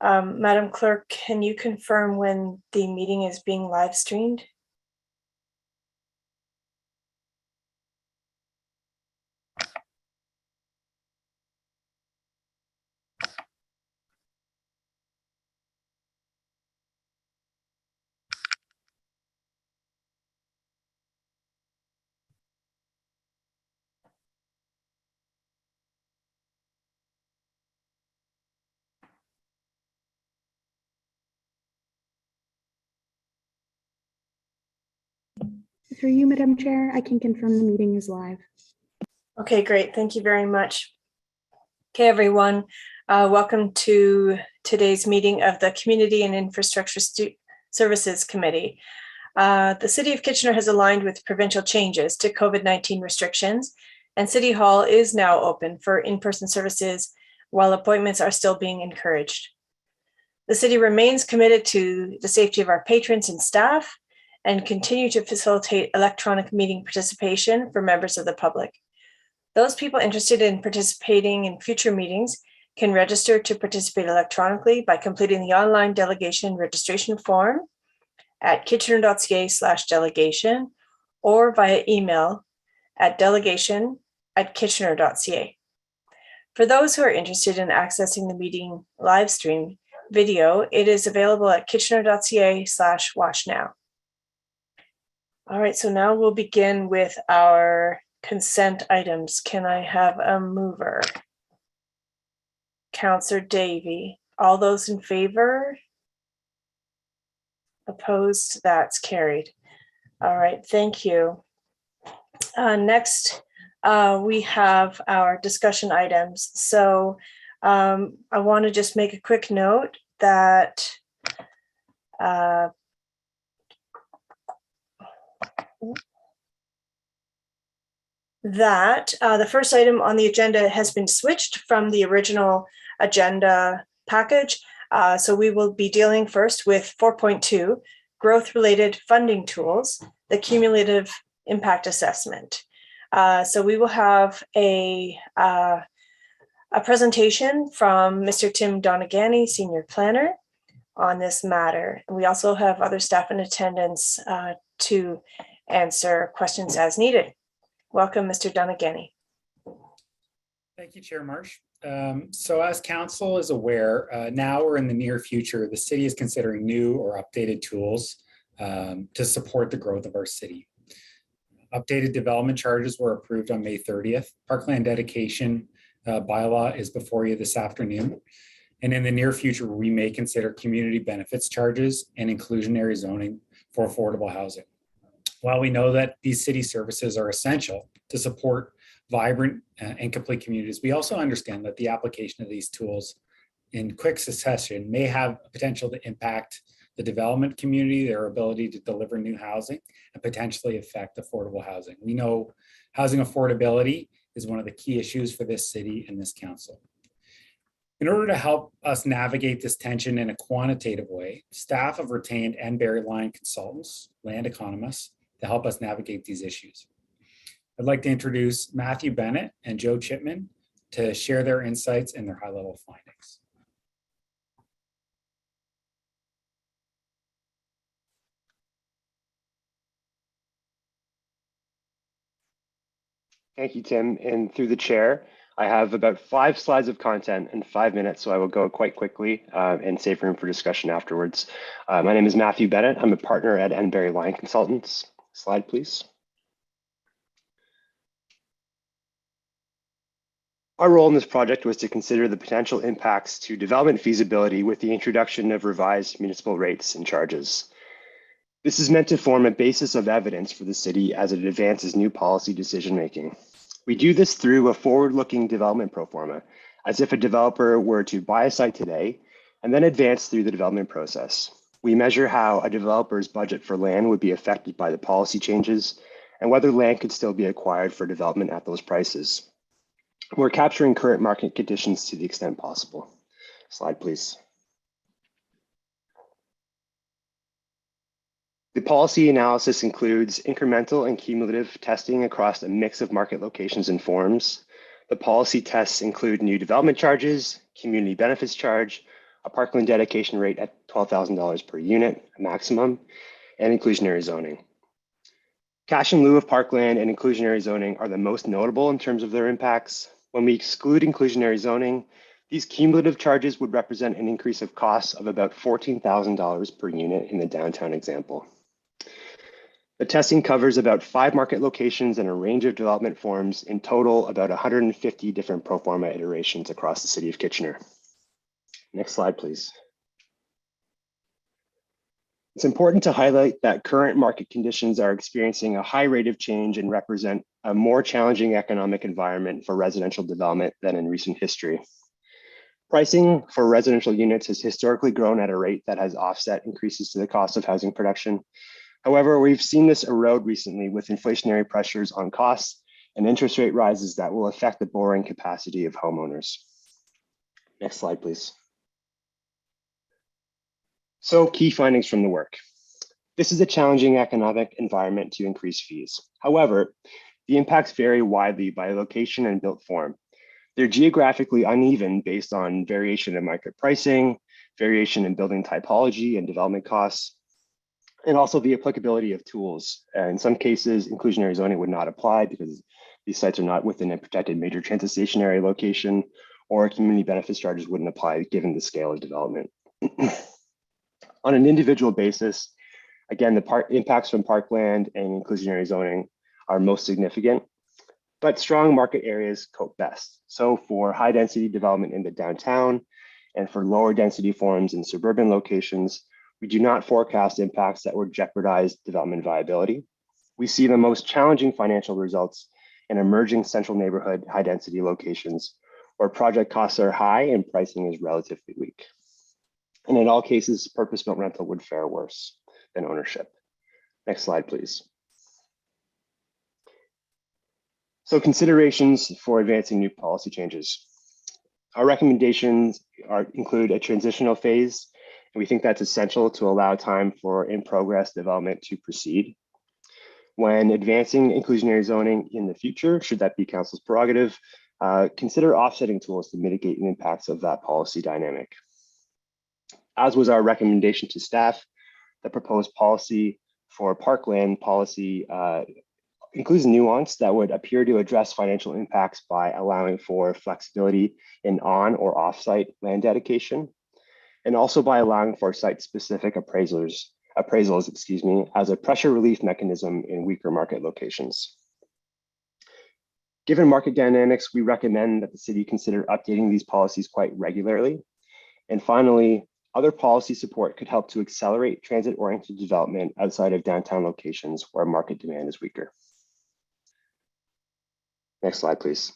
Madam Clerk, can you confirm when the meeting is being live streamed? Through you, Madam Chair, I can confirm the meeting is live. Okay, great. Thank you very much. Okay, everyone. Welcome to today's meeting of the Community and Infrastructure Services Committee. The City of Kitchener has aligned with provincial changes to COVID-19 restrictions, and City Hall is now open for in-person services while appointments are still being encouraged. The city remains committed to the safety of our patrons and staff and continue to facilitate electronic meeting participation for members of the public. Those people interested in participating in future meetings can register to participate electronically by completing the online delegation registration form at kitchener.ca/delegation or via email at delegation@kitchener.ca. For those who are interested in accessing the meeting live stream video, it is available at kitchener.ca/watchnow. All right, so now we'll begin with our consent items. Can I have a mover? Councillor Davey. All those in favor? Opposed? That's carried. All right, thank you. Next, we have our discussion items. So I want to just make a quick note that the first item on the agenda has been switched from the original agenda package. So we will be dealing first with 4.2, growth-related funding tools, the cumulative impact assessment. So we will have a presentation from Mr. Tim Donagany, Senior Planner, on this matter. And we also have other staff in attendance to answer questions as needed. Welcome, Mr. Donagany. Thank you, Chair Marsh. So as Council is aware, now or in the near future, the city is considering new or updated tools to support the growth of our city. Updated development charges were approved on May 30th. Parkland dedication bylaw is before you this afternoon. And in the near future, we may consider community benefits charges and inclusionary zoning for affordable housing. While we know that these city services are essential to support vibrant and complete communities, we also understand that the application of these tools in quick succession may have potential to impact the development community, their ability to deliver new housing, and potentially affect affordable housing. We know housing affordability is one of the key issues for this city and this council. In order to help us navigate this tension in a quantitative way, staff have retained N. Berry Line consultants, land economists, to help us navigate these issues. I'd like to introduce Matthew Bennett and Joe Chipman to share their insights and their high-level findings. Thank you, Tim. And through the chair, I have about 5 slides of content in 5 minutes, so I will go quite quickly and save room for discussion afterwards. My name is Matthew Bennett. I'm a partner at N. Berry Line Consultants. Slide, please. Our role in this project was to consider the potential impacts to development feasibility with the introduction of revised municipal rates and charges. This is meant to form a basis of evidence for the city as it advances new policy decision-making. We do this through a forward-looking development pro forma, as if a developer were to buy a site today and then advance through the development process. We measure how a developer's budget for land would be affected by the policy changes and whether land could still be acquired for development at those prices. We're capturing current market conditions to the extent possible. Slide, please. The policy analysis includes incremental and cumulative testing across a mix of market locations and forms. The policy tests include new development charges, community benefits charge, a parkland dedication rate at $12,000 per unit, a maximum, and inclusionary zoning. Cash in lieu of parkland and inclusionary zoning are the most notable in terms of their impacts. When we exclude inclusionary zoning, these cumulative charges would represent an increase of costs of about $14,000 per unit in the downtown example. The testing covers about 5 market locations and a range of development forms, in total about 150 different pro forma iterations across the city of Kitchener. Next slide, please. It's important to highlight that current market conditions are experiencing a high rate of change and represent a more challenging economic environment for residential development than in recent history. Pricing for residential units has historically grown at a rate that has offset increases to the cost of housing production. However, we've seen this erode recently with inflationary pressures on costs and interest rate rises that will affect the borrowing capacity of homeowners. Next slide, please. So, key findings from the work. This is a challenging economic environment to increase fees. However, the impacts vary widely by location and built form. They're geographically uneven based on variation in market pricing, variation in building typology and development costs, and also the applicability of tools. In some cases, inclusionary zoning would not apply because these sites are not within a protected major transit station area location, or community benefits charges wouldn't apply given the scale of development. On an individual basis, again, the impacts from parkland and inclusionary zoning are most significant, but strong market areas cope best. So for high density development in the downtown and for lower density forms in suburban locations, we do not forecast impacts that would jeopardize development viability. We see the most challenging financial results in emerging central neighborhood high density locations where project costs are high and pricing is relatively weak. And in all cases, purpose-built rental would fare worse than ownership. Next slide, please. So considerations for advancing new policy changes. Our recommendations include a transitional phase, and we think that's essential to allow time for in-progress development to proceed. When advancing inclusionary zoning in the future, should that be council's prerogative, consider offsetting tools to mitigate the impacts of that policy dynamic. As was our recommendation to staff, the proposed policy for parkland policy includes nuance that would appear to address financial impacts by allowing for flexibility in on or off-site land dedication, and also by allowing for site-specific appraisals, as a pressure relief mechanism in weaker market locations. Given market dynamics, we recommend that the city consider updating these policies quite regularly. And finally, other policy support could help to accelerate transit-oriented development outside of downtown locations where market demand is weaker. Next slide, please.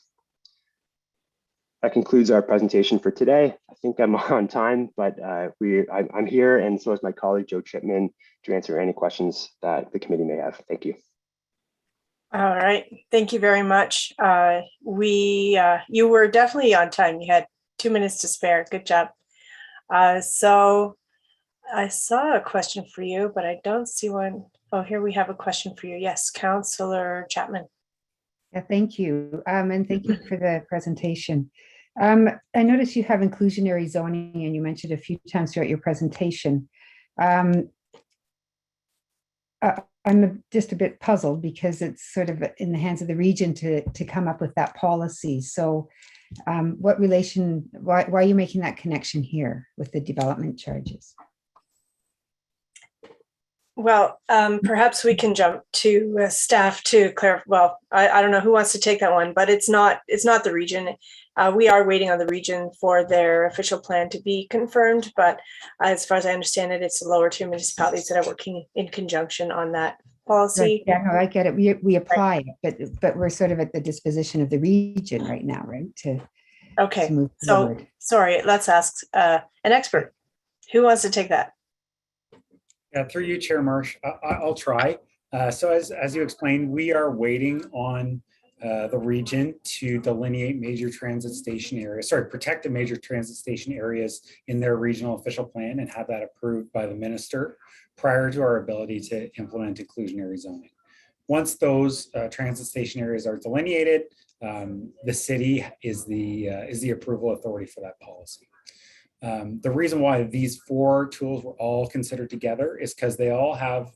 That concludes our presentation for today. I think I'm on time, but I'm here, and so is my colleague, Joe Chipman, to answer any questions that the committee may have. Thank you. All right, thank you very much. You were definitely on time. You had 2 minutes to spare. Good job. So I saw a question for you, but I don't see one. Oh, here we have a question for you. Yes, Councillor Chapman. Yeah, thank you. And thank you for the presentation. I noticed you have inclusionary zoning, and you mentioned a few times throughout your presentation. I'm just a bit puzzled because it's sort of in the hands of the region to come up with that policy. So what relation, why are you making that connection here with the development charges? Well, perhaps we can jump to staff to clarify. Well, I don't know who wants to take that one, but it's not the region. We are waiting on the region for their official plan to be confirmed, but as far as I understand it, it's the lower 2 municipalities that are working in conjunction on that policy. Right. Yeah, no, I get it. We apply it, but we're sort of at the disposition of the region right now, right? Okay, to move so forward. sorry, let's ask an expert. Who wants to take that? Yeah, through you, Chair Marsh, I'll try. So as you explained, we are waiting on the region to delineate major transit station areas, protect the major transit station areas in their regional official plan and have that approved by the minister prior to our ability to implement inclusionary zoning. Once those transit station areas are delineated, the city is the approval authority for that policy. The reason why these 4 tools were all considered together is because they all have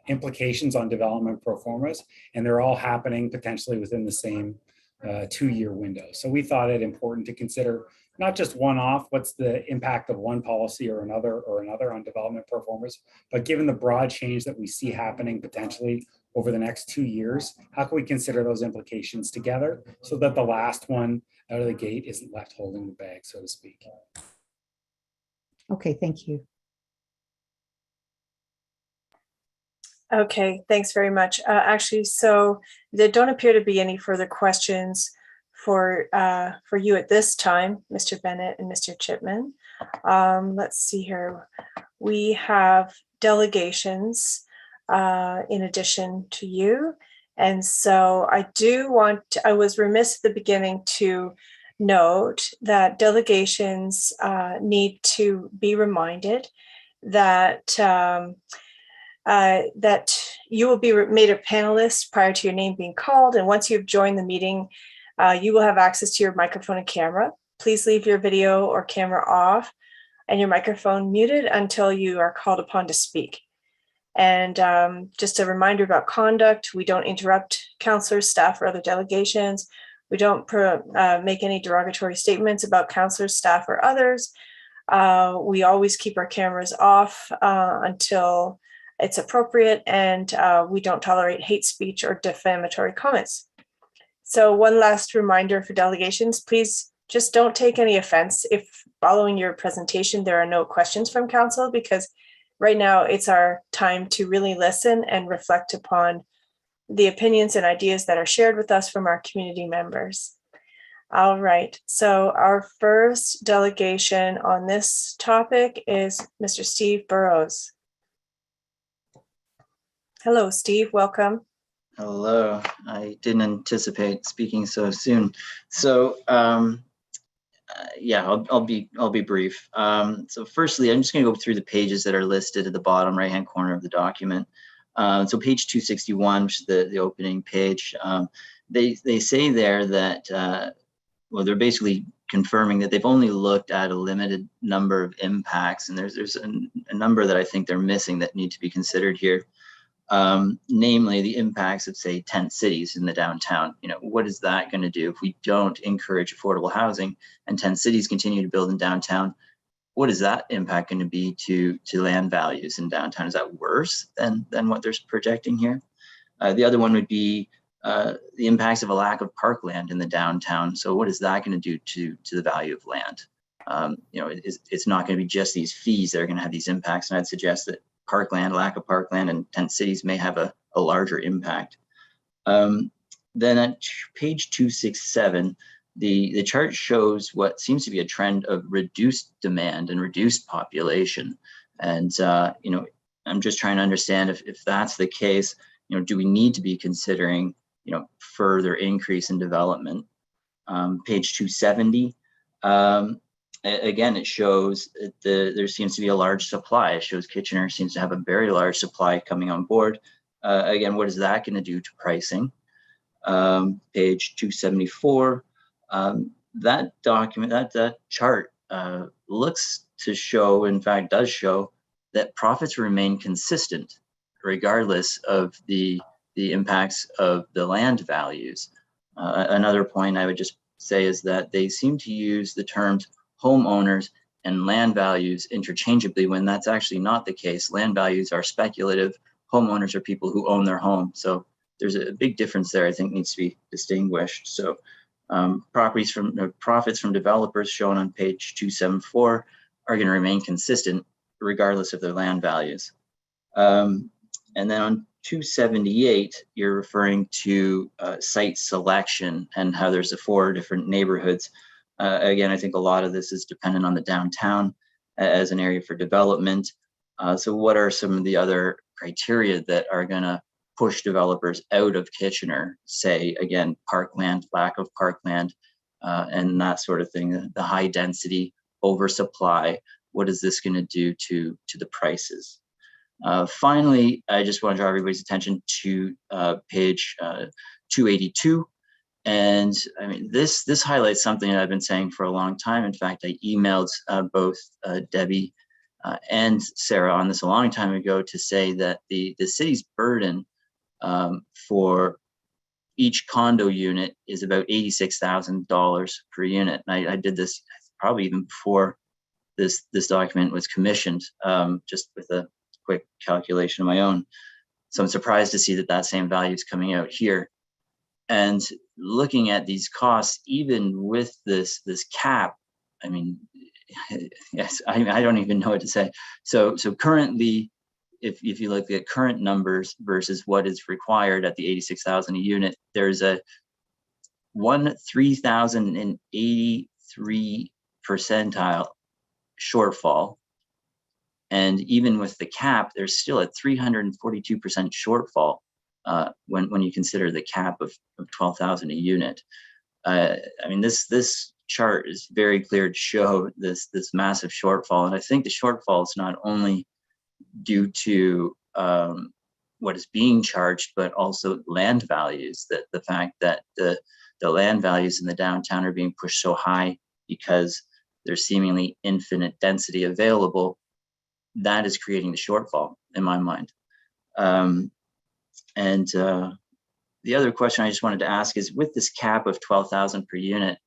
implications on development pro formas, and they're all happening potentially within the same 2-year window. So we thought it important to consider not just one-off, what's the impact of one policy or another on development pro formas, but given the broad change that we see happening potentially over the next 2 years, how can we consider those implications together so that the last one out of the gate isn't left holding the bag, so to speak. Okay, thank you. Okay, thanks very much. Actually, so there don't appear to be any further questions for you at this time, Mr. Bennett and Mr. Chipman. Let's see here. We have delegations in addition to you. And so I was remiss at the beginning to note that delegations need to be reminded that that you will be made a panelist prior to your name being called. And once you've joined the meeting, you will have access to your microphone and camera. Please leave your video or camera off and your microphone muted until you are called upon to speak. And just a reminder about conduct: we don't interrupt counselors, staff, or other delegations. We don't make any derogatory statements about counselors, staff, or others. We always keep our cameras off until it's appropriate, and we don't tolerate hate speech or defamatory comments. So one last reminder for delegations: please just don't take any offense if following your presentation there are no questions from council, because right now it's our time to really listen and reflect upon the opinions and ideas that are shared with us from our community members. All right, so our first delegation on this topic is Mr. Steve Burrows. Hello, Steve, welcome. Hello, I didn't anticipate speaking so soon. So yeah, I'll be brief. So firstly, I'm just going to go through the pages that are listed at the bottom right-hand corner of the document. So page 261, which is the opening page, they say there that, well, they're basically confirming that they've only looked at a limited number of impacts, and there's a number that I think they're missing that need to be considered here. Namely the impacts of, say, tent cities in the downtown. You know, what is that going to do if we don't encourage affordable housing and tent cities continue to build in downtown? What is that impact going to be to land values in downtown? Is that worse than what they're projecting here? The other one would be the impacts of a lack of parkland in the downtown. So what is that going to do to the value of land? You know, it's not going to be just these fees that are going to have these impacts, and I'd suggest that parkland, lack of parkland, and tent cities may have a larger impact. Then at page 267, the chart shows what seems to be a trend of reduced demand and reduced population. And you know, I'm just trying to understand if that's the case, you know, do we need to be considering, you know, further increase in development? Page 270. Again, it shows that there seems to be a large supply. It shows Kitchener seems to have a very large supply coming on board. Again, what is that going to do to pricing? Page 274, that document, that chart looks to show, in fact, does show that profits remain consistent regardless of the impacts of the land values. Another point I would just say is that they seem to use the terms homeowners and land values interchangeably when that's actually not the case. Land values are speculative. Homeowners are people who own their home. So there's a big difference there, I think, needs to be distinguished. So profits from developers shown on page 274 are going to remain consistent regardless of their land values. And then on 278, you're referring to site selection and how there's 4 different neighborhoods. Again, I think a lot of this is dependent on the downtown as an area for development. So what are some of the other criteria that are going to push developers out of Kitchener? Say, again, parkland, lack of parkland, and that sort of thing, the high density, oversupply. What is this going to do to the prices? Finally, I just want to draw everybody's attention to page 282. And I mean, this highlights something that I've been saying for a long time. In fact, I emailed both Debbie and Sarah on this a long time ago to say that the city's burden for each condo unit is about $86,000 per unit. And I did this probably even before this document was commissioned, just with a quick calculation of my own. So I'm surprised to see that that same value is coming out here. And looking at these costs, even with this cap, I mean, yes, I don't even know what to say. So currently, if you look at current numbers versus what is required at the 86,000 a unit, there's a 3,083 percentile shortfall. And even with the cap, there's still a 342% shortfall when you consider the cap of 12,000 a unit. I mean, this chart is very clear to show this massive shortfall. And I think the shortfall is not only due to what is being charged, but also land values, that the fact that the land values in the downtown are being pushed so high because there's seemingly infinite density available. That is creating the shortfall in my mind. The other question I just wanted to ask is, with this cap of 12,000 per unit,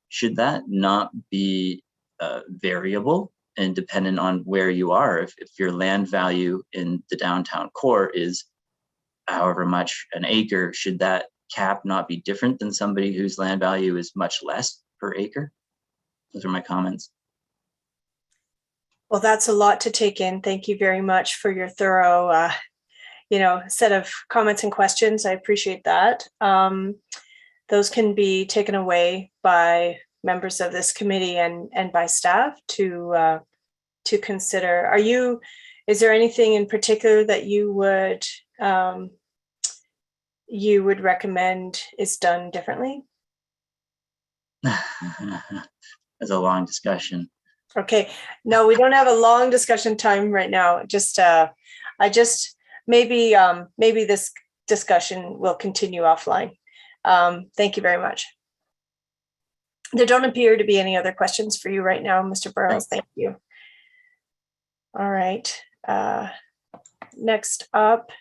should that not be variable and dependent on where you are? If your land value in the downtown core is however much an acre, should that cap not be different than somebody whose land value is much less per acre? Those are my comments. Well, that's a lot to take in. Thank you very much for your thorough, set of comments and questions. I appreciate that. Those can be taken away by members of this committee and by staff to consider. Is there anything in particular that you would recommend is done differently? That's a long discussion. Okay, no, we don't have a long discussion time right now. Maybe this discussion will continue offline. Thank you very much. There don't appear to be any other questions for you right now, Mr. Burrows. Thank you. All right. Next up,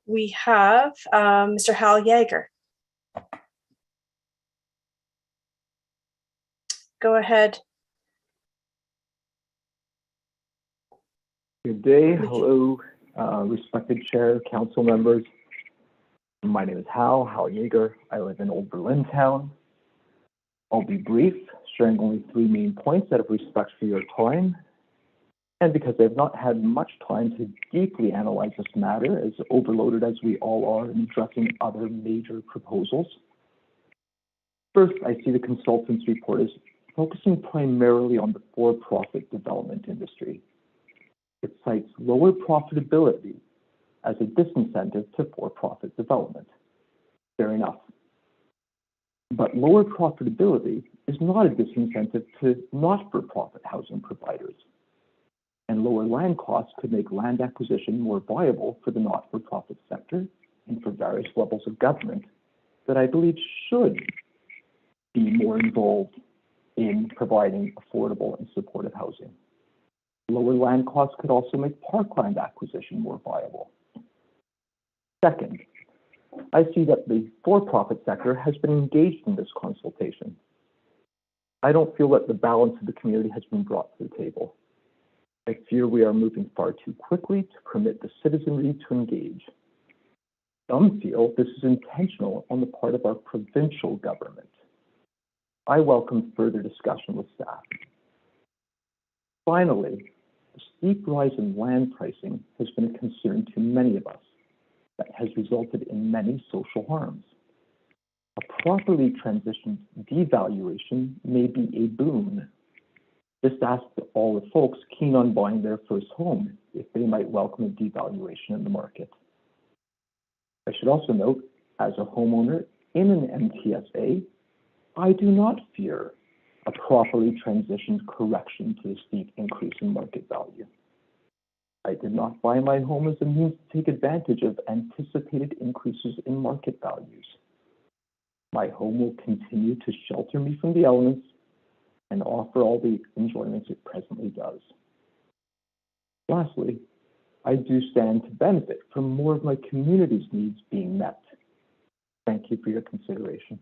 we have Mr. Hal Yeager. Go ahead. Good day. Hello, respected chair, council members. My name is Hal Yeager. I live in Old Berlin Town. I'll be brief, sharing only 3 main points out of respect for your time, and because I've not had much time to deeply analyze this matter, as overloaded as we all are in addressing other major proposals. First, I see the consultant's report as focusing primarily on the for-profit development industry. It cites lower profitability as a disincentive to for-profit development. Fair enough. But lower profitability is not a disincentive to not-for-profit housing providers. And lower land costs could make land acquisition more viable for the not-for-profit sector and for various levels of government that I believe should be more involved in providing affordable and supportive housing. Lower land costs could also make parkland acquisition more viable. Second, I see that the for-profit sector has been engaged in this consultation. I don't feel that the balance of the community has been brought to the table. I fear we are moving far too quickly to permit the citizenry to engage. Some feel this is intentional on the part of our provincial government. I welcome further discussion with staff. Finally, the steep rise in land pricing has been a concern to many of us that has resulted in many social harms. A properly transitioned devaluation may be a boon. Just ask all the folks keen on buying their first home if they might welcome a devaluation in the market. I should also note, as a homeowner in an MTSA, I do not fear a properly transitioned correction to the steep increase in market value. I did not buy my home as a means to take advantage of anticipated increases in market values. My home will continue to shelter me from the elements and offer all the enjoyments it presently does. Lastly, I do stand to benefit from more of my community's needs being met. Thank you for your consideration.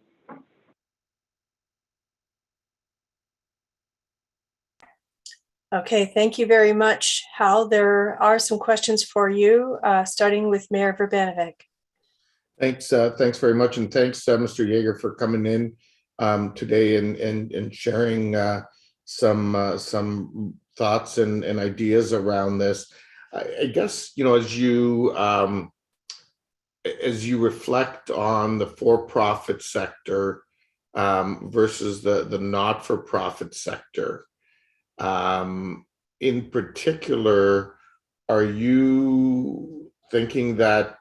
Okay, thank you very much, Hal. There are some questions for you, starting with Mayor Verbanovic. Thanks very much, and thanks, Mr. Yeager, for coming in today and sharing some thoughts and ideas around this. I guess, you know, as you reflect on the for-profit sector versus the not-for-profit sector, in particular, are you thinking that,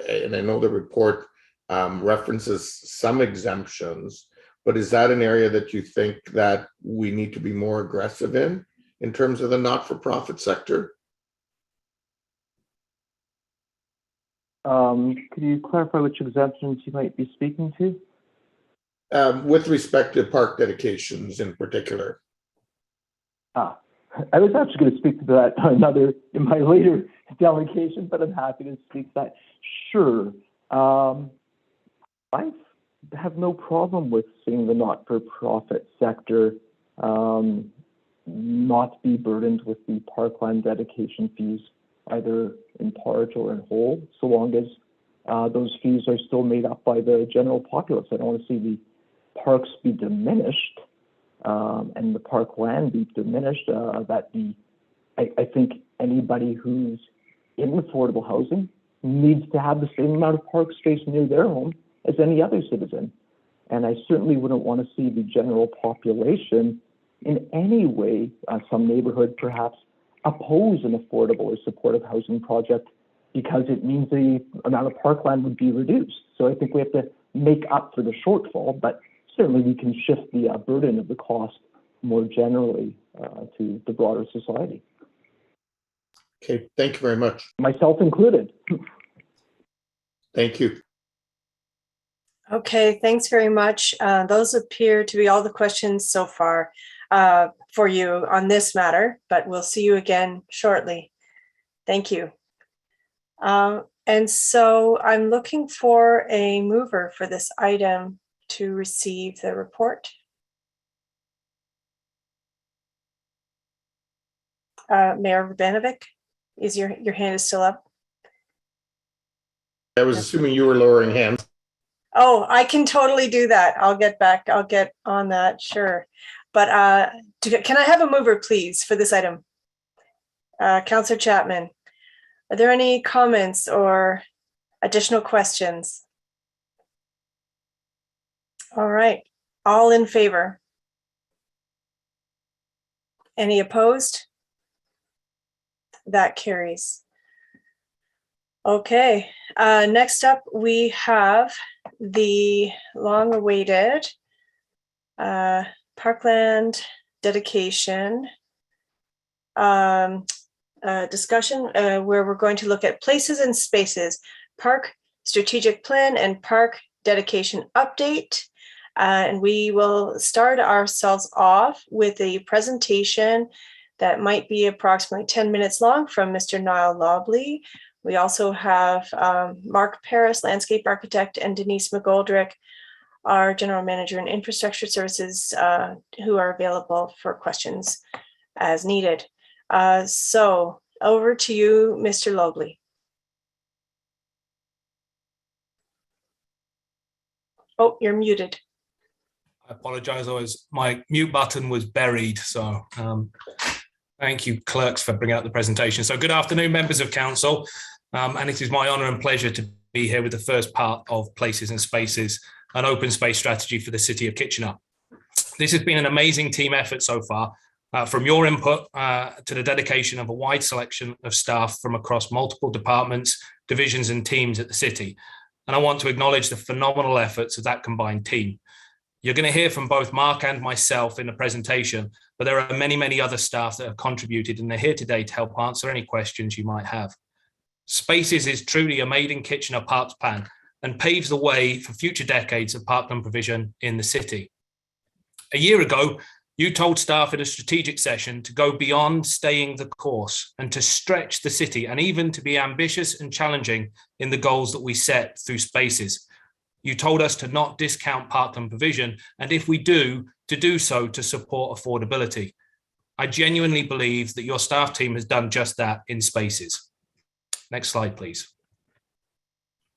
and I know the report references some exemptions, but is that an area that you think that we need to be more aggressive in terms of the not-for-profit sector? Could you clarify which exemptions you might be speaking to? With respect to park dedications in particular. I was actually going to speak to that in my later delegation, but I'm happy to speak to that. Sure. I have no problem with seeing the not-for-profit sector not be burdened with the parkland dedication fees, either in part or in whole, so long as those fees are still made up by the general populace. I don't want to see the parks be diminished and the parkland be diminished. I think anybody who's in affordable housing needs to have the same amount of park space near their home as any other citizen. And I certainly wouldn't want to see the general population in any way, some neighborhood perhaps, oppose an affordable or supportive housing project because it means the amount of parkland would be reduced. So I think we have to make up for the shortfall, but certainly we can shift the burden of the cost more generally to the broader society. Okay, thank you very much. Myself included. Thank you. Okay, thanks very much. Those appear to be all the questions so far for you on this matter, but we'll see you again shortly. Thank you. And so I'm looking for a mover for this item to receive the report. Mayor Verbanovic, is your hand is still up? I was assuming you were lowering hands. Oh, I can totally do that. I'll get on that, sure. But can I have a mover, please, for this item? Councillor Chapman, are there any comments or additional questions? All right, all in favor? Any opposed? That carries. Okay, next up we have the long-awaited parkland dedication discussion where we're going to look at places and spaces, park strategic plan and park dedication update. And we will start ourselves off with a presentation that might be approximately 10 minutes long from Mr. Niall Lobley. We also have Mark Paris, landscape architect, and Denise McGoldrick, our general manager in infrastructure services, who are available for questions as needed. So over to you, Mr. Lobley. Oh, you're muted. I apologize, my mute button was buried, so thank you, clerks, for bringing out the presentation. So good afternoon, members of council, and it is my honour and pleasure to be here with the first part of Places and Spaces, an open space strategy for the City of Kitchener. This has been an amazing team effort so far, from your input to the dedication of a wide selection of staff from across multiple departments, divisions and teams at the City. And I want to acknowledge the phenomenal efforts of that combined team. You're going to hear from both Mark and myself in the presentation, but there are many, many other staff that have contributed, and they're here today to help answer any questions you might have. Spaces is truly a made in Kitchener parks plan, and paves the way for future decades of parkland provision in the city. A year ago, you told staff in a strategic session to go beyond staying the course and to stretch the city and even to be ambitious and challenging in the goals that we set through spaces. You told us to not discount parkland provision, and if we do, to do so to support affordability. I genuinely believe that your staff team has done just that in spaces. Next slide, please.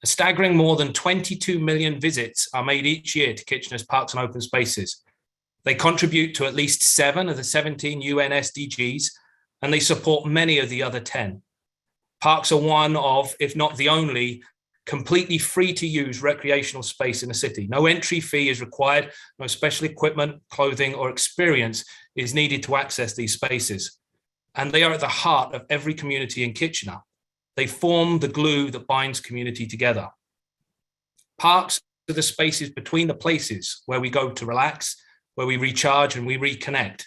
A staggering more than 22 million visits are made each year to Kitchener's parks and open spaces. They contribute to at least 7 of the 17 UN SDGs, and they support many of the other 10. Parks are one of, if not the only, completely free to use recreational space in the city. No entry fee is required, no special equipment, clothing, or experience is needed to access these spaces. And they are at the heart of every community in Kitchener. They form the glue that binds community together. Parks are the spaces between the places where we go to relax, where we recharge and we reconnect.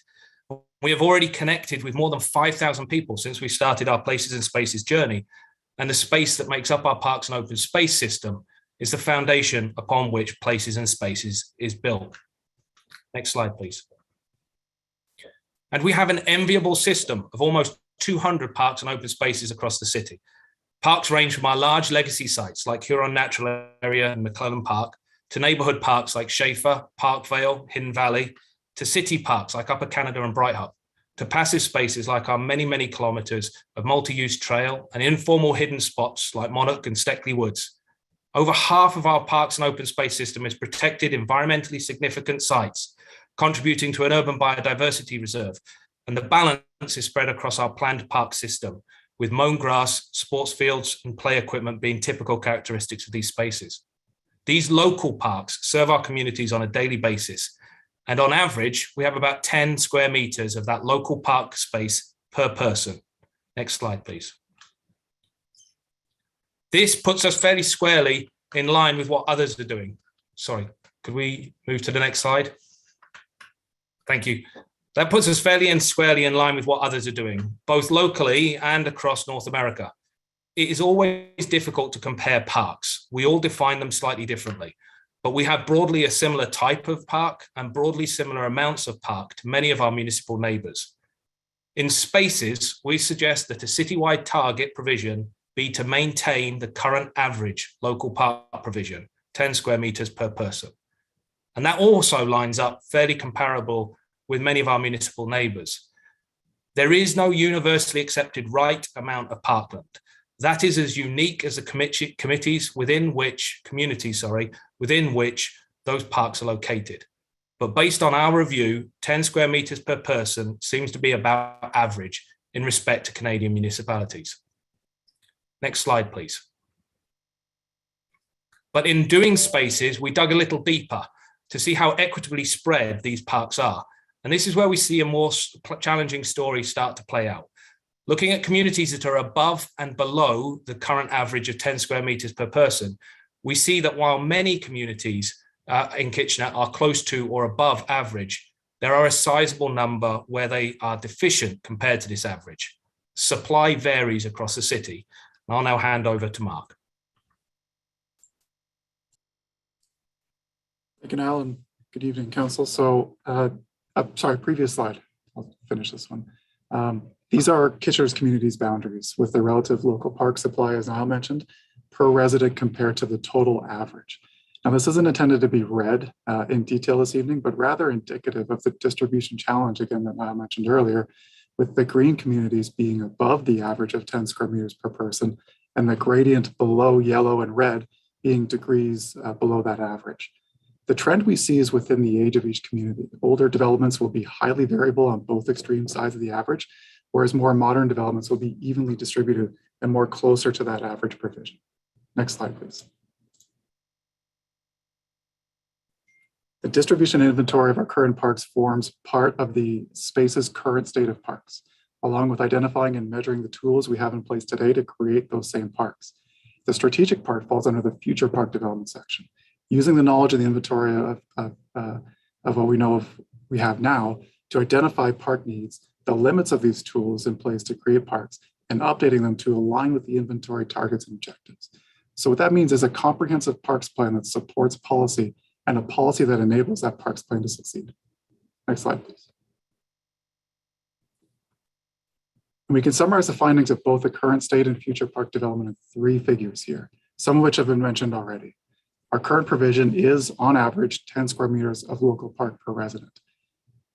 We have already connected with more than 5,000 people since we started our Places and Spaces journey. And the space that makes up our parks and open space system is the foundation upon which Places and Spaces is built. Next slide, please. And we have an enviable system of almost 200 parks and open spaces across the city. Parks range from our large legacy sites like Huron Natural Area and McClellan Park, to neighbourhood parks like Schaefer, Parkvale, Hidden Valley, to city parks like Upper Canada and Brighthop, to passive spaces like our many, many kilometres of multi-use trail and informal hidden spots like Monarch and Steckley Woods. Over half of our parks and open space system is protected environmentally significant sites, contributing to an urban biodiversity reserve, and the balance is spread across our planned park system, with mown grass, sports fields and play equipment being typical characteristics of these spaces. These local parks serve our communities on a daily basis, and on average, we have about 10 square meters of that local park space per person. Next slide, please. This puts us fairly squarely in line with what others are doing. Sorry, could we move to the next slide? Thank you. That puts us fairly and squarely in line with what others are doing, both locally and across North America. It is always difficult to compare parks. We all define them slightly differently, but we have broadly a similar type of park and broadly similar amounts of park to many of our municipal neighbours. In spaces, we suggest that a citywide target provision be to maintain the current average local park provision, 10 square metres per person. And that also lines up fairly comparable with many of our municipal neighbours. There is no universally accepted right amount of parkland. That is as unique as the communities within which those parks are located. But based on our review, 10 square metres per person seems to be about average in respect to Canadian municipalities. Next slide, please. But in doing spaces, we dug a little deeper to see how equitably spread these parks are. And this is where we see a more challenging story start to play out. Looking at communities that are above and below the current average of 10 square metres per person, we see that while many communities in Kitchener are close to or above average, there are a sizable number where they are deficient compared to this average. Supply varies across the city. I'll now hand over to Mark. Thank you, Alan. Good evening, Council. So, sorry, previous slide. I'll finish this one. These are Kitchener's community's boundaries with the relative local park supply, as Niall mentioned, per resident compared to the total average. Now, this isn't intended to be read in detail this evening, but rather indicative of the distribution challenge, again, that Niall mentioned earlier, with the green communities being above the average of 10 square meters per person, and the gradient below yellow and red being degrees below that average. The trend we see is within the age of each community. Older developments will be highly variable on both extreme sides of the average, whereas more modern developments will be evenly distributed and more closer to that average provision. Next slide, please. The distribution inventory of our current parks forms part of the space's current state of parks, along with identifying and measuring the tools we have in place today to create those same parks. The strategic part falls under the future park development section, using the knowledge of the inventory of what we have now to identify park needs, the limits of these tools in place to create parks, and updating them to align with the inventory targets and objectives. So what that means is a comprehensive parks plan that supports policy and a policy that enables that parks plan to succeed. Next slide, please. And we can summarize the findings of both the current state and future park development in 3 figures here, some of which have been mentioned already. Our current provision is, on average, 10 square meters of local park per resident.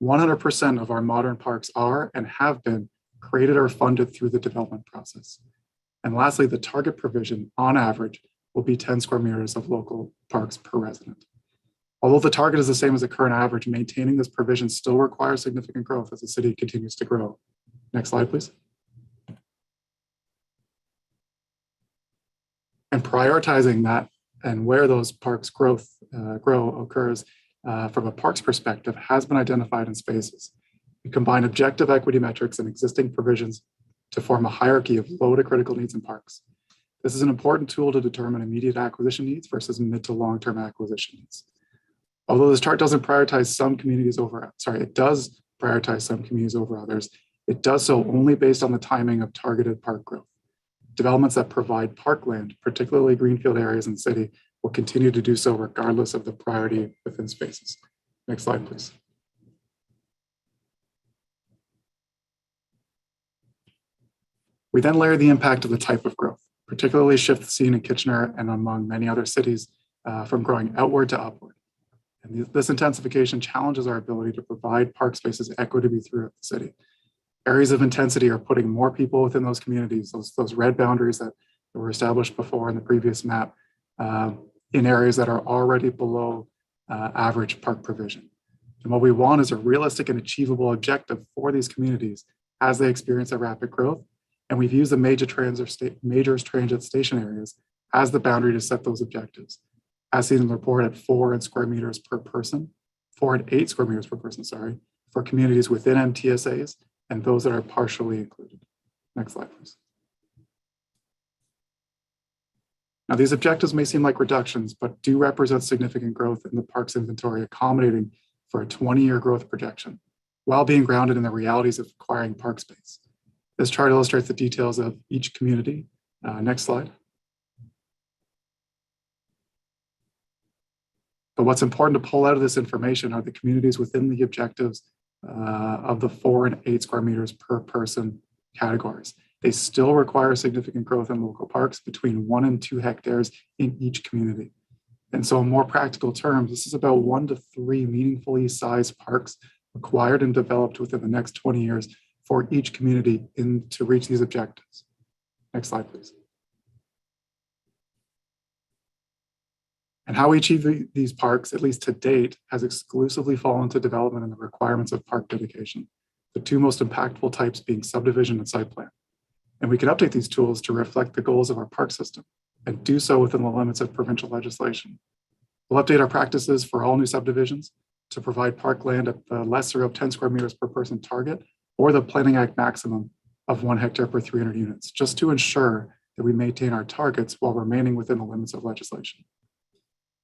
100% of our modern parks are and have been created or funded through the development process. And lastly, the target provision, on average, will be 10 square meters of local parks per resident. Although the target is the same as the current average, maintaining this provision still requires significant growth as the city continues to grow. Next slide, please. And prioritizing that and where those parks grow occurs from a parks perspective has been identified in spaces. We combine objective equity metrics and existing provisions to form a hierarchy of low to critical needs in parks. This is an important tool to determine immediate acquisition needs versus mid to long-term acquisition needs. Although this chart doesn't prioritize some communities over, it does prioritize some communities over others. It does so only based on the timing of targeted park growth. Developments that provide parkland, particularly greenfield areas in the city, will continue to do so regardless of the priority within spaces. Next slide, please. We then layer the impact of the type of growth, particularly shift seen in Kitchener and among many other cities from growing outward to upward. And this intensification challenges our ability to provide park spaces equitably throughout the city. Areas of intensity are putting more people within those communities, those red boundaries that were established before in the previous map, in areas that are already below average park provision. And what we want is a realistic and achievable objective for these communities as they experience their rapid growth. And we've used the major transit station areas as the boundary to set those objectives. As seen in the report at 4 square meters per person, 4 and 8 square meters per person, for communities within MTSAs and those that are partially included. Next slide, please. Now, these objectives may seem like reductions, but do represent significant growth in the park's inventory, accommodating for a 20-year growth projection, while being grounded in the realities of acquiring park space. This chart illustrates the details of each community. Next slide. But what's important to pull out of this information are the communities within the objectives of the 4 and 8 square meters per person categories. They still require significant growth in local parks between 1 and 2 hectares in each community. And so in more practical terms, this is about 1 to 3 meaningfully sized parks acquired and developed within the next 20 years for each community to reach these objectives. Next slide, please. And how we achieve these parks, at least to date, has exclusively fallen to development and the requirements of park dedication, the 2 most impactful types being subdivision and site plan. And we can update these tools to reflect the goals of our park system and do so within the limits of provincial legislation. We'll update our practices for all new subdivisions to provide parkland at the lesser of 10 square meters per person target or the Planning Act maximum of 1 hectare per 300 units, just to ensure that we maintain our targets while remaining within the limits of legislation.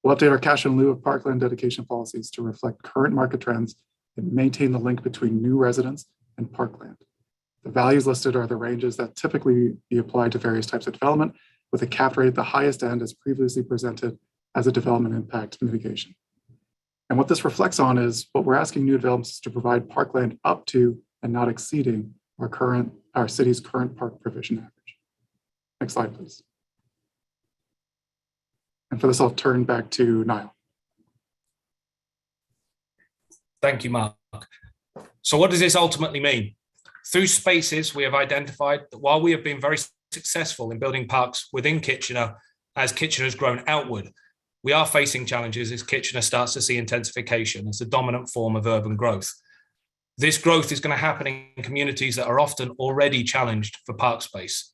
We'll update our cash in lieu of parkland dedication policies to reflect current market trends and maintain the link between new residents and parkland. The values listed are the ranges that typically be applied to various types of development, with a cap rate at the highest end as previously presented as a development impact mitigation. And what this reflects on is what we're asking new developments to provide parkland up to and not exceeding our city's current park provision average. Next slide, please. And for this, I'll turn back to Niall. Thank you, Mark. So what does this ultimately mean? Through spaces, we have identified that while we have been very successful in building parks within Kitchener, as Kitchener has grown outward, we are facing challenges as Kitchener starts to see intensification as the dominant form of urban growth. This growth is going to happen in communities that are often already challenged for park space.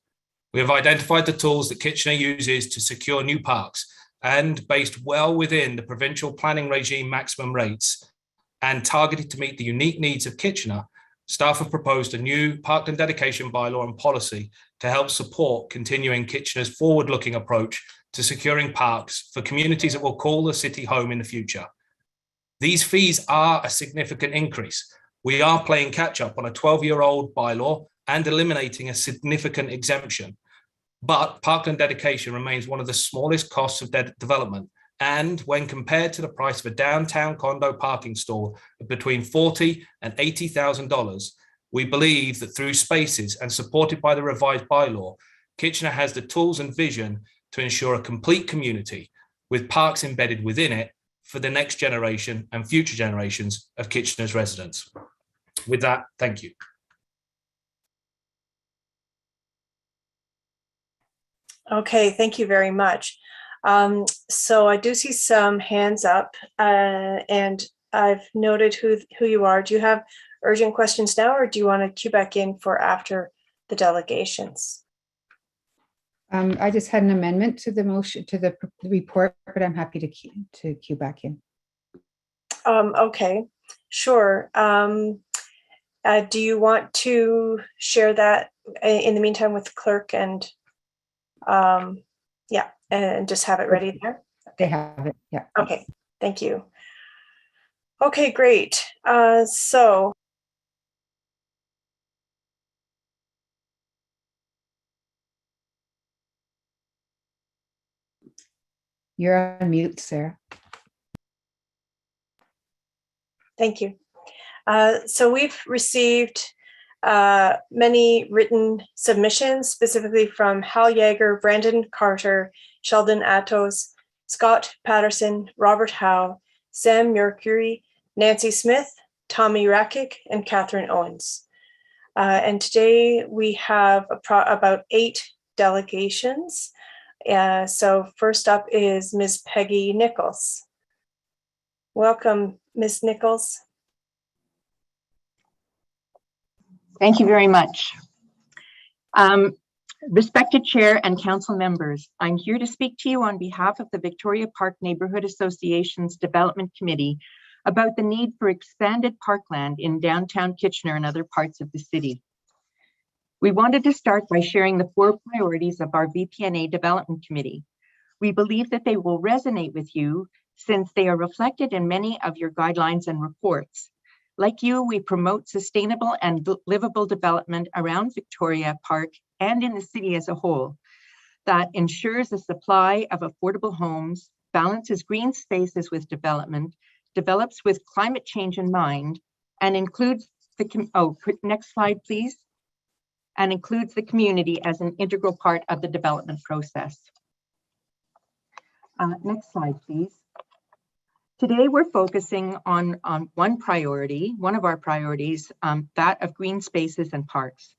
We have identified the tools that Kitchener uses to secure new parks, and based well within the provincial planning regime maximum rates and targeted to meet the unique needs of Kitchener, staff have proposed a new parkland dedication bylaw and policy to help support continuing Kitchener's forward-looking approach to securing parks for communities that will call the city home in the future. These fees are a significant increase. We are playing catch-up on a 12-year-old bylaw and eliminating a significant exemption. but parkland dedication remains one of the smallest costs of development. And when compared to the price of a downtown condo parking stall of between $40,000 and $80,000, we believe that through Spaces and supported by the revised bylaw, Kitchener has the tools and vision to ensure a complete community with parks embedded within it for the next generation and future generations of Kitchener's residents. With that, thank you. Okay, thank you very much. So I do see some hands up, and I've noted who you are. Do you have urgent questions now, or do you want to queue back in for after the delegations? I just had an amendment to the motion, to the report, but I'm happy to queue back in. Okay, sure. Do you want to share that in the meantime with the clerk and yeah, and just have it ready there? They have it, yeah. Okay, thank you. Okay, great. So You're on mute, Sarah. thank you. So we've received many written submissions, specifically from Hal Yeager, Brandon Carter, Sheldon Attos, Scott Patterson, Robert Howe, Sam Mercury, Nancy Smith, Tommy Rakic, and Catherine Owens. And today we have about 8 delegations. So first up is Ms. Peggy Nichols. Welcome, Ms. Nichols. Thank you very much. Respected Chair and Council members, I'm here to speak to you on behalf of the Victoria Park Neighbourhood Association's Development Committee about the need for expanded parkland in downtown Kitchener and other parts of the city. We wanted to start by sharing the 4 priorities of our VPNA Development Committee. We believe that they will resonate with you since they are reflected in many of your guidelines and reports. Like you, we promote sustainable and livable development around Victoria Park and in the city as a whole that ensures a supply of affordable homes, balances green spaces with development, develops with climate change in mind, and includes the, next slide, please, and includes the community as an integral part of the development process. Next slide, please. Today, we're focusing on one priority, one of our priorities, that of green spaces and parks.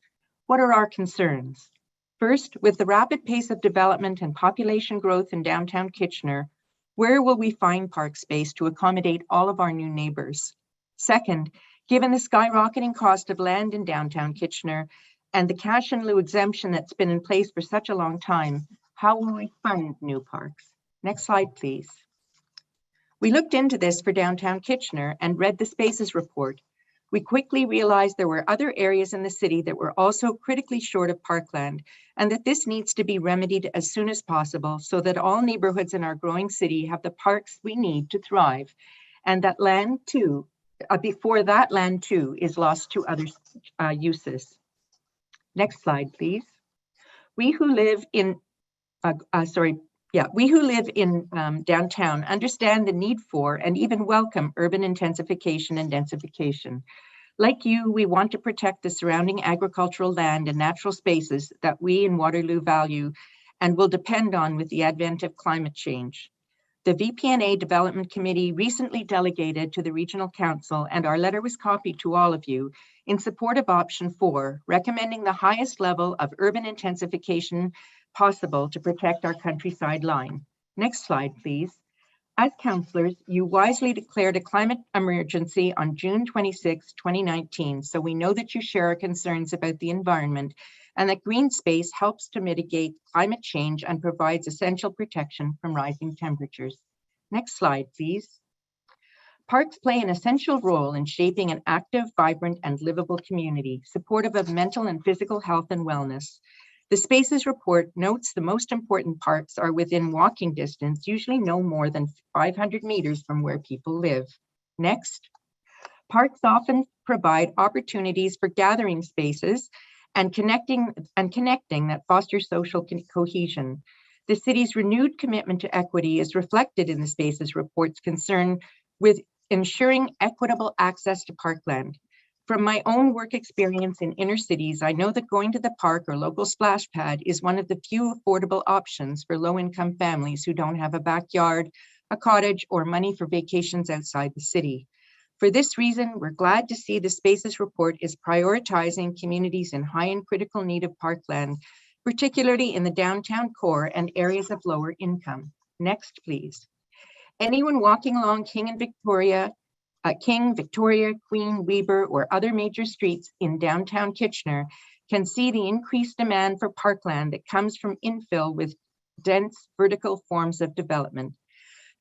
What are our concerns? First, with the rapid pace of development and population growth in downtown Kitchener, where will we find park space to accommodate all of our new neighbors? Second, given the skyrocketing cost of land in downtown Kitchener and the cash in lieu exemption that's been in place for such a long time, how will we fund new parks? Next slide, please. We looked into this for downtown Kitchener and read the Spaces report. We quickly realized there were other areas in the city that were also critically short of parkland, and that this needs to be remedied as soon as possible so that all neighborhoods in our growing city have the parks we need to thrive, and that land too, before that land too is lost to other uses. Next slide, please. We who live in downtown understand the need for and even welcome urban intensification and densification. Like you, we want to protect the surrounding agricultural land and natural spaces that we in Waterloo value and will depend on with the advent of climate change. The VPNA Development Committee recently delegated to the Regional Council, and our letter was copied to all of you, in support of option 4, recommending the highest level of urban intensification possible to protect our countryside line. Next slide, please. As councillors, you wisely declared a climate emergency on June 26, 2019, so we know that you share our concerns about the environment and that green space helps to mitigate climate change and provides essential protection from rising temperatures. Next slide, please. Parks play an essential role in shaping an active, vibrant, and livable community, supportive of mental and physical health and wellness. The Spaces report notes the most important parks are within walking distance, usually no more than 500 meters from where people live. Next, parks often provide opportunities for gathering spaces and connecting that fosters social cohesion. The city's renewed commitment to equity is reflected in the Spaces Report's concern with ensuring equitable access to parkland. From my own work experience in inner cities, I know that going to the park or local splash pad is one of the few affordable options for low-income families who don't have a backyard, a cottage, or money for vacations outside the city. For this reason, we're glad to see the Spaces Report is prioritizing communities in high and critical need of parkland, particularly in the downtown core and areas of lower income. Next, please. Anyone walking along King, Victoria, Queen, Weber, or other major streets in downtown Kitchener can see the increased demand for parkland that comes from infill with dense vertical forms of development.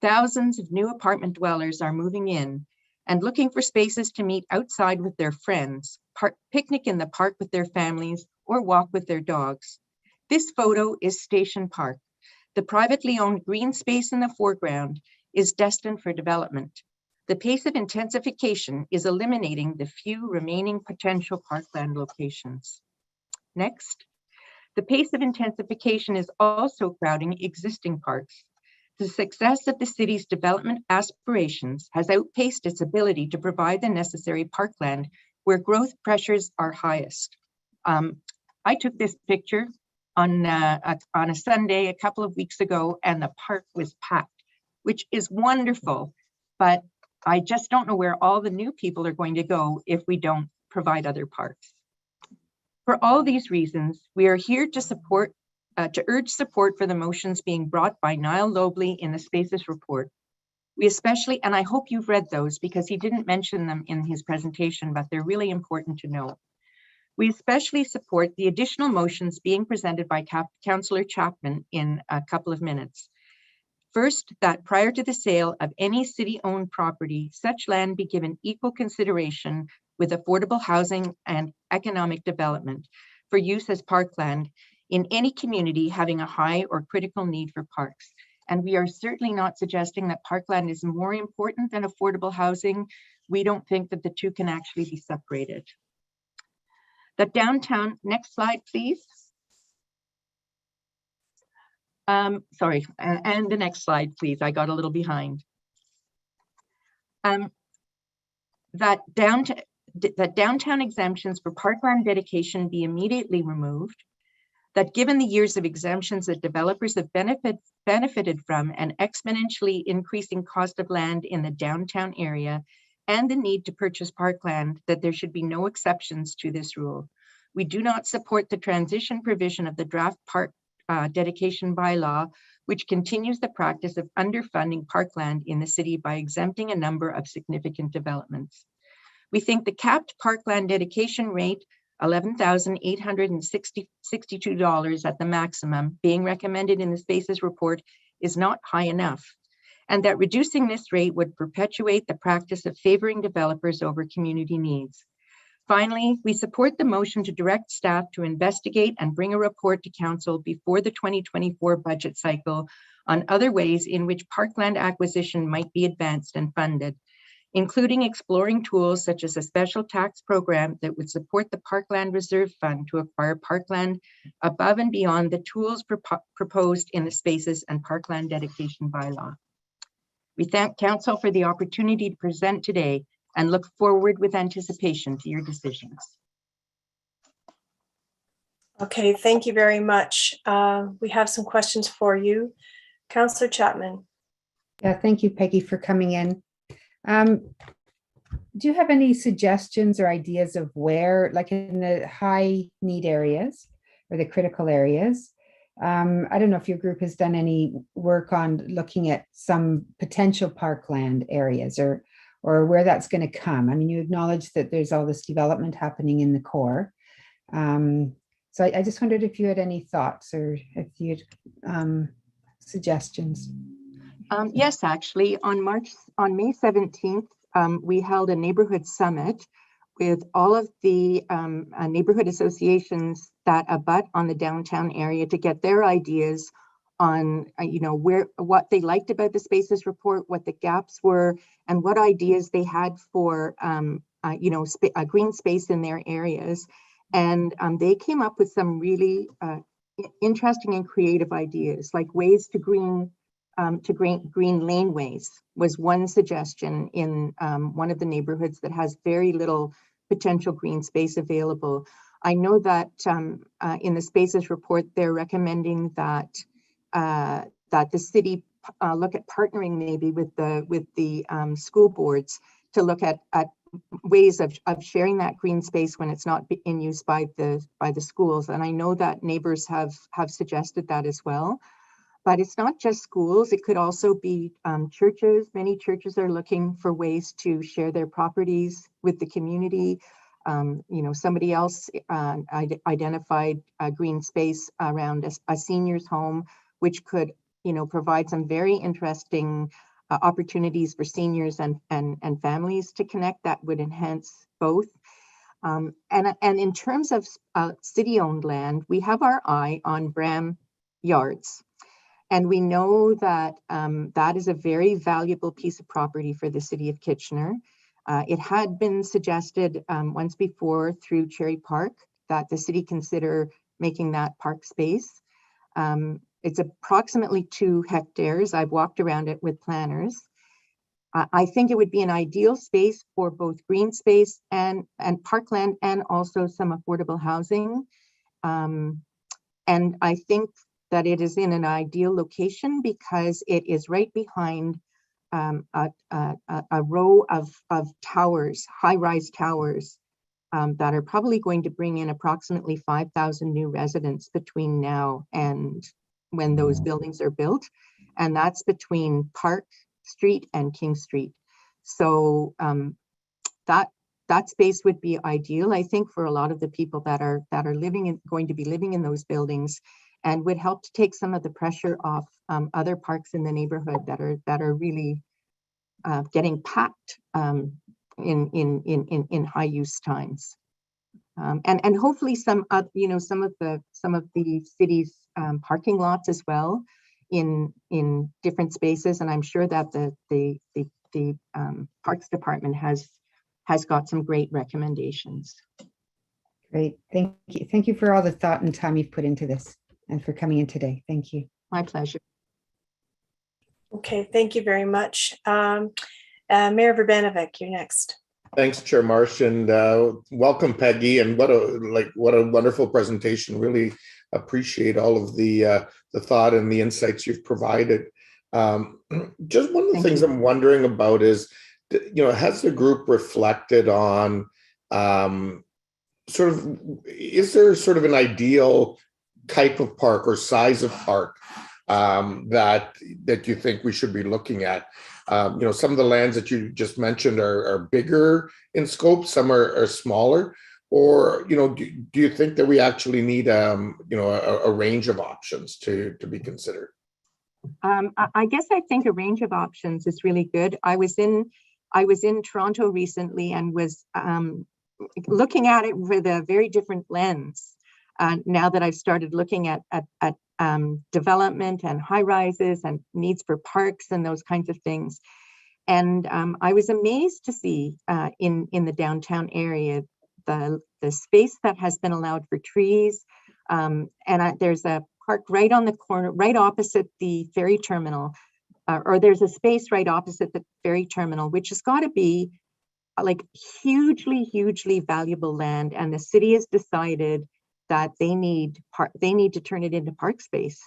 Thousands of new apartment dwellers are moving in and looking for spaces to meet outside with their friends, picnic in the park with their families, or walk with their dogs. This photo is Station Park. The privately owned green space in the foreground is destined for development. The pace of intensification is eliminating the few remaining potential parkland locations. Next, the pace of intensification is also crowding existing parks. The success of the city's development aspirations has outpaced its ability to provide the necessary parkland where growth pressures are highest. I took this picture on a Sunday a couple of weeks ago, and the park was packed, which is wonderful, but I just don't know where all the new people are going to go if we don't provide other parks. For all these reasons, we are here to urge support for the motions being brought by Niall Lobley in the Spaces Report. We especially, and I hope you've read those because he didn't mention them in his presentation, but they're really important to know. We especially support the additional motions being presented by Councillor Chapman in a couple of minutes. First, that prior to the sale of any city-owned property, such land be given equal consideration with affordable housing and economic development for use as parkland in any community having a high or critical need for parks. And we are certainly not suggesting that parkland is more important than affordable housing. We don't think that the two can actually be separated. The downtown, next slide, please. Sorry, and the next slide, please. I got a little behind. That downtown exemptions for parkland dedication be immediately removed. That given the years of exemptions that developers have benefited from an exponentially increasing cost of land in the downtown area and the need to purchase parkland, that there should be no exceptions to this rule. We do not support the transition provision of the draft park dedication bylaw, which continues the practice of underfunding parkland in the city by exempting a number of significant developments. We think the capped parkland dedication rate, $11,862 at the maximum, being recommended in the Spaces Report, is not high enough, and that reducing this rate would perpetuate the practice of favoring developers over community needs. Finally, we support the motion to direct staff to investigate and bring a report to council before the 2024 budget cycle on other ways in which parkland acquisition might be advanced and funded, including exploring tools such as a special tax program that would support the Parkland Reserve Fund to acquire parkland above and beyond the tools proposed in the Spaces and Parkland Dedication Bylaw. We thank Council for the opportunity to present today and look forward with anticipation to your decisions. Okay, thank you very much. We have some questions for you. Councillor Chapman. Yeah, thank you, Peggy, for coming in. Do you have any suggestions or ideas of where, like in the high need areas or the critical areas? I don't know if your group has done any work on looking at some potential parkland areas or where that's going to come. I mean, you acknowledge that there's all this development happening in the core. So I just wondered if you had any thoughts or if you had suggestions. Yes, actually, on May 17th, we held a neighborhood summit with all of the neighborhood associations that abut on the downtown area to get their ideas on, what they liked about the Spaces Report, what the gaps were, and what ideas they had for, a green space in their areas. And they came up with some really interesting and creative ideas, like ways to green laneways was one suggestion in one of the neighborhoods that has very little potential green space available. I know that in the spaces report, they're recommending that that the city look at partnering maybe with the school boards to look at ways of sharing that green space when it's not in use by the schools. And I know that neighbors have suggested that as well. But it's not just schools, it could also be churches. Many churches are looking for ways to share their properties with the community. Somebody else identified a green space around a senior's home, which could, provide some very interesting opportunities for seniors and families to connect that would enhance both. And in terms of city-owned land, we have our eye on Bram Yards. And we know that that is a very valuable piece of property for the city of Kitchener. It had been suggested once before through Cherry Park that the city consider making that park space. It's approximately 2 hectares. I've walked around it with planners. I think it would be an ideal space for both green space and parkland and also some affordable housing. And I think that it is in an ideal location because it is right behind a row of towers, high-rise towers that are probably going to bring in approximately 5,000 new residents between now and when those buildings are built. And that's between Park Street and King Street. So that space would be ideal, I think, for a lot of the people that are going to be living in those buildings, and would help to take some of the pressure off other parks in the neighborhood that are really getting packed in high use times, and hopefully some of the city's parking lots as well in different spaces. And I'm sure that the Parks Department has got some great recommendations. Great, thank you. Thank you for all the thought and time you've put into this, and for coming in today. Thank you. My pleasure. Okay, thank you very much. Mayor Verbanovic, you're next. Thanks, Chair Marsh, and welcome, Peggy. And what a wonderful presentation. Really appreciate all of the thought and the insights you've provided. Just one of the things I'm wondering about is, has the group reflected on is there sort of an ideal type of park or size of park that you think we should be looking at? Some of the lands that you just mentioned are bigger in scope, some are smaller, or do you think that we actually need a range of options to be considered? I guess I think a range of options is really good. I was in Toronto recently and was looking at it with a very different lens. Now that I've started looking at development and high rises and needs for parks and those kinds of things. And I was amazed to see in the downtown area, the space that has been allowed for trees. There's a park right on the corner, right opposite the ferry terminal, or there's a space right opposite the ferry terminal, which has got to be like hugely valuable land. And the city has decided that they need to turn it into park space.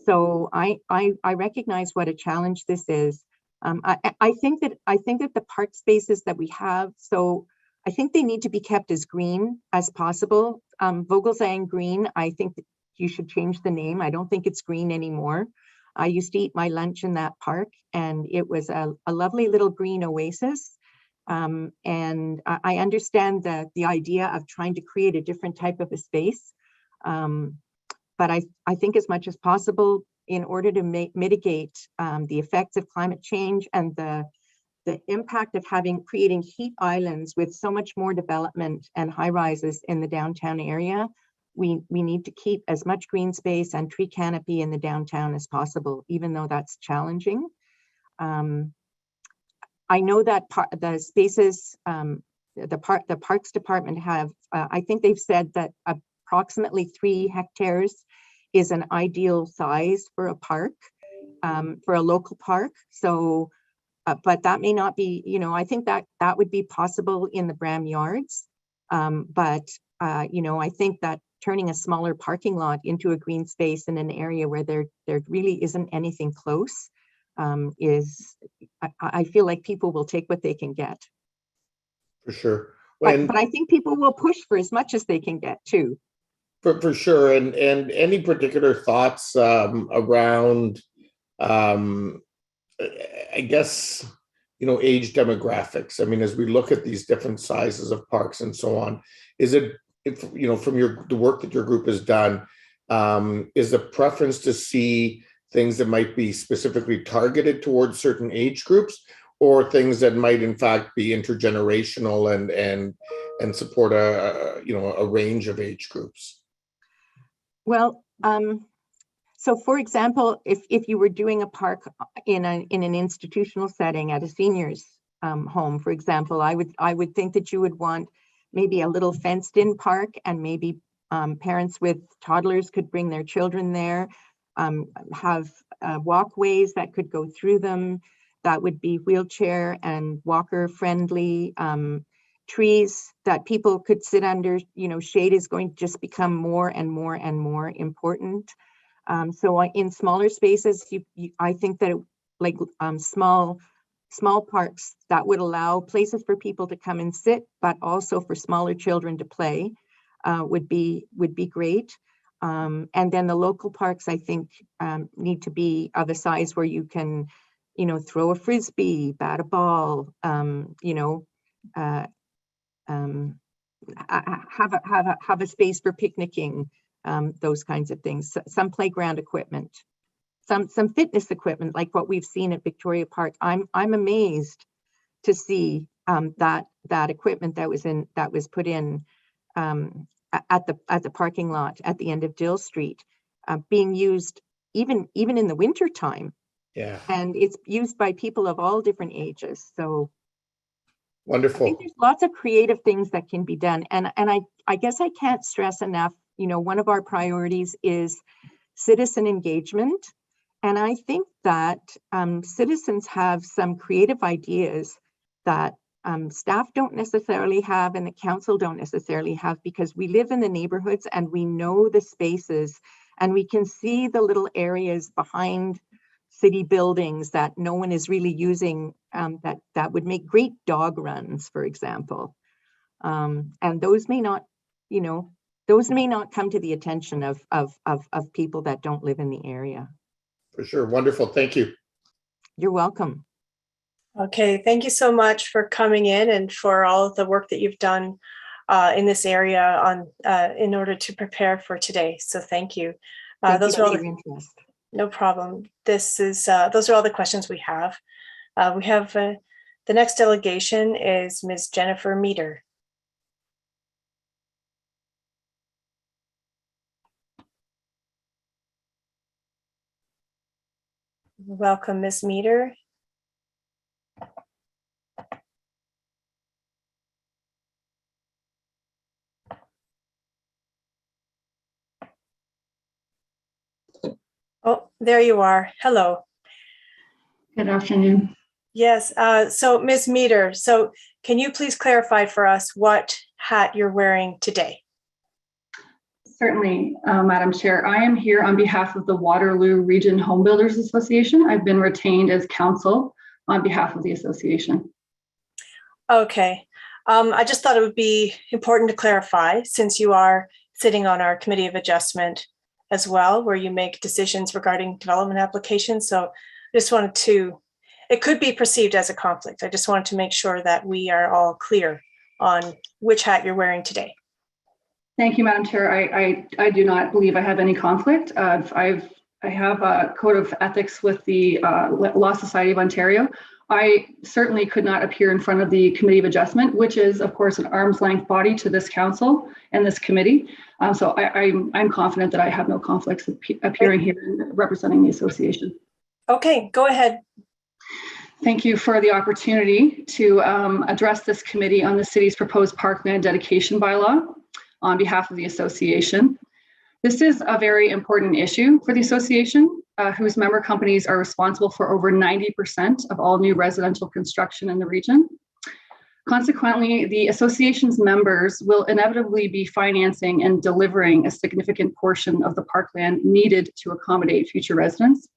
So I recognize what a challenge this is. I think that the park spaces that we have, so I think they need to be kept as green as possible. Vogelzang Green, I think that you should change the name. I don't think it's green anymore. I used to eat my lunch in that park, and it was a lovely little green oasis. And I understand the idea of trying to create a different type of a space. But I think as much as possible, in order to mitigate the effects of climate change and the impact of creating heat islands with so much more development and high rises in the downtown area, we need to keep as much green space and tree canopy in the downtown as possible, even though that's challenging. I know that the spaces the Parks Department have, I think they've said that approximately 3 hectares is an ideal size for a park, for a local park. So, but that may not be, you know, I think that that would be possible in the Bram Yards. But, you know, I think that turning a smaller parking lot into a green space in an area where there really isn't anything close I feel like people will take what they can get. For sure. But I think people will push for as much as they can get too. For sure. And any particular thoughts around, I guess, you know, age demographics? I mean, as we look at these different sizes of parks and so on, is it, you know, from the work that your group has done, is the preference to see things that might be specifically targeted towards certain age groups, or things that might in fact be intergenerational and support a you know, a range of age groups? Well, so for example, if you were doing a park in an institutional setting at a seniors home, for example, I would think that you would want maybe a little fenced in park, and maybe parents with toddlers could bring their children there, have walkways that could go through them that would be wheelchair and walker friendly, trees that people could sit under. You know, shade is going to just become more and more and more important. So in smaller spaces, I think that like small parks that would allow places for people to come and sit, but also for smaller children to play would be great. And then the local parks, I think, need to be of a size where you can, you know, throw a frisbee, bat a ball, you know, have a space for picnicking, those kinds of things. Some playground equipment, some fitness equipment, like what we've seen at Victoria Park. I'm amazed to see that equipment that was put in at the parking lot at the end of Dill Street, being used even in the winter time. Yeah. And it's used by people of all different ages. So wonderful. I think there's lots of creative things that can be done. And I guess I can't stress enough, you know, one of our priorities is citizen engagement. And I think that citizens have some creative ideas that staff don't necessarily have and the council don't necessarily have, because we live in the neighborhoods and we know the spaces and we can see the little areas behind city buildings that no one is really using, that would make great dog runs, for example. And those may not, you know, those may not come to the attention of people that don't live in the area. For sure. Wonderful. Thank you. You're welcome. Okay, thank you so much for coming in and for all of the work that you've done in this area in order to prepare for today. So thank you. Those are all no problem. This is those are all the questions we have. We have the next delegation is Ms. Jennifer Meter. Welcome, Ms. Meter. Oh, there you are. Hello. Good afternoon. Yes. So Ms. Meter, so can you please clarify for us what hat you're wearing today? Certainly, Madam Chair. I am here on behalf of the Waterloo Region Home Builders Association. I've been retained as counsel on behalf of the association. Okay. I just thought it would be important to clarify, since you are sitting on our Committee of Adjustment as well, where you make decisions regarding development applications. So I just wanted to, it could be perceived as a conflict. I just wanted to make sure that we are all clear on which hat you're wearing today. Thank you, Madam Chair. I do not believe I have any conflict. I have a code of ethics with the Law Society of Ontario. I certainly could not appear in front of the Committee of Adjustment, which is, of course, an arm's length body to this council and this committee. So I'm confident that I have no conflicts appearing here and representing the association. Okay, go ahead. Thank you for the opportunity to address this committee on the city's proposed parkland dedication bylaw on behalf of the association. This is a very important issue for the association, whose member companies are responsible for over 90% of all new residential construction in the region. Consequently, the association's members will inevitably be financing and delivering a significant portion of the parkland needed to accommodate future residents.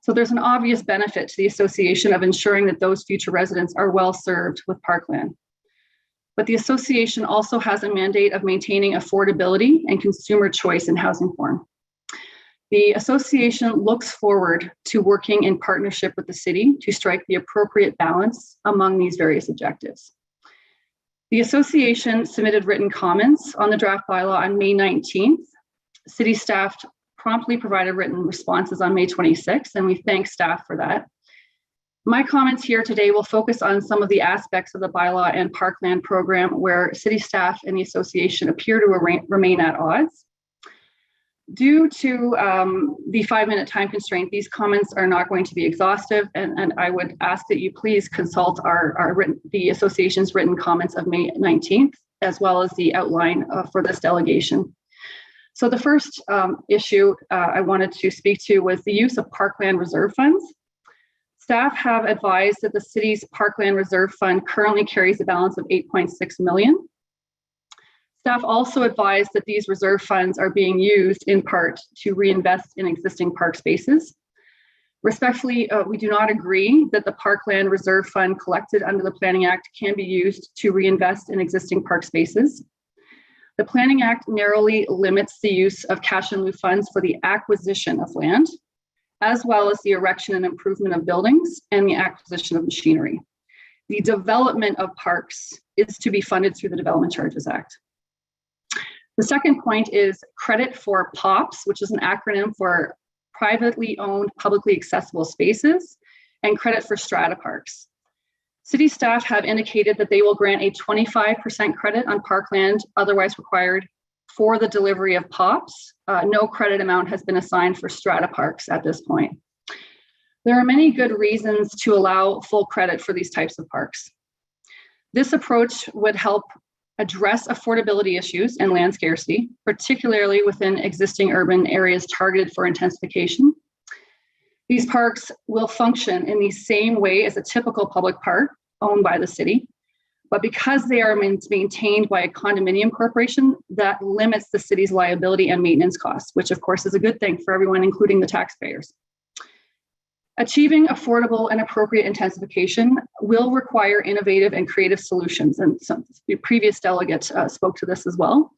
So there's an obvious benefit to the association of ensuring that those future residents are well served with parkland. But the association also has a mandate of maintaining affordability and consumer choice in housing form. The association looks forward to working in partnership with the city to strike the appropriate balance among these various objectives. The association submitted written comments on the draft bylaw on May 19th. City staff promptly provided written responses on May 26th, and we thank staff for that. My comments here today will focus on some of the aspects of the bylaw and parkland program where city staff and the association appear to remain at odds. Due to the 5-minute time constraint, these comments are not going to be exhaustive, and I would ask that you please consult the association's written comments of May 19th, as well as the outline for this delegation. So the first issue I wanted to speak to was the use of parkland reserve funds. Staff have advised that the city's parkland reserve fund currently carries a balance of 8.6 million. Staff also advised that these reserve funds are being used in part to reinvest in existing park spaces. Respectfully, we do not agree that the Parkland Reserve Fund collected under the Planning Act can be used to reinvest in existing park spaces. The Planning Act narrowly limits the use of cash in lieu funds for the acquisition of land, as well as the erection and improvement of buildings and the acquisition of machinery. The development of parks is to be funded through the Development Charges Act. The second point is credit for POPs, which is an acronym for privately owned, publicly accessible spaces, and credit for strata parks. City staff have indicated that they will grant a 25% credit on parkland otherwise required for the delivery of POPs. No credit amount has been assigned for strata parks at this point. There are many good reasons to allow full credit for these types of parks. This approach would help address affordability issues and land scarcity, particularly within existing urban areas targeted for intensification. These parks will function in the same way as a typical public park owned by the city, but because they are maintained by a condominium corporation, that limits the city's liability and maintenance costs, which of course is a good thing for everyone, including the taxpayers. Achieving affordable and appropriate intensification will require innovative and creative solutions, and some previous delegates spoke to this as well,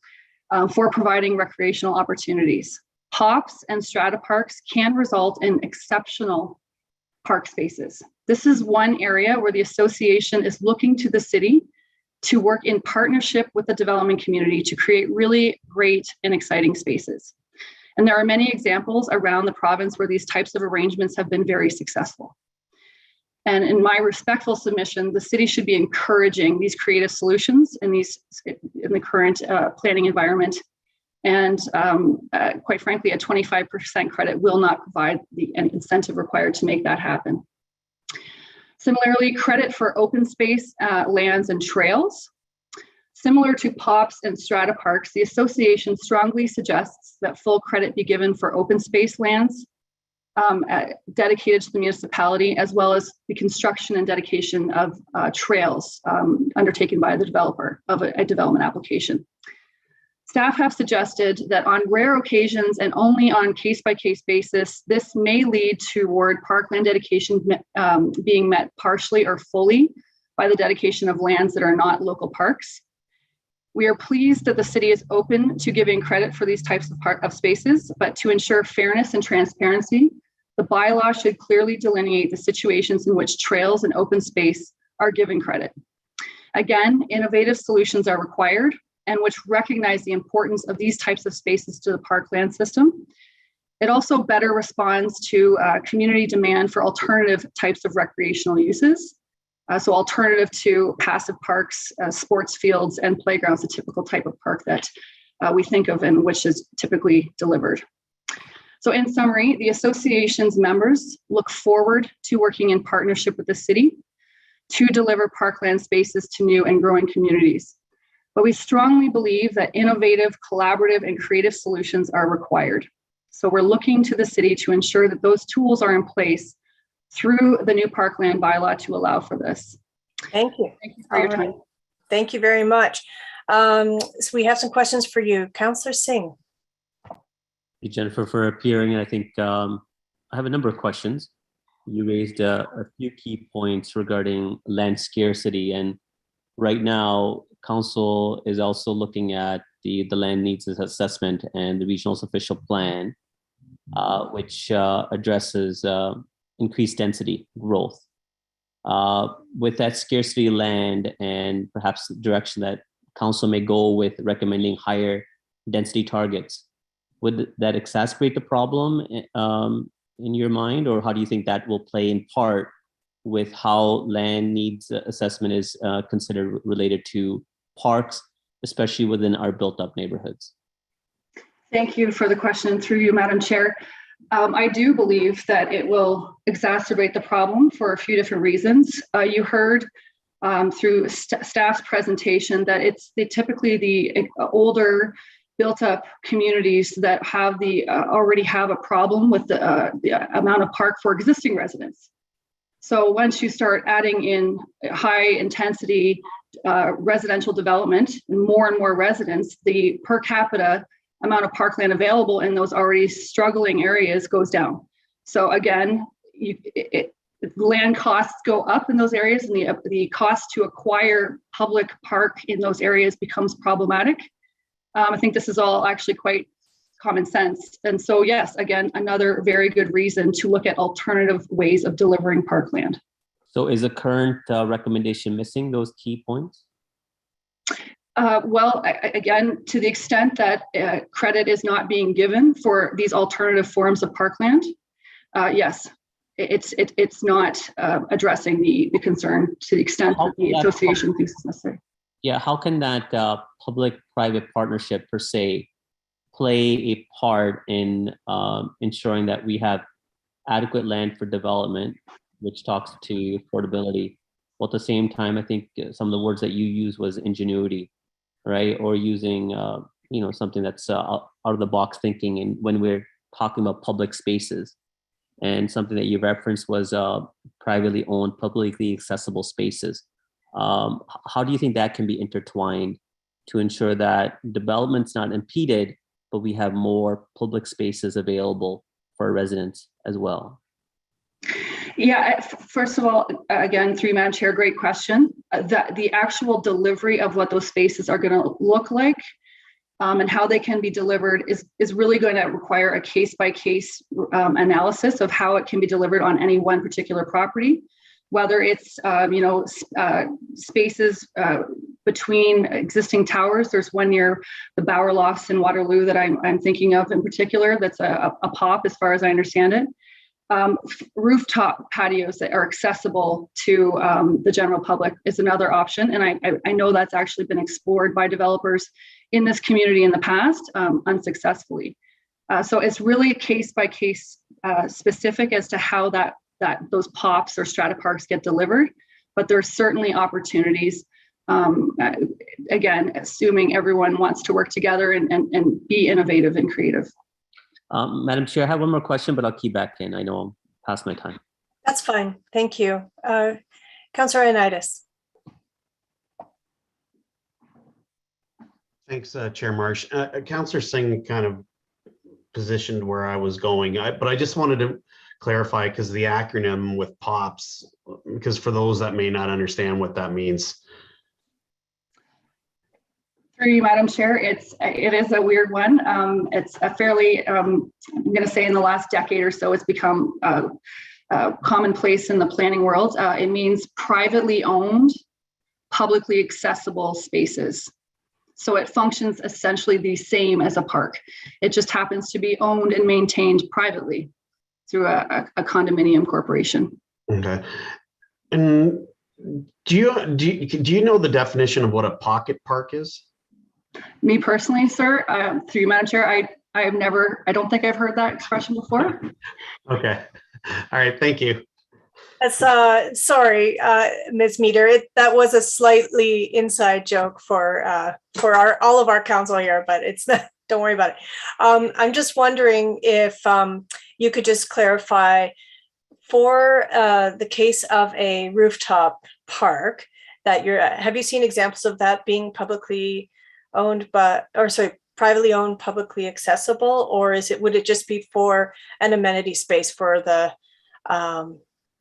for providing recreational opportunities. POPs and strata parks can result in exceptional park spaces. This is one area where the association is looking to the city to work in partnership with the development community to create really great and exciting spaces. And there are many examples around the province where these types of arrangements have been very successful. And in my respectful submission, the city should be encouraging these creative solutions in the current planning environment. And quite frankly, a 25% credit will not provide the incentive required to make that happen. Similarly, credit for open space, lands, and trails. Similar to POPs and strata parks, the association strongly suggests that full credit be given for open space lands dedicated to the municipality, as well as the construction and dedication of trails undertaken by the developer of a development application. Staff have suggested that on rare occasions and only on case-by-case basis, this may lead toward parkland dedication being met partially or fully by the dedication of lands that are not local parks. We are pleased that the city is open to giving credit for these types of spaces, but to ensure fairness and transparency, the bylaw should clearly delineate the situations in which trails and open space are given credit. Again, innovative solutions are required, and which recognize the importance of these types of spaces to the parkland system. It also better responds to community demand for alternative types of recreational uses. So alternative to passive parks, sports fields, and playgrounds, a typical type of park that we think of and which is typically delivered. So in summary, the association's members look forward to working in partnership with the city to deliver parkland spaces to new and growing communities. But we strongly believe that innovative, collaborative, and creative solutions are required. So we're looking to the city to ensure that those tools are in place through the new parkland bylaw to allow for this. Thank you. Thank you for your All right. time. Thank you very much. So we have some questions for you. Councillor Singh. Thank you, Jennifer, for appearing. I think I have a number of questions. You raised a few key points regarding land scarcity, and right now, council is also looking at the land needs assessment and the regional's official plan, which addresses increased density growth. With that scarcity of land and perhaps the direction that council may go with recommending higher density targets, would that exacerbate the problem in your mind, or how do you think that will play in part with how land needs assessment is considered related to parks, especially within our built-up neighborhoods? Thank you for the question through you, Madam Chair. I do believe that it will exacerbate the problem for a few different reasons. You heard through staff's presentation that it's typically the older built-up communities that have already have a problem with the amount of park for existing residents. So once you start adding in high intensity residential development, more and more residents, the per capita amount of parkland available in those already struggling areas goes down. So again, land costs go up in those areas, and the cost to acquire public park in those areas becomes problematic. I think this is all actually quite common sense. And so yes, again, another very good reason to look at alternative ways of delivering parkland. So is the current recommendation missing those key points? Well, again, to the extent that credit is not being given for these alternative forms of parkland, yes, it's not addressing the concern to the extent that the association thinks it's necessary. Yeah, how can that public-private partnership per se play a part in ensuring that we have adequate land for development, which talks to affordability? Well, at the same time, I think some of the words that you used was ingenuity, right? Or using, something that's out of the box thinking. And when we're talking about public spaces, and something that you referenced was privately owned, publicly accessible spaces. How do you think that can be intertwined to ensure that development's not impeded, but we have more public spaces available for residents as well? Yeah, first of all, again, through Madam Chair, great question. The actual delivery of what those spaces are going to look like and how they can be delivered is really going to require a case-by-case analysis of how it can be delivered on any one particular property, whether it's spaces between existing towers. There's one near the Bauer Lofts in Waterloo that I'm thinking of in particular. That's a POP as far as I understand it. Rooftop patios that are accessible to the general public is another option. And I know that's actually been explored by developers in this community in the past, unsuccessfully. So it's really case by case specific as to how those POPs or strata parks get delivered, but there's certainly opportunities, again, assuming everyone wants to work together and be innovative and creative. Madam Chair, I have one more question, but I'll keep back in. I know I'm past my time. That's fine. Thank you. Councillor Ioannidis. Thanks, Chair Marsh. Councillor Singh kind of positioned where I was going, but I just wanted to clarify because the acronym with POPs, because for those that may not understand what that means. Through you, Madam Chair, it is a weird one. It's a fairly, I'm going to say in the last decade or so, it's become commonplace in the planning world. It means privately owned, publicly accessible spaces. So it functions essentially the same as a park. It just happens to be owned and maintained privately through a condominium corporation. Okay. And do you know the definition of what a pocket park is? Me personally, sir, through you, Madam Chair, I don't think I've heard that expression before. Okay. All right. Thank you. That's sorry, Ms. Meter. That was a slightly inside joke for all of our council here, but it's not. Don't worry about it. I'm just wondering if you could just clarify for the case of a rooftop park that have you seen examples of that being publicly owned, privately owned, publicly accessible, or would it just be for an amenity space for the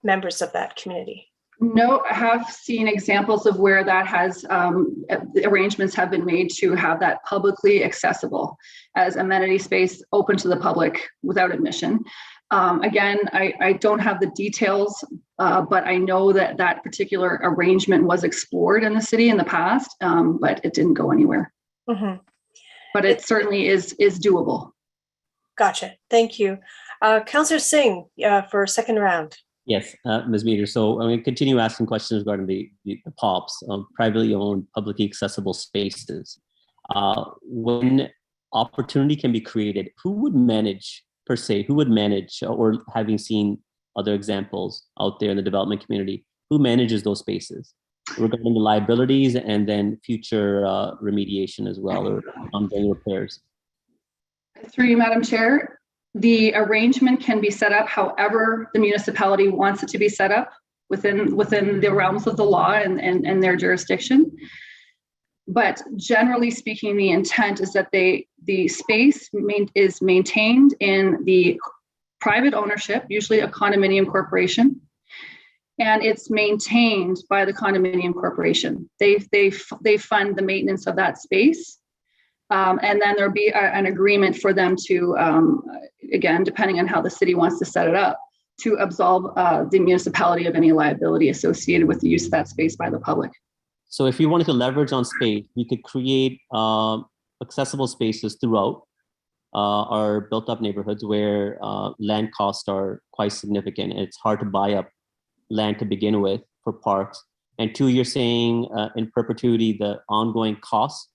members of that community? No, I have seen examples of where that has arrangements have been made to have that publicly accessible as amenity space open to the public without admission. Again, I don't have the details, but I know that that particular arrangement was explored in the city in the past, but it didn't go anywhere. Mm-hmm. But it certainly is doable. Gotcha. Thank you. Councillor Singh for second round. Yes, Ms. Meter. So I'm going to continue asking questions regarding the POPs, privately owned, publicly accessible spaces. When opportunity can be created, who would manage, per se, or having seen other examples out there in the development community, who manages those spaces regarding the liabilities and then future remediation as well, or ongoing repairs? Through you, Madam Chair, the arrangement can be set up however the municipality wants it to be set up within the realms of the law and their jurisdiction. But generally speaking, the intent is that the space is maintained in the private ownership, usually a condominium corporation, and it's maintained by the condominium corporation. They fund the maintenance of that space. And then there'll be an agreement for them to, again, depending on how the city wants to set it up, to absolve the municipality of any liability associated with the use of that space by the public. So if you wanted to leverage on space, you could create accessible spaces throughout our built-up neighborhoods where land costs are quite significant. It's hard to buy up land to begin with for parks. And two, you're saying in perpetuity, the ongoing costs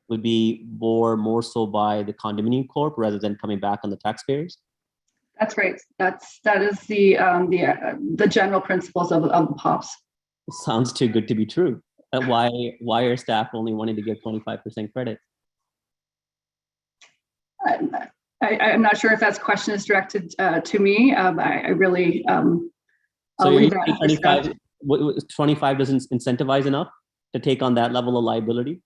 would be more so by the condominium corp rather than coming back on the taxpayers? That's right. That is the general principles of the POPs. Sounds too good to be true. Why are staff only wanting to give 25% credit? I'm not sure if that question is directed to me. I really. So you're 25 doesn't incentivize enough to take on that level of liability?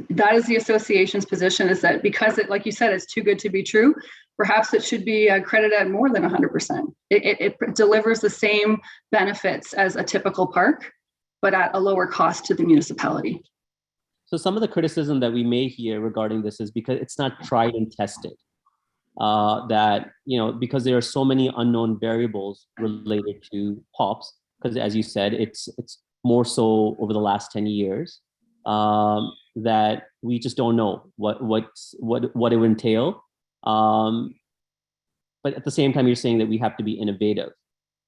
That is the association's position, is that because it, like you said, it's too good to be true, perhaps it should be credited at more than 100%. It delivers the same benefits as a typical park, but at a lower cost to the municipality. So some of the criticism that we may hear regarding this is because it's not tried and tested. That, because there are so many unknown variables related to POPs, because as you said, it's more so over the last 10 years. That we just don't know what it would entail. But at the same time, you're saying that we have to be innovative.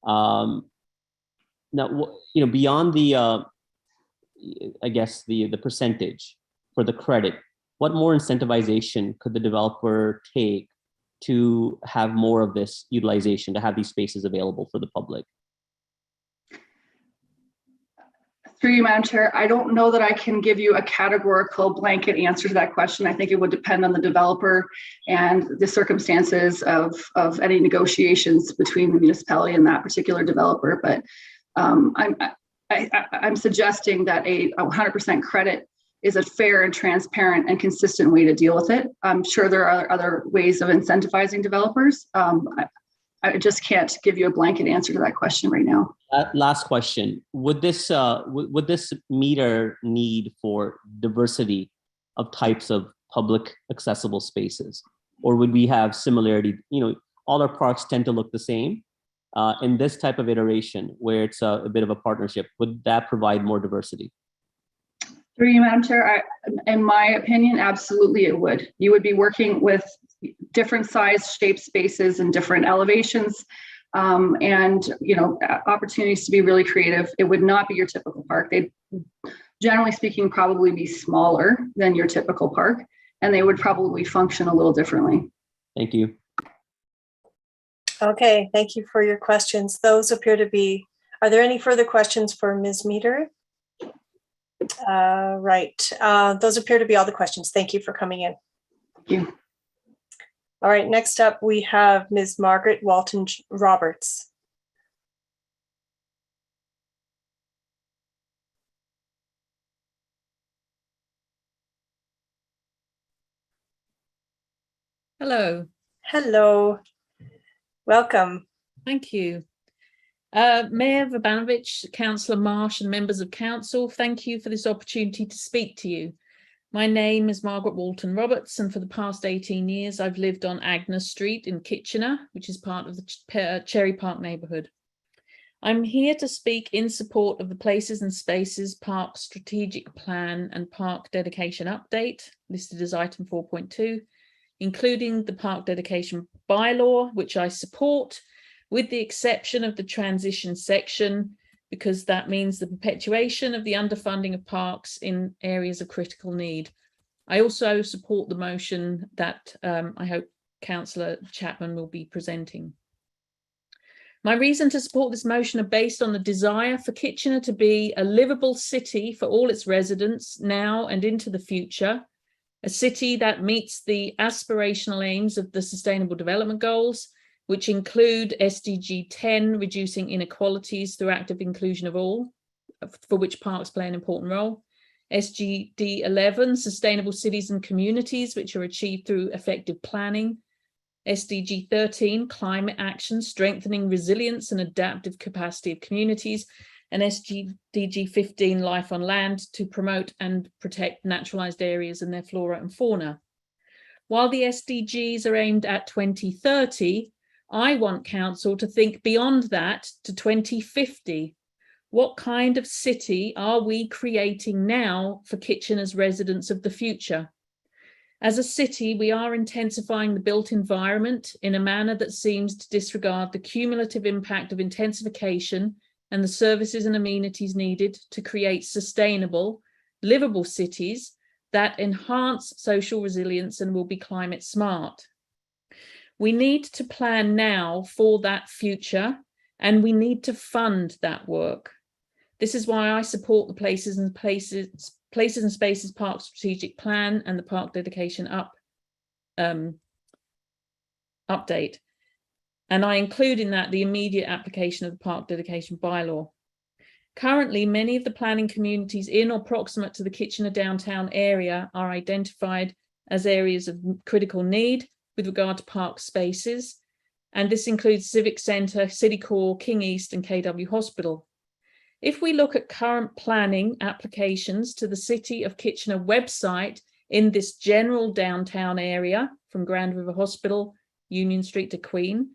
Now, beyond the, I guess the percentage for the credit, what more incentivization could the developer take to have more of this utilization, to have these spaces available for the public? Through you, Madam Chair, I don't know that I can give you a categorical blanket answer to that question. I think it would depend on the developer and the circumstances of any negotiations between the municipality and that particular developer. But I'm suggesting that a 100% credit is a fair and transparent and consistent way to deal with it. I'm sure there are other ways of incentivizing developers. I just can't give you a blanket answer to that question right now. Last question: would this meter need for diversity of types of public accessible spaces, or would we have similarity? All our parks tend to look the same. In this type of iteration, where it's a bit of a partnership, would that provide more diversity? Through you, Madam Chair, in my opinion, absolutely it would. You would be working with different size, shape spaces and different elevations, and opportunities to be really creative. It would not be your typical park. They'd, generally speaking, probably be smaller than your typical park. and they would probably function a little differently. Thank you. Okay, thank you for your questions. Those appear to be, are there any further questions for Ms. Meter? Right, those appear to be all the questions. Thank you for coming in. Thank you. All right, next up we have Ms. Margaret Walton Roberts. Hello. Hello. Welcome. Thank you. Mayor Vrbanovich, Councillor Marsh and members of council, thank you for this opportunity to speak to you. My name is Margaret Walton Roberts, and for the past 18 years I've lived on Agnes Street in Kitchener, which is part of the Cherry Park neighbourhood. I'm here to speak in support of the Places and Spaces Park Strategic Plan and Park Dedication Update, listed as item 4.2, including the Park Dedication Bylaw, which I support, with the exception of the transition section, because that means the perpetuation of the underfunding of parks in areas of critical need. I also support the motion that I hope Councillor Chapman will be presenting. My reason to support this motion are based on the desire for Kitchener to be a livable city for all its residents now and into the future, a city that meets the aspirational aims of the Sustainable Development Goals, which include SDG 10, reducing inequalities through active inclusion of all, for which parks play an important role. SDG 11, sustainable cities and communities, which are achieved through effective planning. SDG 13, climate action, strengthening resilience and adaptive capacity of communities. And SDG 15, life on land, to promote and protect naturalized areas and their flora and fauna. While the SDGs are aimed at 2030, I want council to think beyond that to 2050. What kind of city are we creating now for Kitchener's residents of the future? As a city, we are intensifying the built environment in a manner that seems to disregard the cumulative impact of intensification and the services and amenities needed to create sustainable, livable cities that enhance social resilience and will be climate smart. We need to plan now for that future, and we need to fund that work. This is why I support the Places and Spaces Park Strategic Plan and the Park Dedication Update. And I include in that the immediate application of the Park Dedication Bylaw. Currently, many of the planning communities in or proximate to the Kitchener downtown area are identified as areas of critical need with regard to park spaces, and this includes Civic Centre, City Core, King East and KW Hospital. If we look at current planning applications to the City of Kitchener website in this general downtown area from Grand River Hospital, Union Street to Queen,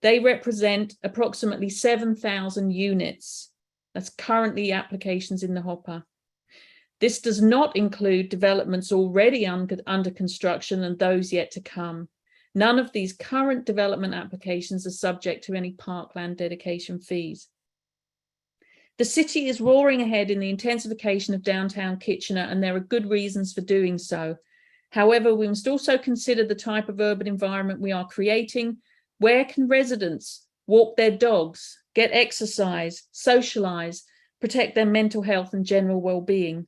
they represent approximately 7,000 units. That's currently applications in the hopper. This does not include developments already under construction and those yet to come. None of these current development applications are subject to any parkland dedication fees. The city is roaring ahead in the intensification of downtown Kitchener, and there are good reasons for doing so. However, we must also consider the type of urban environment we are creating. Where can residents walk their dogs, get exercise, socialise, protect their mental health and general well-being?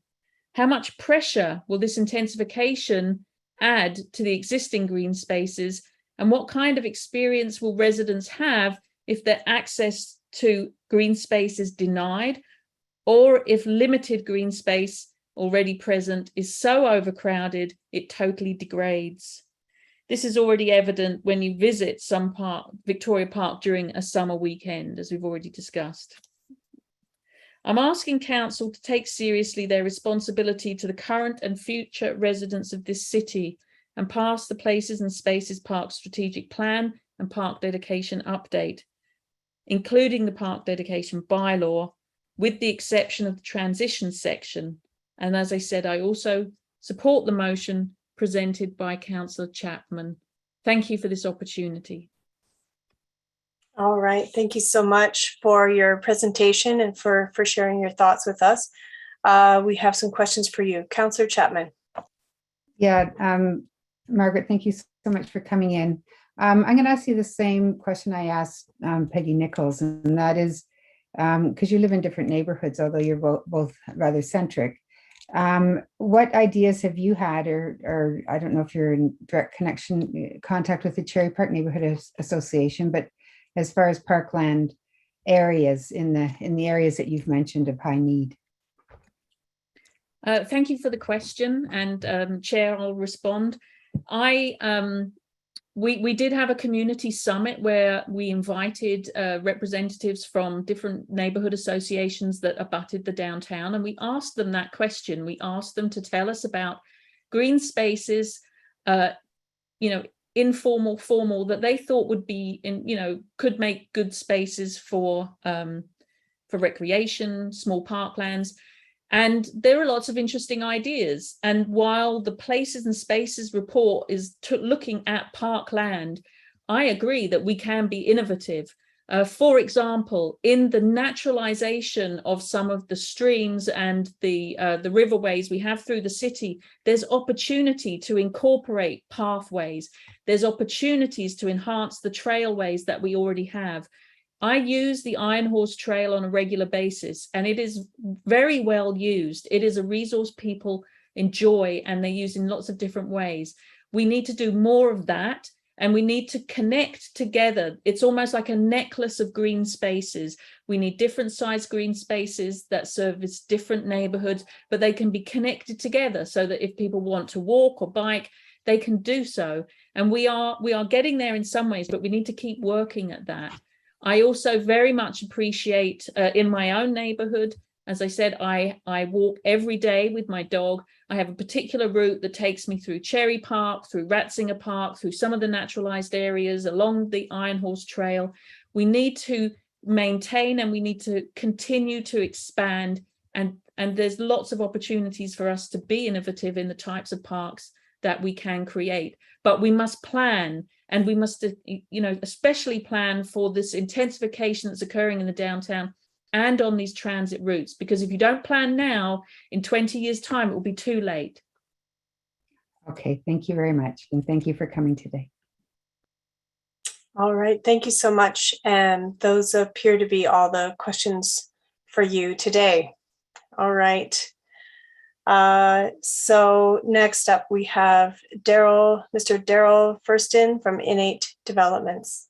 How much pressure will this intensification add to the existing green spaces, and what kind of experience will residents have if their access to green space is denied, or if limited green space already present is so overcrowded it totally degrades? This is already evident when you visit some park, Victoria Park, during a summer weekend, as we've already discussed. I'm asking council to take seriously their responsibility to the current and future residents of this city and pass the Places and Spaces Park Strategic Plan and Park Dedication Update, including the Park Dedication Bylaw, with the exception of the transition section. And as I said, I also support the motion presented by Councillor Chapman. Thank you for this opportunity. All right, thank you so much for your presentation and for sharing your thoughts with us. We have some questions for you. Councillor Chapman. Yeah, Margaret, thank you so much for coming in. I'm going to ask you the same question I asked Peggy Nichols, and that is, because you live in different neighborhoods, although you're both rather centric. What ideas have you had, or I don't know if you're in direct contact with the Cherry Park Neighborhood Association, but as far as parkland areas in the areas that you've mentioned of high need? Thank you for the question, and Chair, I'll respond. We did have a community summit where we invited representatives from different neighborhood associations that abutted the downtown, and we asked them that question. We asked them to tell us about green spaces, informal, formal, that they thought would be could make good spaces for recreation, small parklands. And there are lots of interesting ideas. And while the Places and Spaces report is looking at parkland, I agree that we can be innovative. For example, in the naturalization of some of the streams and the riverways we have through the city, there's opportunity to incorporate pathways. There's opportunities to enhance the trailways that we already have. I use the Iron Horse Trail on a regular basis, and it is very well used. It is a resource people enjoy, and they use in lots of different ways. We need to do more of that, and we need to connect together. It's almost like a necklace of green spaces. We need different size green spaces that service different neighborhoods, but they can be connected together so that if people want to walk or bike, they can do so. And we are getting there in some ways, but we need to keep working at that. I also very much appreciate in my own neighborhood, as I said, I walk every day with my dog. I have a particular route that takes me through Cherry Park, through Ratzinger Park, through some of the naturalized areas, along the Iron Horse Trail. We need to maintain and we need to continue to expand. And there's lots of opportunities for us to be innovative in the types of parks that we can create. But we must plan, and we must, especially plan for this intensification that's occurring in the downtown and on these transit routes, because if you don't plan now, in 20 years' time, it will be too late. Okay, thank you very much. And thank you for coming today. All right, thank you so much. And those appear to be all the questions for you today. All right. So next up, we have Mr. Daryl Furston from Innate Developments.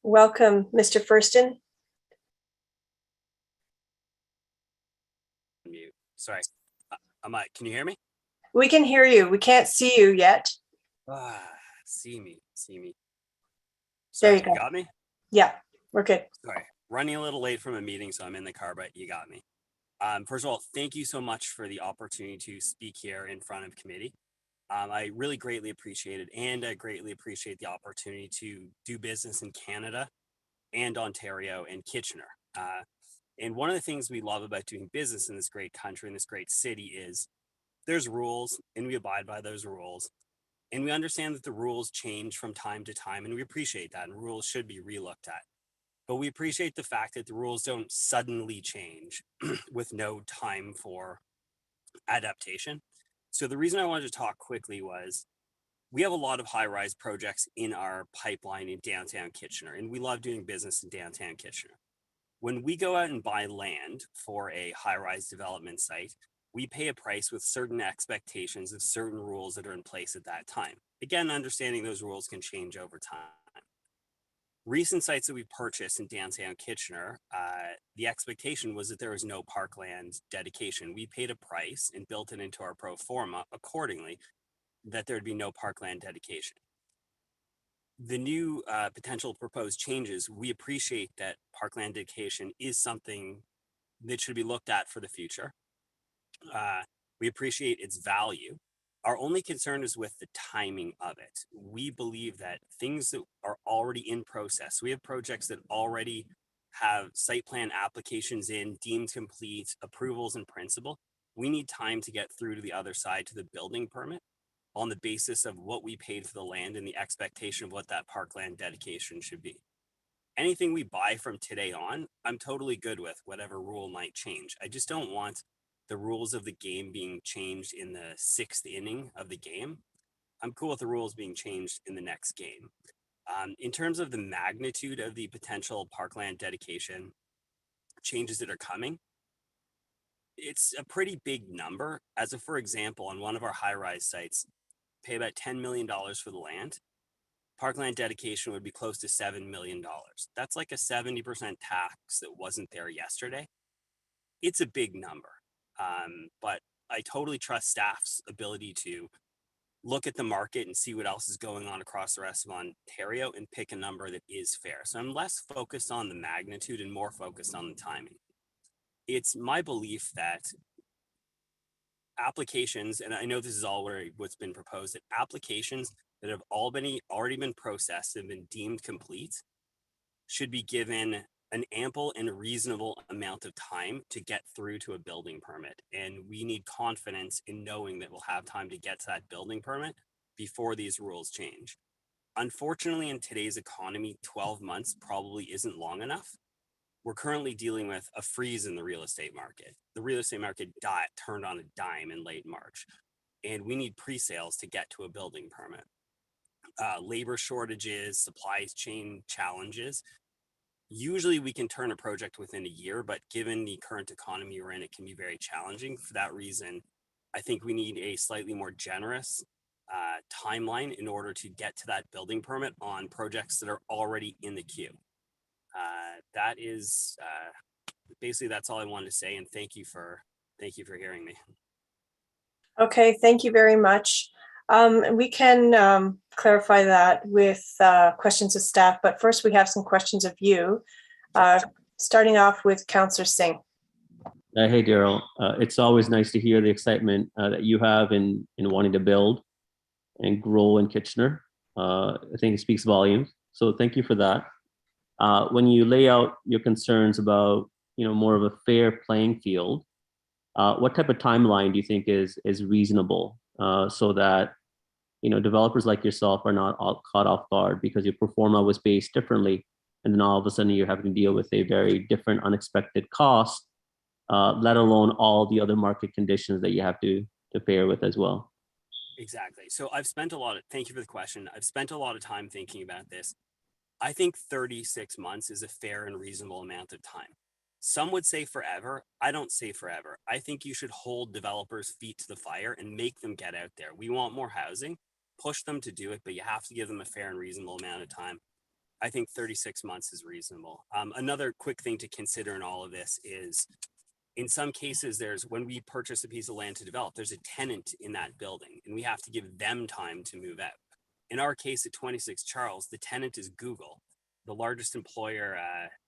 Welcome, Mr. Furston. Mute. Sorry. Can you hear me? We can hear you. We can't see you yet. See me. There Sorry, you go. Got me? Yeah, we're good. Sorry. Running a little late from a meeting, so I'm in the car, but you got me. First of all, thank you so much for the opportunity to speak here in front of committee. I really greatly appreciate it, and I greatly appreciate the opportunity to do business in Canada and Ontario and Kitchener. And one of the things we love about doing business in this great country, in this great city, is there's rules, and we abide by those rules. And we understand that the rules change from time to time, and we appreciate that, and rules should be relooked at. But we appreciate the fact that the rules don't suddenly change with no time for adaptation. So the reason I wanted to talk quickly was we have a lot of high-rise projects in our pipeline in downtown Kitchener, and we love doing business in downtown Kitchener. When we go out and buy land for a high-rise development site, we pay a price with certain expectations of certain rules that are in place at that time. Again, understanding those rules can change over time. Recent sites that we purchased in downtown Kitchener, the expectation was that there was no parkland dedication. We paid a price and built it into our pro forma accordingly, that there'd be no parkland dedication. The new potential proposed changes, we appreciate that parkland dedication is something that should be looked at for the future. We appreciate its value. Our only concern is with the timing of it. We believe that things that are already in process, we have projects that already have site plan applications in, deemed complete, approvals in principle. We need time to get through to the other side to the building permit. on the basis of what we paid for the land and the expectation of what that parkland dedication should be. Anything we buy from today on, I'm totally good with, whatever rule might change. I just don't want the rules of the game being changed in the 6th inning of the game. I'm cool with the rules being changed in the next game. In terms of the magnitude of the potential parkland dedication changes that are coming, it's a pretty big number. As a, for example, on one of our high-rise sites, pay about $10 million for the land. Parkland dedication would be close to $7 million. That's like a 70% tax that wasn't there yesterday. It's a big number, but I totally trust staff's ability to look at the market and see what else is going on across the rest of Ontario and pick a number that is fair. So I'm less focused on the magnitude and more focused on the timing. It's my belief that applications, and I know this is all what's been proposed, that applications that have already been processed and been deemed complete should be given an ample and reasonable amount of time to get through to a building permit. And we need confidence in knowing that we'll have time to get to that building permit before these rules change. Unfortunately, in today's economy, 12 months probably isn't long enough. We're currently dealing with a freeze in the real estate market. The real estate market turned on a dime in late March, and we need pre-sales to get to a building permit. Labor shortages, supply chain challenges. Usually we can turn a project within a year, but given the current economy we're in, it can be very challenging. For that reason, I think we need a slightly more generous timeline in order to get to that building permit on projects that are already in the queue. That is basically, that's all I wanted to say, and thank you for hearing me. Okay, thank you very much. We can clarify that with questions of staff, but first we have some questions of you. Starting off with Councillor Singh. Hey, Daryl. It's always nice to hear the excitement that you have in wanting to build and grow in Kitchener. I think it speaks volumes. So thank you for that. When you lay out your concerns about, more of a fair playing field, what type of timeline do you think is reasonable so that, developers like yourself are not all caught off guard because your pro forma was based differently, and then all of a sudden you're having to deal with a very different unexpected cost, let alone all the other market conditions that you have to pair with as well? Exactly. So thank you for the question. I've spent a lot of time thinking about this. I think 36 months is a fair and reasonable amount of time. Some would say forever. I don't say forever. I think you should hold developers' feet to the fire and make them get out there. We want more housing, push them to do it, but you have to give them a fair and reasonable amount of time. I think 36 months is reasonable. Another quick thing to consider in all of this is, in some cases, when we purchase a piece of land to develop, there's a tenant in that building, and we have to give them time to move out. In our case at 26 Charles, the tenant is Google, the largest employer,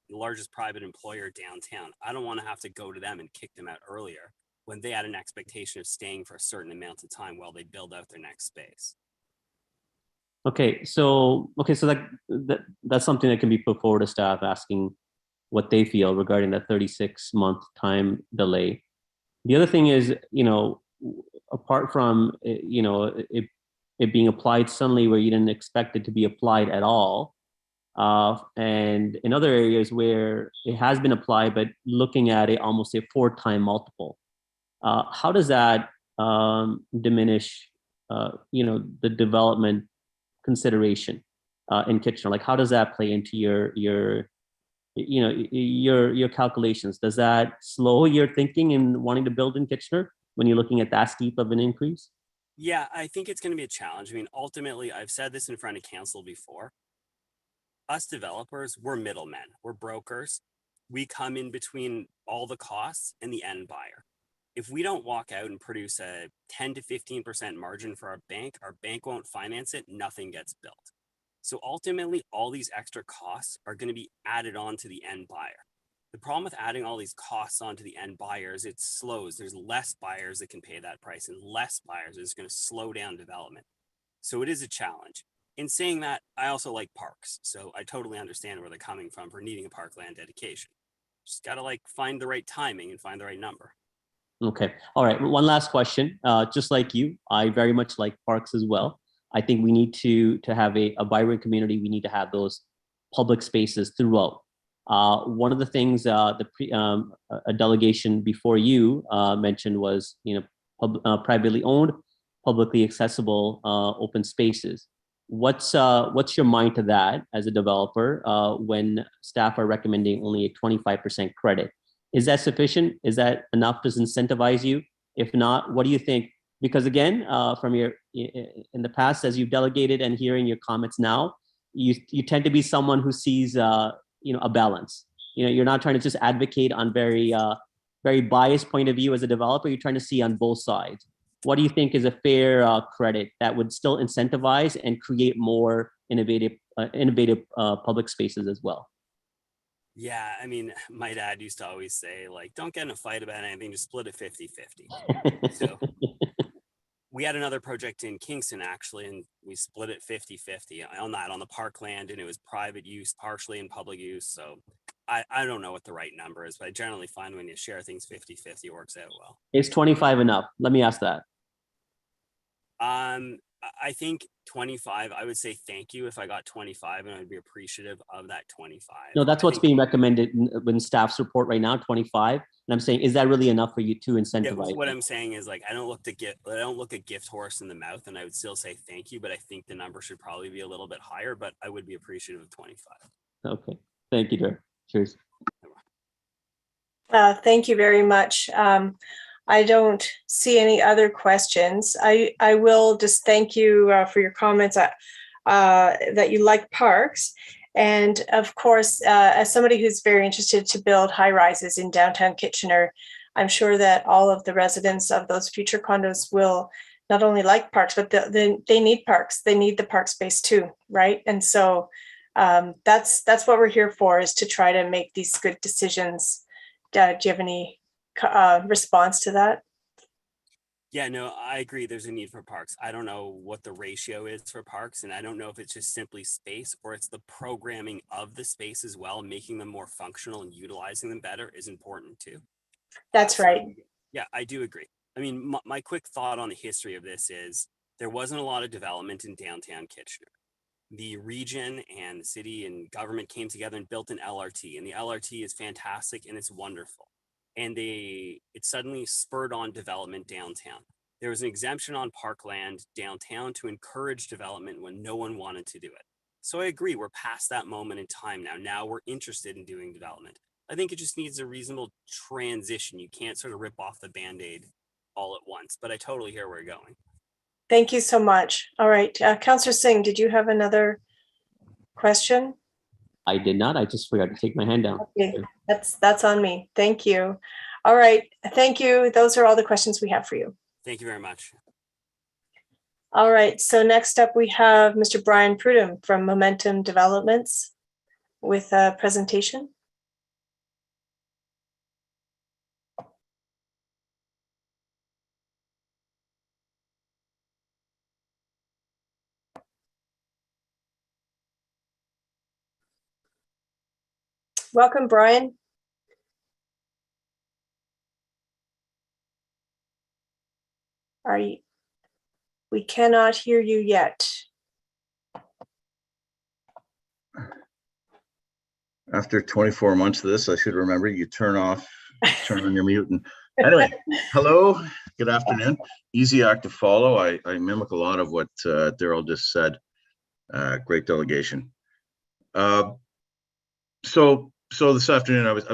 the largest private employer downtown. I don't want to have to go to them and kick them out earlier when they had an expectation of staying for a certain amount of time while they build out their next space. Okay, so that's something that can be put forward to staff, asking what they feel regarding that 36-month time delay. The other thing is, apart from it being applied suddenly where you didn't expect it to be applied at all, and in other areas where it has been applied, but looking at it almost a 4-time multiple, how does that diminish, the development consideration in Kitchener? Like, how does that play into your calculations? Does that slow your thinking in wanting to build in Kitchener when you're looking at that steep of an increase? Yeah, I think it's going to be a challenge. I mean, ultimately, I've said this in front of council before. Us developers, we're middlemen, we're brokers. We come in between all the costs and the end buyer. If we don't walk out and produce a 10 to 15% margin for our bank won't finance it, nothing gets built. So ultimately, all these extra costs are going to be added on to the end buyer. The problem with adding all these costs onto the end buyers, it slows. There's less buyers that can pay that price, and less buyers is going to slow down development. So it is a challenge. In saying that, I also like parks. So I totally understand where they're coming from for needing a parkland dedication. Just got to find the right timing and find the right number. Okay. All right. One last question. Just like you, I very much like parks as well. I think we need to have a vibrant community. We need to have those public spaces throughout. One of the things a delegation before you mentioned was, privately owned, publicly accessible open spaces. What's your mind to that as a developer when staff are recommending only a 25% credit? Is that sufficient? Is that enough to incentivize you? If not, what do you think? Because again, from your in the past, as you've delegated and hearing your comments now, you tend to be someone who sees a balance. You're not trying to just advocate on very biased point of view as a developer. You're trying to see on both sides. What do you think is a fair credit that would still incentivize and create more innovative public spaces as well? Yeah, I mean, my dad used to always say, like, don't get in a fight about anything, just split it 50-50. So we had another project in Kingston, actually, and we split it 50-50 on the parkland, and it was private use, partially in public use. So I don't know what the right number is, but I generally find when you share things 50-50, it works out well. Is 25 enough? Let me ask that. I think 25, I would say thank you if I got 25, and I'd be appreciative of that 25. No, that's what's being recommended in staff's report right now, 25. And I'm saying, is that really enough for you to incentivize? Yeah, what I'm saying is, like, I don't look a gift horse in the mouth, and I would still say thank you, but I think the number should probably be a little bit higher, but I would be appreciative of 25. Okay. Thank you, Derek. Cheers. Thank you very much. I don't see any other questions. I will just thank you for your comments that you like parks. And of course, as somebody who's very interested to build high rises in downtown Kitchener, I'm sure that all of the residents of those future condos will not only like parks, but they need parks. They need the park space too, right? And so that's what we're here for, is to try to make these good decisions. Do you have any response to that? Yeah, no, I agree. There's a need for parks. I don't know what the ratio is for parks, and I don't know if it's just simply space or it's the programming of the space as well, making them more functional and utilizing them better is important too. That's right. Yeah, I do agree. I mean, my quick thought on the history of this is there wasn't a lot of development in downtown Kitchener. The region and the city and government came together and built an LRT, and the LRT is fantastic and it's wonderful. And it suddenly spurred on development downtown. There was an exemption on parkland downtown to encourage development when no one wanted to do it. So I agree, we're past that moment in time now. Now we're interested in doing development. I think it just needs a reasonable transition. You can't sort of rip off the Band-Aid all at once, but I totally hear where you're going. Thank you so much. All right, Councillor Singh, did you have another question? I did not. I just forgot to take my hand down. Okay, that's on me. Thank you. All right, thank you. Those are all the questions we have for you. Thank you very much. All right, so next up we have Mr. Brian Prudhomme from Momentum Developments with a presentation. Welcome, Brian. We cannot hear you yet. After 24 months of this, I should remember you turn on your mute. And anyway, hello, good afternoon. Easy act to follow. I mimic a lot of what Daryl just said. Great delegation. So this afternoon, I was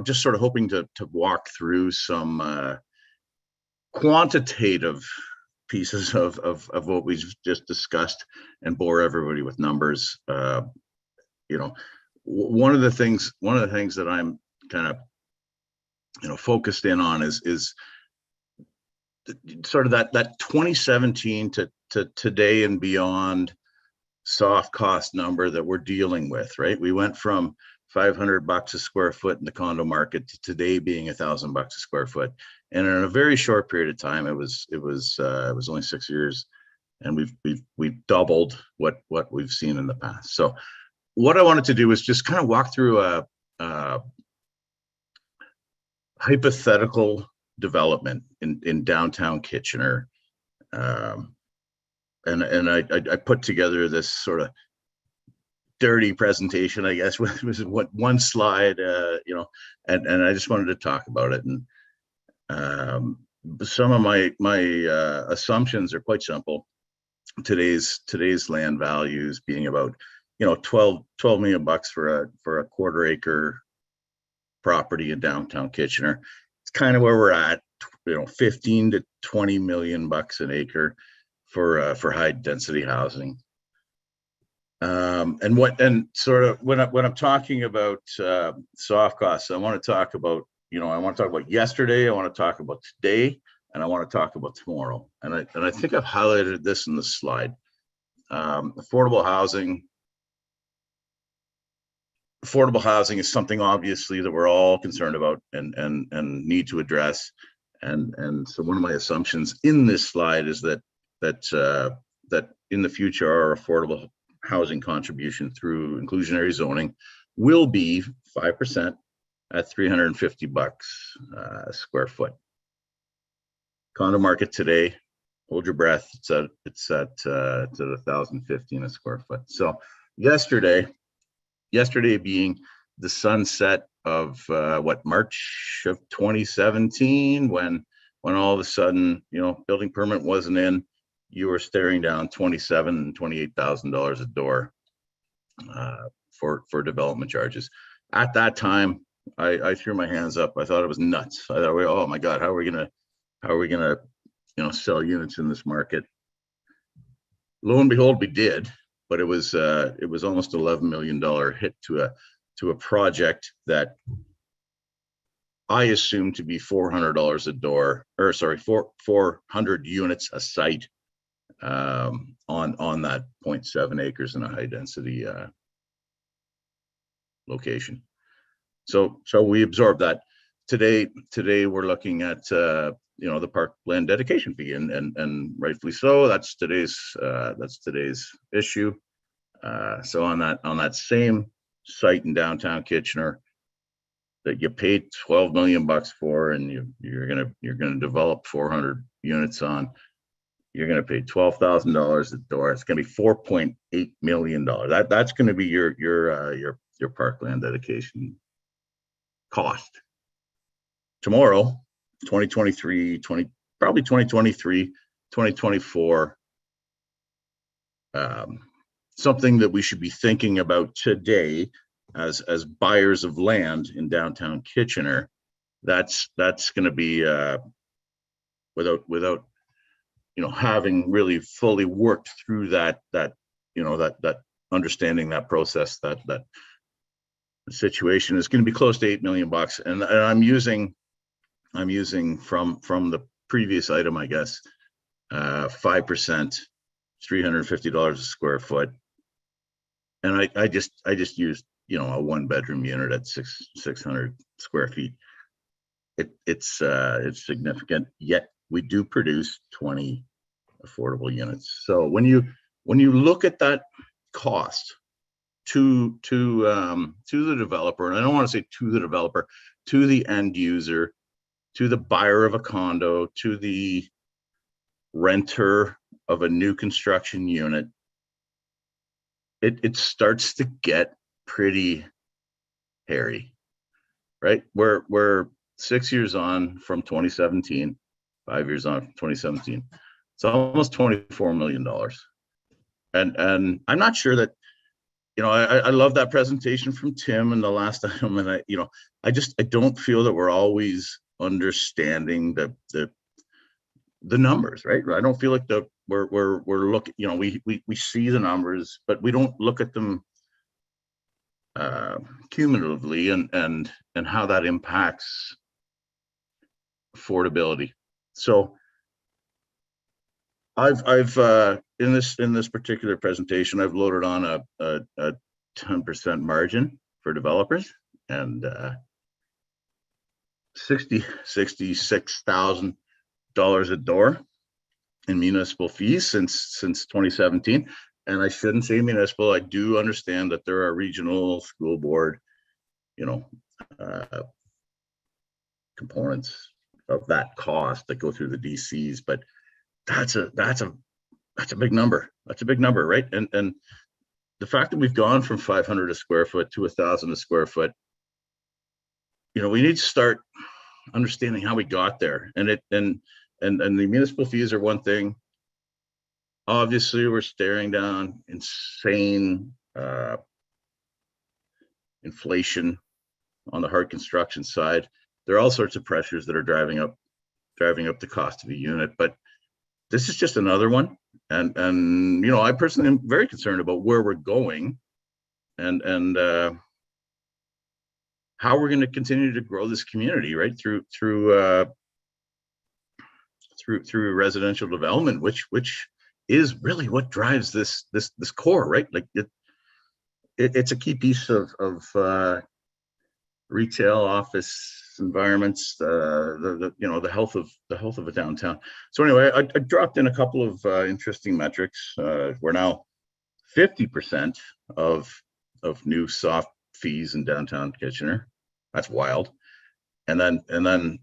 just sort of hoping to walk through some quantitative pieces of what we've just discussed and bore everybody with numbers. One of the things that I'm kind of focused in on is sort of that 2017 to today and beyond soft cost number that we're dealing with, right? We went from $500 a square foot in the condo market to today being $1,000 a square foot, and in a very short period of time, it was only 6 years, and we've doubled what we've seen in the past. So what I wanted to do was just kind of walk through a hypothetical development in downtown Kitchener. And I put together this sort of dirty presentation, I guess, with one slide, you know, and I just wanted to talk about it. And some of my assumptions are quite simple. Today's land values being about, you know, 12 million bucks for a quarter acre property in downtown Kitchener. It's kind of where we're at, you know, 15 to 20 million bucks an acre for high density housing. And sort of when I'm talking about soft costs, I want to talk about, you know, I want to talk about yesterday, I want to talk about today, and I want to talk about tomorrow. And I think I've highlighted this in the slide. Affordable housing is something obviously that we're all concerned about and need to address. And so one of my assumptions in this slide is that in the future, our affordable housing contribution through inclusionary zoning will be 5% at 350 bucks a square foot. Condo market today, hold your breath, it's at 1,015 a square foot. So yesterday being the sunset of March of 2017, when all of a sudden, you know, building permit wasn't in, you were staring down $27,000, $28,000 a door for development charges. At that time, I threw my hands up. I thought it was nuts. I thought, oh my God, how are we gonna, you know, sell units in this market? Lo and behold, we did, but it was almost $11 million hit to a project that I assumed to be $400 a door, or sorry, 400 units a site on that 0.7 acres in a high density location. So we absorbed that. Today we're looking at you know, the parkland dedication fee, and rightfully so. That's today's issue. So on that same site in downtown Kitchener that you paid 12 million bucks for, and you're gonna develop 400 units on, you're gonna pay $12,000 a door. It's gonna be $4.8 million. That's gonna be your parkland dedication cost. Tomorrow, 2023, probably 2023, 2024, something that we should be thinking about today as buyers of land in downtown Kitchener. That's going to be without you know, having really fully worked through that you know, that understanding that process, that situation is going to be close to $8 million bucks. And I'm using from the previous item, I guess, 5%, $350 a square foot. And I just used, you know, a 1-bedroom unit at 600 square feet. It's significant, yet we do produce 20 affordable units. So when you look at that cost to the developer, and I don't want to say to the developer, to the end user, to the buyer of a condo, to the renter of a new construction unit, it starts to get pretty hairy, right? We're 6 years on from 2017, 5 years on from 2017. It's almost $24 million. And I'm not sure that, you know, I love that presentation from Tim and the last item, and I don't feel that we're always understanding the numbers, right? I don't feel like we're looking, you know, we see the numbers, but we don't look at them cumulatively and how that impacts affordability. So I've in this particular presentation, I've loaded on a 10% margin for developers and $66,000 a door in municipal fees since 2017. And I shouldn't say municipal. I do understand that there are regional school board, you know, components that cost that go through the DCs, but that's a big number. That's a big number, right? And the fact that we've gone from 500 a square foot to 1,000 a square foot, you know, we need to start understanding how we got there. And the municipal fees are one thing. Obviously, we're staring down insane inflation on the hard construction side. There are all sorts of pressures that are driving up the cost of a unit, but this is just another one. And you know, I personally am very concerned about where we're going and how we're going to continue to grow this community, right? Through residential development, which is really what drives this core, right? Like it's a key piece of retail, office environments, the health of a downtown. So anyway, I dropped in a couple of interesting metrics. We're now 50% of new soft fees in downtown Kitchener. That's wild. And then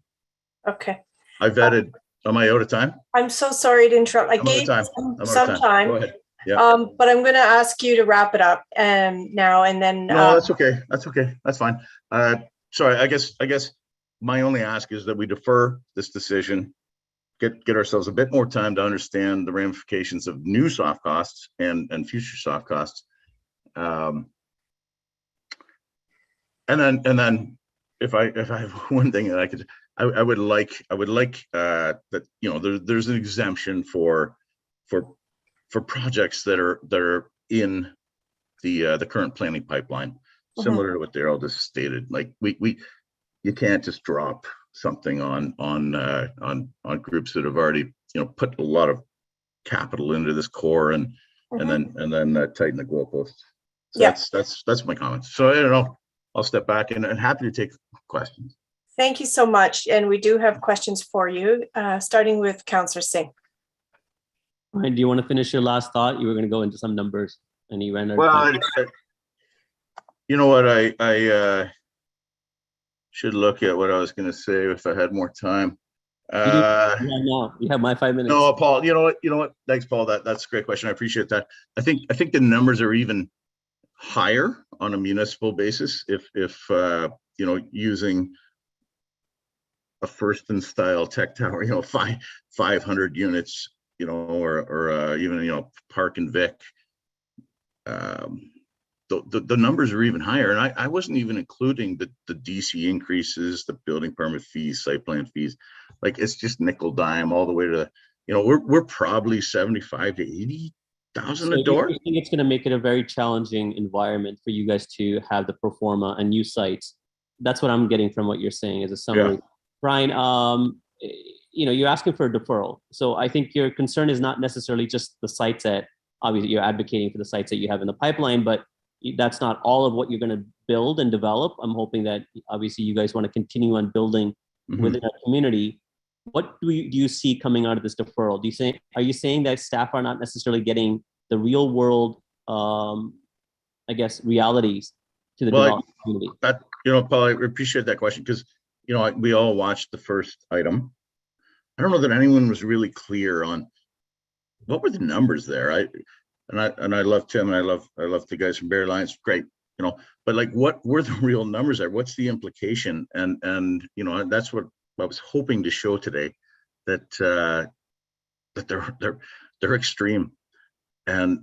Okay. I vetted. Am I out of time? I'm so sorry to interrupt. I gave some time. Go ahead. Yeah. But I'm going to ask you to wrap it up now and then. No, that's okay. That's okay. That's fine. Sorry, I guess my only ask is that we defer this decision, get ourselves a bit more time to understand the ramifications of new soft costs and future soft costs. And then if I have one thing that I would like that, you know, there's an exemption for projects that are in the current planning pipeline, similar to what Daryl just stated. Like you can't just drop something on groups that have already, you know, put a lot of capital into this core and then tighten the goalposts. So that's my comments. So I don't know. I'll step back and happy to take questions. Thank you so much. And we do have questions for you, starting with Councillor Singh. Ryan, do you want to finish your last thought? You were going to go into some numbers and you ran out. Well, you know what? I should look at what I was going to say if I had more time. You have my 5 minutes. No, Paul. You know what? Thanks, Paul. That's a great question. I appreciate that. I think the numbers are even higher on a municipal basis if you know, using a First style tech tower, you know, 500 units, you know, or even, you know, Park and Vic. The numbers are even higher, and I wasn't even including the DC increases, the building permit fees, site plan fees. Like it's just nickel dime all the way to, you know, we're probably 75 to 80,000 a door. I think it's going to make it a very challenging environment for you guys to have the pro forma and new sites. That's what I'm getting from what you're saying as a summary. Yeah. Brian, you know, you're asking for a deferral. So I think your concern is not necessarily just the sites that, obviously you're advocating for the sites that you have in the pipeline, but that's not all of what you're going to build and develop. I'm hoping that obviously you guys want to continue on building within our community. What do you see coming out of this deferral? Are you saying that staff are not necessarily getting the real world, I guess, realities to the development community? You know, Paul, I appreciate that question because, you know, we all watched the first item. I don't know that anyone was really clear on what were the numbers there. I love Tim and I love the guys from Bear Alliance. Great, you know, but like, what were the real numbers there? What's the implication? And you know, that's what I was hoping to show today, that they're extreme, and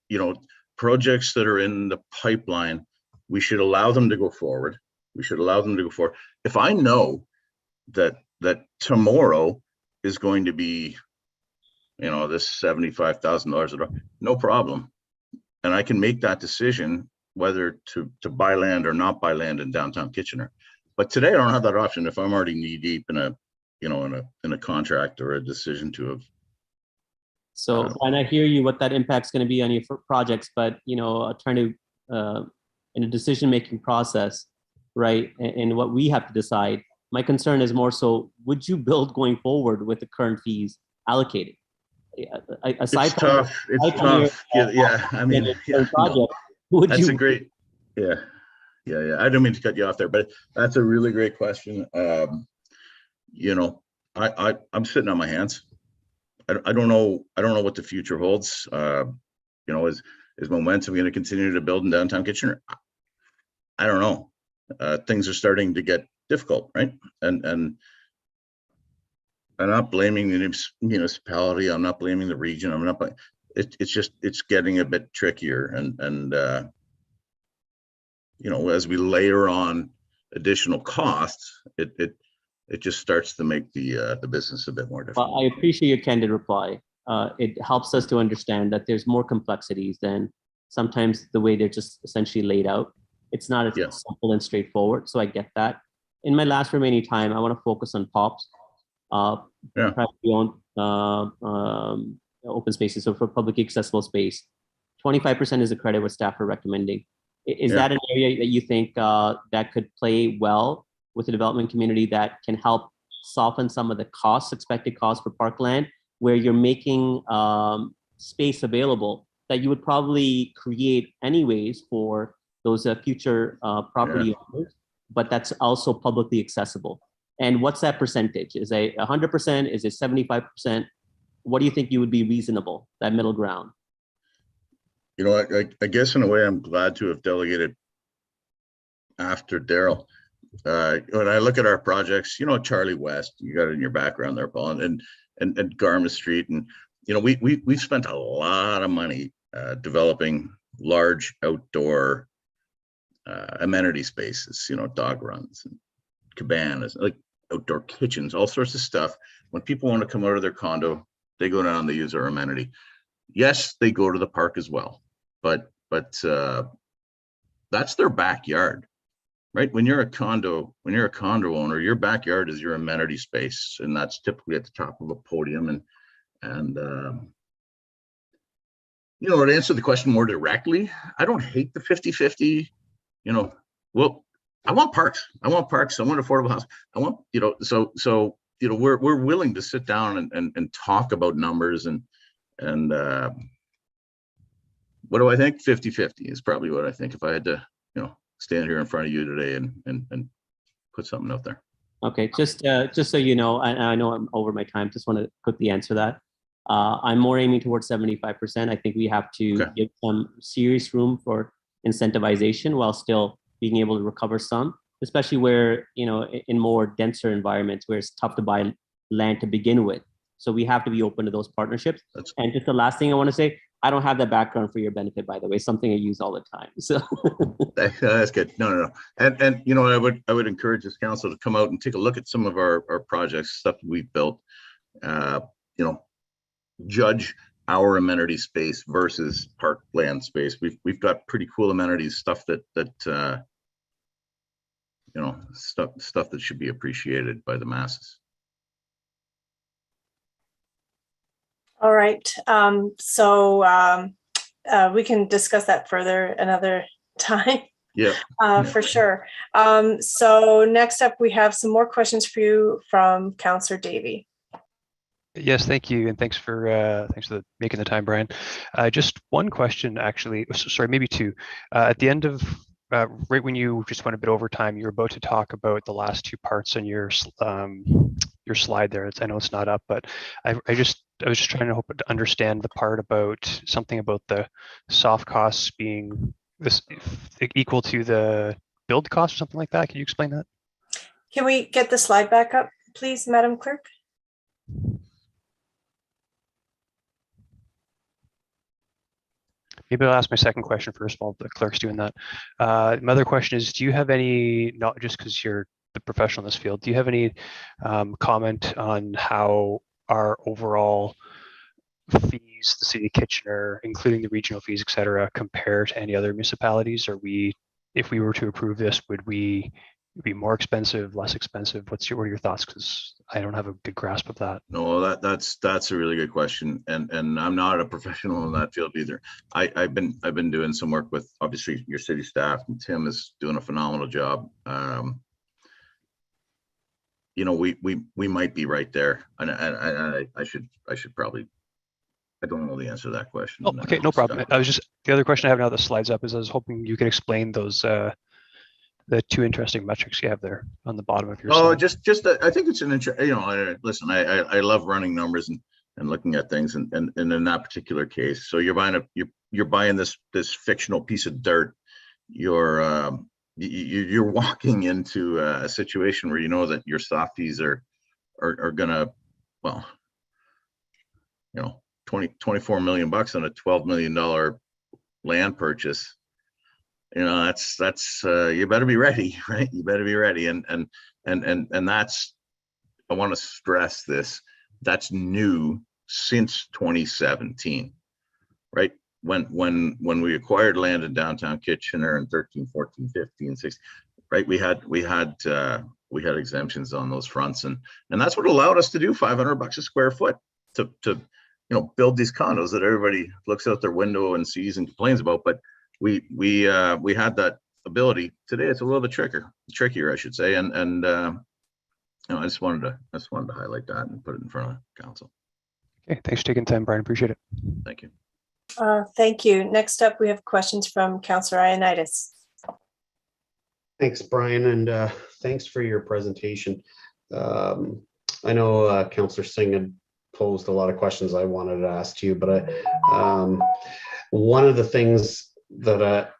you know, projects that are in the pipeline, we should allow them to go forward. If I know that tomorrow is going to be, you know, this $75,000 a door, no problem. And I can make that decision whether to buy land or not buy land in downtown Kitchener. But today I don't have that option if I'm already knee deep in a contract or a decision to have. So and I hear you what that impact's going to be on your projects, but you know, trying to in a decision-making process, right? And what we have to decide, my concern is more so, would you build going forward with the current fees allocated? Aside it's tough. Yeah. I mean, project, that's a great, yeah. I don't mean to cut you off there, but that's a really great question. you know, I'm sitting on my hands. I don't know what the future holds. You know, is Momentum going to continue to build in downtown Kitchener? I don't know. Things are starting to get difficult, right? And I'm not blaming the municipality. I'm not blaming the region. I'm not. It's getting a bit trickier, and you know, as we layer on additional costs, it just starts to make the business a bit more difficult. Well, I appreciate your candid reply. It helps us to understand that there's more complexities than sometimes the way they're just essentially laid out. It's not as simple and straightforward. So I get that. In my last remaining time, I want to focus on POPs, privately owned open spaces. So for publicly accessible space, 25% is the credit what staff are recommending. Is that an area that you think that could play well with the development community that can help soften some of the costs, expected costs for parkland, where you're making space available that you would probably create anyways for those future property owners, but that's also publicly accessible? And what's that percentage? Is it 100%? Is it 75%? What do you think you would be reasonable, that middle ground? You know, I guess in a way, I'm glad to have delegated after Daryl. When I look at our projects, you know, Charlie West, you got it in your background there, Paul, and Garma Street, and you know, we've spent a lot of money developing large outdoor amenity spaces, you know, dog runs and cabanas, like outdoor kitchens, all sorts of stuff. When people want to come out of their condo, they go down, they use our amenity. Yes, they go to the park as well, but that's their backyard, right? When you're a condo owner, your backyard is your amenity space, and that's typically at the top of a podium. And you know, to answer the question more directly, I don't hate the 50-50. You know, well, I want parks. I want affordable housing. I want, you know, so you know, we're willing to sit down and talk about numbers and what do I think? 50-50 is probably what I think if I had to, you know, stand here in front of you today and put something out there. Okay, just so you know, I know I'm over my time, just want to quickly answer that. I'm more aiming towards 75%. I think we have to give some serious room for incentivization while still being able to recover some, especially where, you know, in more denser environments where it's tough to buy land to begin with. So we have to be open to those partnerships. And just the last thing I want to say, I don't have that background for your benefit, by the way, something I use all the time. So that's good. No. And you know, I would encourage this council to come out and take a look at some of our projects, stuff we've built, you know, judge our amenity space versus parkland space. We've got pretty cool amenities, stuff that you know, stuff that should be appreciated by the masses. All right. So we can discuss that further another time. Yeah. For sure. So next up, we have some more questions for you from Councillor Davey. Yes, thank you, and thanks for making the time, Brian. Just one question, actually. Sorry, maybe two. At the end of right when you just went a bit over time, you were about to talk about the last two parts on your slide there. I know it's not up, but I was just trying to understand the part about something about the soft costs being equal to the build cost or something like that. Can you explain that? Can we get the slide back up, please, Madam Clerk? Maybe I'll ask my second question first while the clerk's doing that. My other question is, do you have any, not just because you're the professional in this field, do you have any comment on how our overall fees, the City of Kitchener, including the regional fees, et cetera, compare to any other municipalities? Are we, if we were to approve this, would we be more expensive, less expensive? What are your thoughts? Because I don't have a good grasp of that. No, that's a really good question, and I'm not a professional in that field either. I've been doing some work with obviously your city staff, and Tim is doing a phenomenal job. You know, we might be right there, and I should probably. I don't know the answer to that question. Oh, okay, no problem. I was just, the other question I have now that the slide's up is I was hoping you could explain those the two interesting metrics you have there on the bottom of your Oh, slide. I think it's an listen, I love running numbers and looking at things, and in that particular case, so you're buying this fictional piece of dirt. You're walking into a situation where you know that your softies are gonna, well, 24 million bucks on a $12 million land purchase. That's you better be ready, right? You better be ready. And that's, I want to stress this, that's new since 2017, right? When we acquired land in downtown Kitchener in 13, 14, 15, 16, right? We had exemptions on those fronts, and that's what allowed us to do $500 a square foot to build these condos that everybody looks out their window and sees and complains about. But we had that ability. Today it's a little bit trickier, I should say, and I just wanted to highlight that and put it in front of council. Okay, thanks for taking the time, Brian. Appreciate it. Thank you. Thank you. Next up, we have questions from Councillor Ioannidis. Thanks, Brian, and thanks for your presentation. I know Councillor Singh had posed a lot of questions I wanted to ask you, but one of the things that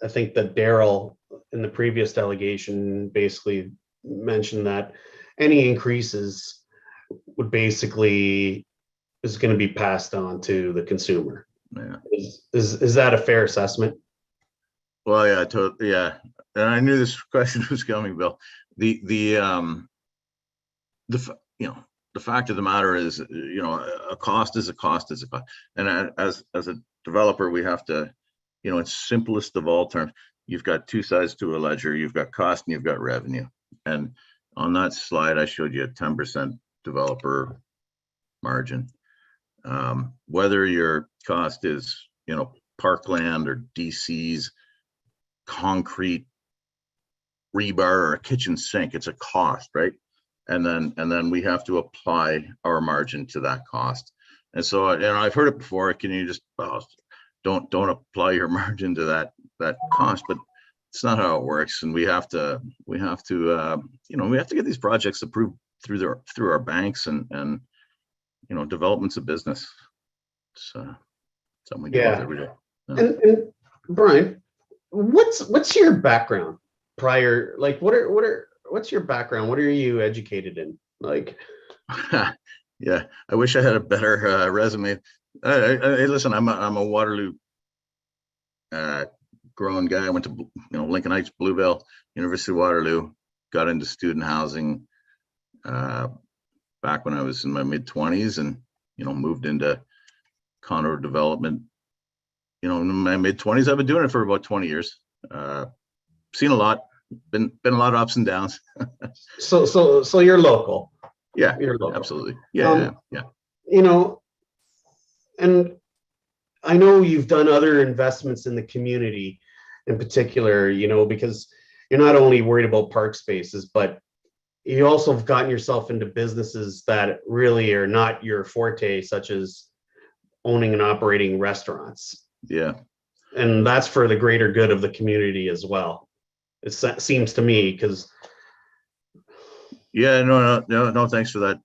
I think that Daryl in the previous delegation basically mentioned that any increases would basically is going to be passed on to the consumer. Yeah. Is that a fair assessment? Well, yeah, totally. Yeah, and I knew this question was coming, Bill. The fact of the matter is, a cost is a cost is a cost, and as a developer, we have to, in simplest of all terms, you've got two sides to a ledger. You've got cost and you've got revenue. And on that slide, I showed you a 10% developer margin. Whether your cost is, parkland or DCs, concrete, rebar, or a kitchen sink, it's a cost, right? And then we have to apply our margin to that cost. And so, I've heard it before. Can you just don't apply your margin to that cost? But it's not how it works. And we have to get these projects approved through our banks, and development's a business. So something we deal with every day. Yeah. And Brian, what's your background prior? Like, what's your background? What are you educated in? Like, yeah, I wish I had a better resume. Listen, I'm a Waterloo grown guy. I went to Lincoln Heights, Bluebell, University of Waterloo. Got into student housing back when I was in my mid-20s, and moved into condo development. In my mid-20s, I've been doing it for about 20 years. Seen a lot, been a lot of ups and downs. So you're local. Yeah, you're local. Absolutely. Yeah. And I know you've done other investments in the community, in particular, because you're not only worried about park spaces, but you also have gotten yourself into businesses that really are not your forte, such as owning and operating restaurants. Yeah. And that's for the greater good of the community as well. It seems to me, because. Yeah, no. Thanks for that,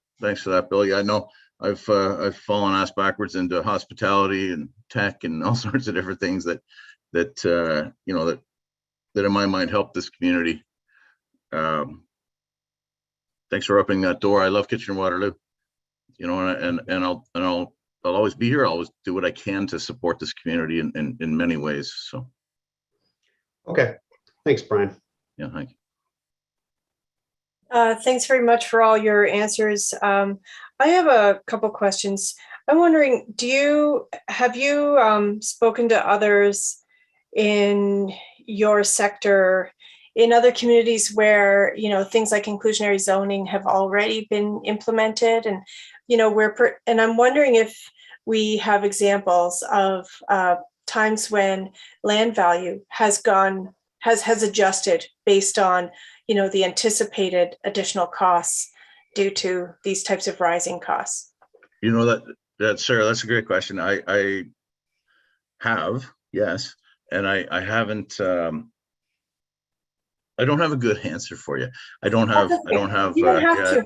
Bill. Yeah, I know I've fallen ass backwards into hospitality and tech and all sorts of different things that in my mind help this community. Thanks for opening that door. I love Kitchener-Waterloo, and I'll always be here. I'll always do what I can to support this community in many ways. So. Okay. Thanks, Brian. Yeah, thank you. Thanks very much for all your answers. I have a couple questions. I'm wondering, have you spoken to others in your sector, in other communities where, things like inclusionary zoning have already been implemented, and, and I'm wondering if we have examples of times when land value has adjusted based on, the anticipated additional costs due to these types of rising costs. That Sarah, that's a great question. I have, yes, and I haven't I don't have a good answer for you. I don't have. That's okay. I don't have. You don't have yeah, to.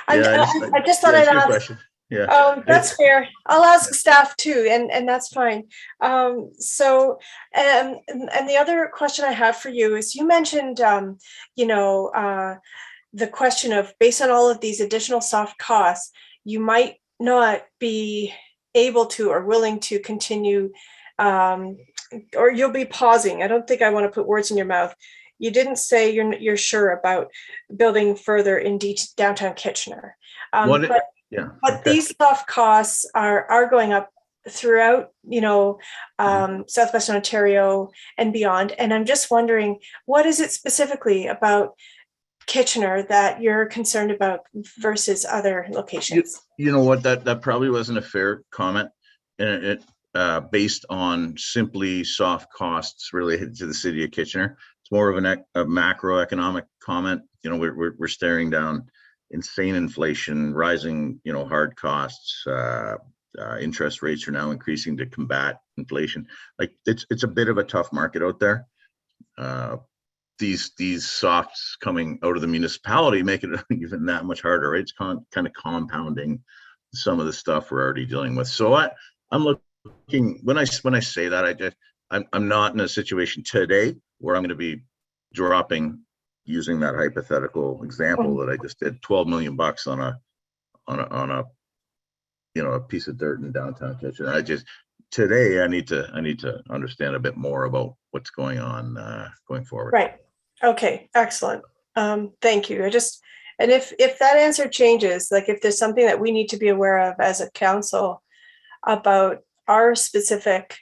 yeah, I just thought yeah, I'd it's a good ask. question. Yeah. That's fair. I'll ask staff too, and that's fine. So, and the other question I have for you is, you mentioned, the question of, based on all of these additional soft costs, you might not be able to or willing to continue, or you'll be pausing. I don't think I want to put words in your mouth. You didn't say you're sure about building further in downtown Kitchener. But these soft costs are going up throughout, Southwestern Ontario and beyond. And I'm just wondering, what is it specifically about Kitchener that you're concerned about versus other locations? You know what? That probably wasn't a fair comment, and it based on simply soft costs related to the city of Kitchener. It's more of a macroeconomic comment. We're staring down insane inflation, rising, hard costs. Interest rates are now increasing to combat inflation. Like it's a bit of a tough market out there. These softs coming out of the municipality make it even that much harder, right? It's kind of compounding some of the stuff we're already dealing with. So I'm looking, when I say that, I'm not in a situation today where I'm going to be dropping, using that hypothetical example that I just did, $12 million on a piece of dirt in downtown Kitchener. Today I need to understand a bit more about what's going on going forward. Right. Okay. Excellent. Thank you. And if that answer changes, like if there's something that we need to be aware of as a council about our specific,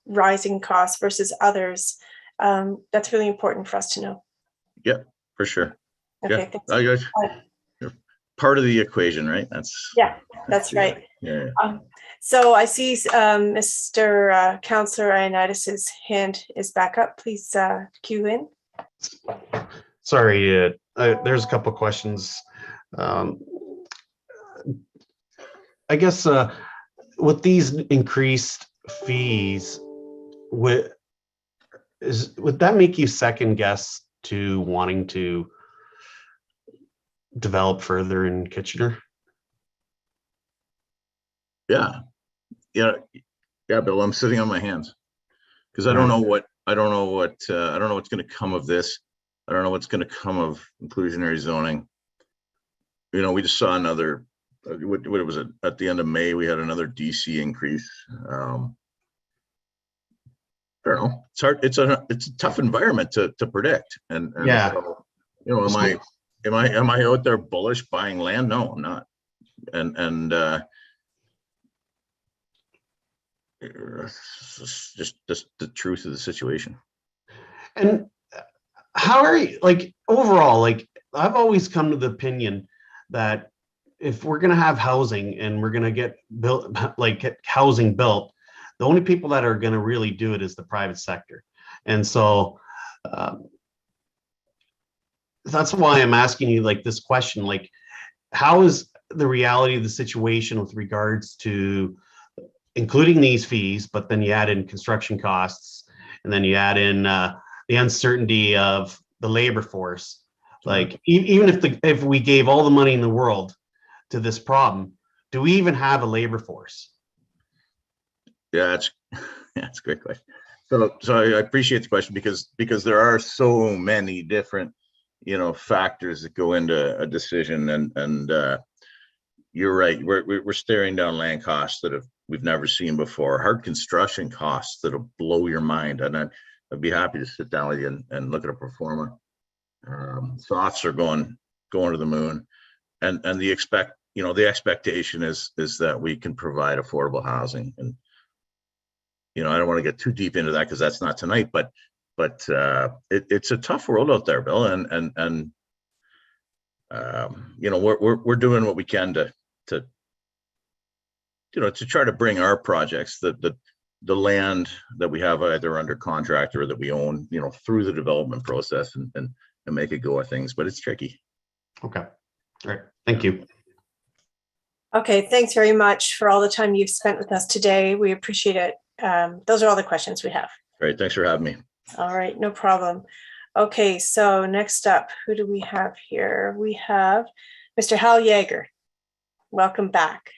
rising costs versus others, that's really important for us to know. Yeah, for sure. Okay. Yeah, you're part of the equation, right? That's right. Yeah. So I see Mr. Councillor Ioannidis's hand is back up. Please cue in. Sorry, there's a couple of questions. I guess with these increased fees, would that make you second guess to wanting to develop further in Kitchener? Yeah, Bill, I'm sitting on my hands because I don't know what's going to come of this. I don't know what's going to come of inclusionary zoning. We just saw another, what was it, at the end of May, we had another DC increase. I don't know. It's hard. It's a tough environment to predict. And yeah, so, am I out there bullish buying land? No, I'm not. And just the truth of the situation. And how are you, overall, I've always come to the opinion that if we're going to have housing and we're going to get housing built, the only people that are going to really do it is the private sector. And so that's why I'm asking you this question, how is the reality of the situation with regards to including these fees, but then you add in construction costs, and then you add in the uncertainty of the labor force. Even if we gave all the money in the world to this problem, do we even have a labor force? Yeah, that's a great question. So I appreciate the question because there are so many different factors that go into a decision, and you're right. We're staring down land costs that we've never seen before. Hard construction costs that'll blow your mind, and I'd be happy to sit down with you and look at a pro forma. Softs are going to the moon, and the expectation is that we can provide affordable housing. And I don't want to get too deep into that because that's not tonight, but it's a tough world out there, Bill, and we're doing what we can to try to bring our projects, the land that we have either under contract or that we own, through the development process and make a go of things, but it's tricky. Okay. All right. Thank you. Okay. Thanks very much for all the time you've spent with us today. We appreciate it. Those are all the questions we have. Great. Thanks for having me. All right. No problem. Okay, so next up, who do we have here? We have Mr. Hal Yeager. Welcome back.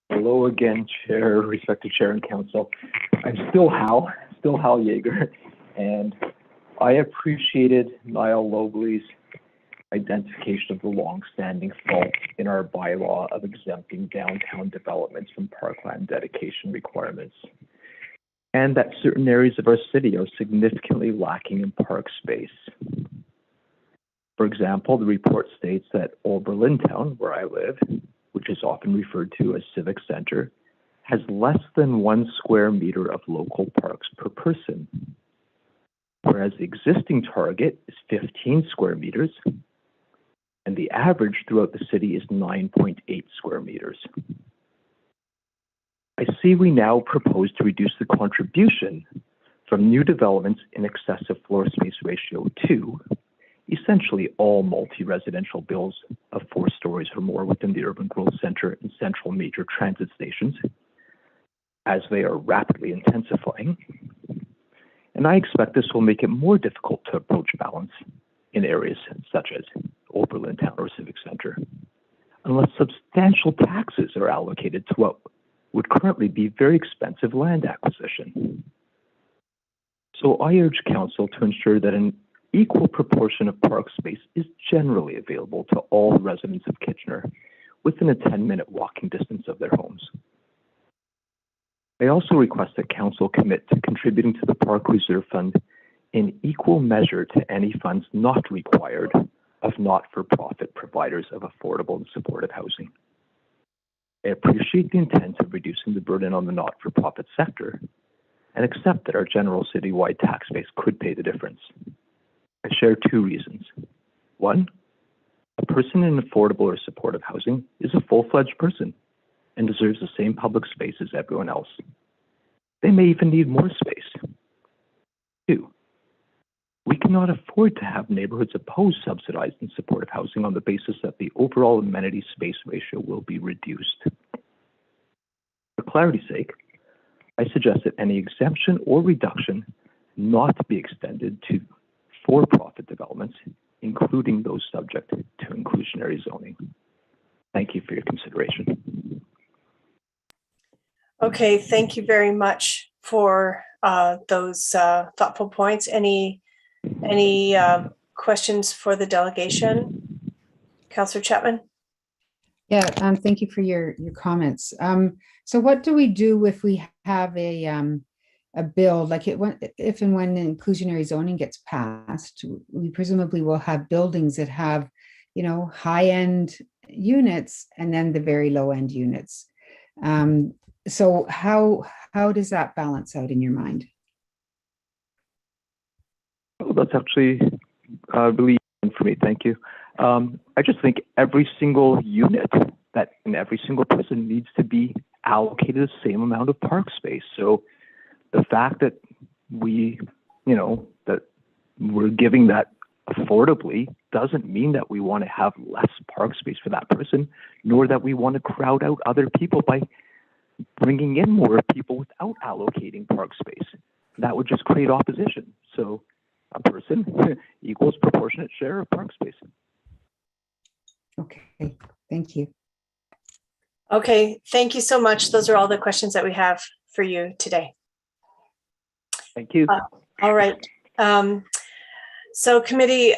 Hello again, Chair, respected Chair and Council. I'm still Hal Yeager, and I appreciated Niall Lobley's identification of the long-standing fault in our bylaw of exempting downtown developments from parkland dedication requirements, and that certain areas of our city are significantly lacking in park space. For example, the report states that Oberlin Town, where I live, which is often referred to as Civic Center, has less than 1 square meter of local parks per person, whereas the existing target is 15 square meters, and the average throughout the city is 9.8 square meters. I see we now propose to reduce the contribution from new developments in excess of floor space ratio 2, essentially all multi-residential builds of 4 stories or more within the urban growth center and central major transit stations, as they are rapidly intensifying. And I expect this will make it more difficult to approach balance in areas such as Oberlin Town or Civic Center, unless substantial taxes are allocated to what would currently be very expensive land acquisition. So I urge Council to ensure that an equal proportion of park space is generally available to all residents of Kitchener within a 10-minute walking distance of their homes. I also request that Council commit to contributing to the Park Reserve Fund in equal measure to any funds not required of not-for-profit providers of affordable and supportive housing. I appreciate the intent of reducing the burden on the not-for-profit sector and accept that our general citywide tax base could pay the difference. I share 2 reasons. 1, a person in affordable or supportive housing is a full-fledged person and deserves the same public space as everyone else. They may even need more space. 2, we cannot afford to have neighborhoods oppose subsidized and supportive housing on the basis that the overall amenity space ratio will be reduced. For clarity's sake, I suggest that any exemption or reduction not be extended to for-profit developments, including those subject to inclusionary zoning. Thank you for your consideration. Okay, thank you very much for those thoughtful points. Any questions for the delegation? Councillor Chapman? Yeah, thank you for your comments. So what do we do if we have a bill, like if and when inclusionary zoning gets passed? We presumably will have buildings that have, high-end units and then the very low-end units. So how does that balance out in your mind? Oh, that's actually really for me. Thank you. I just think every single unit that in every single person needs to be allocated the same amount of park space. So the fact that that we're giving that affordably doesn't mean that we want to have less park space for that person, nor that we want to crowd out other people by bringing in more people without allocating park space. That would just create opposition. So a person equals proportionate share of park space. Okay, thank you. Okay, thank you so much. Those are all the questions that we have for you today. Thank you. All right. So committee,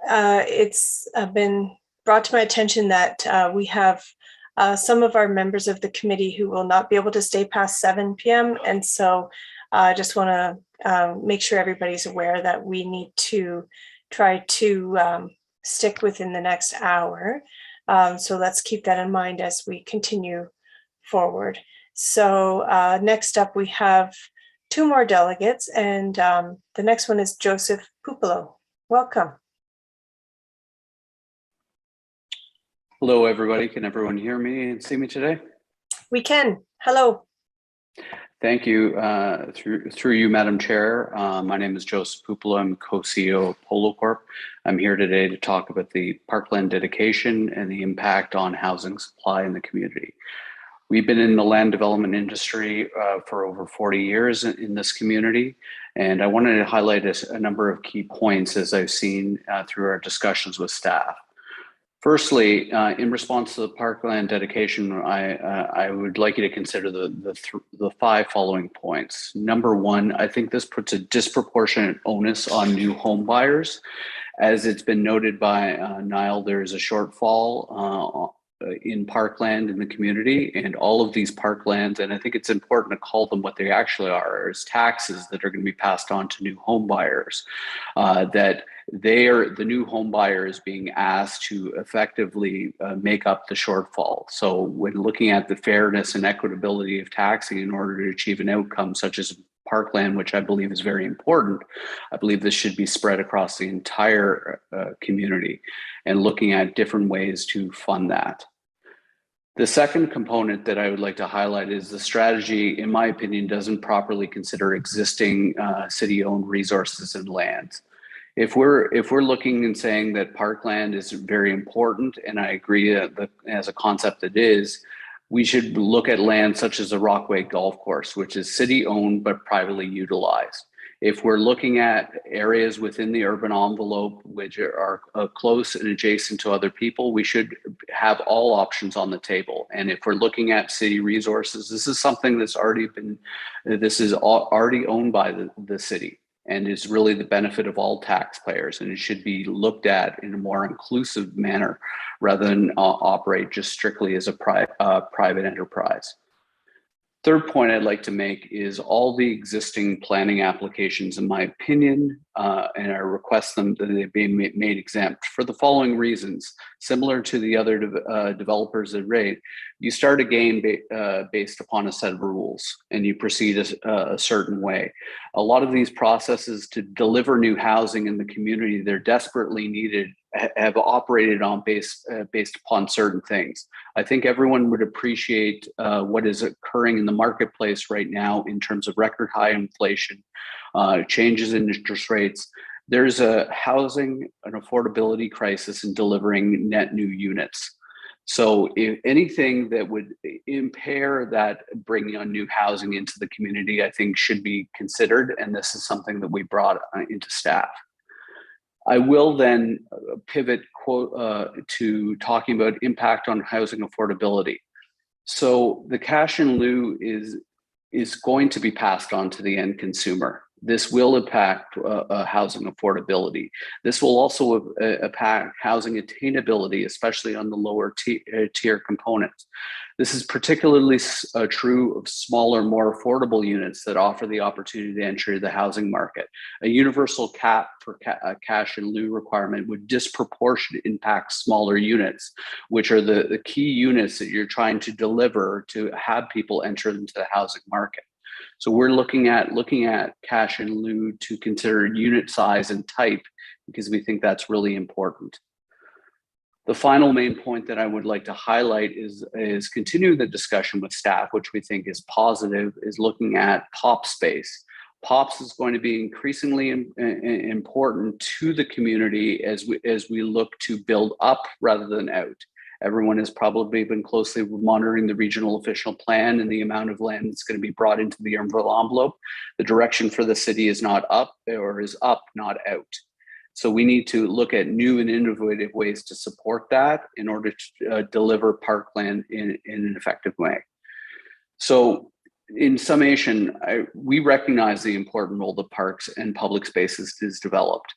it's been brought to my attention that we have some of our members of the committee who will not be able to stay past 7 p.m. And so I just want to make sure everybody's aware that we need to try to stick within the next hour. So let's keep that in mind as we continue forward. So next up, we have 2 more delegates, and the next one is Joseph Pupolo. Welcome. Hello, everybody. Can everyone hear me and see me today? We can. Hello. Thank you. Through you, Madam Chair. My name is Joseph Pupolo. I'm co-CEO of Polo Corp. I'm here today to talk about the parkland dedication and the impact on housing supply in the community. We've been in the land development industry for over 40 years in this community, And I wanted to highlight a number of key points as I've seen through our discussions with staff. Firstly, in response to the parkland dedication, I would like you to consider the 5 following points. Number 1, I think this puts a disproportionate onus on new home buyers. As it's been noted by Niall, there is a shortfall in parkland in the community, and all of these parklands, and I think it's important to call them what they actually are, is taxes that are going to be passed on to new home buyers. That the new home buyer is being asked to effectively make up the shortfall. So when looking at the fairness and equitability of taxing in order to achieve an outcome such as parkland, which I believe is very important, I believe this should be spread across the entire community and looking at different ways to fund that. The second component that I would like to highlight is the strategy, in my opinion, doesn't properly consider existing city-owned resources and lands. If we're looking and saying that parkland is very important, and I agree that as a concept it is, we should look at land such as the Rockway Golf Course, which is city-owned but privately utilized. If we're looking at areas within the urban envelope which are close and adjacent to other people, we should have all options on the table. And if we're looking at city resources, this is something that's already owned by the city, and is really the benefit of all taxpayers, and it should be looked at in a more inclusive manner rather than operate just strictly as a private enterprise. Third point I'd like to make is all the existing planning applications, in my opinion, and I request them that they be made exempt for the following reasons. Similar to the other developers at rate, you start a game based upon a set of rules and you proceed a certain way. A lot of these processes to deliver new housing in the community, they're desperately needed, have operated on based upon certain things. I think everyone would appreciate what is occurring in the marketplace right now in terms of record high inflation, changes in interest rates. There's a housing and affordability crisis in delivering net new units. So if anything that would impair that bringing on new housing into the community, I think should be considered. And this is something that we brought into staff. I will then pivot to talking about impact on housing affordability. So the cash in lieu is going to be passed on to the end consumer. This will impact housing affordability. This will also impact housing attainability, especially on the lower tier components. This is particularly true of smaller, more affordable units that offer the opportunity to enter the housing market. A universal cap for cash in lieu requirement would disproportionately impact smaller units, which are the key units that you're trying to deliver to have people enter into the housing market. So we're looking at cash in lieu to consider unit size and type, because we think that's really important. The final main point that I would like to highlight is continuing the discussion with staff, which we think is positive, is looking at POP space. POPs is going to be increasingly important to the community as we look to build up rather than out. Everyone has probably been closely monitoring the regional official plan and the amount of land that's going to be brought into the urban envelope. The direction for the city is not up, or is up, not out. So we need to look at new and innovative ways to support that in order to deliver parkland in an effective way. So in summation, we recognize the important role that parks and public spaces is developed.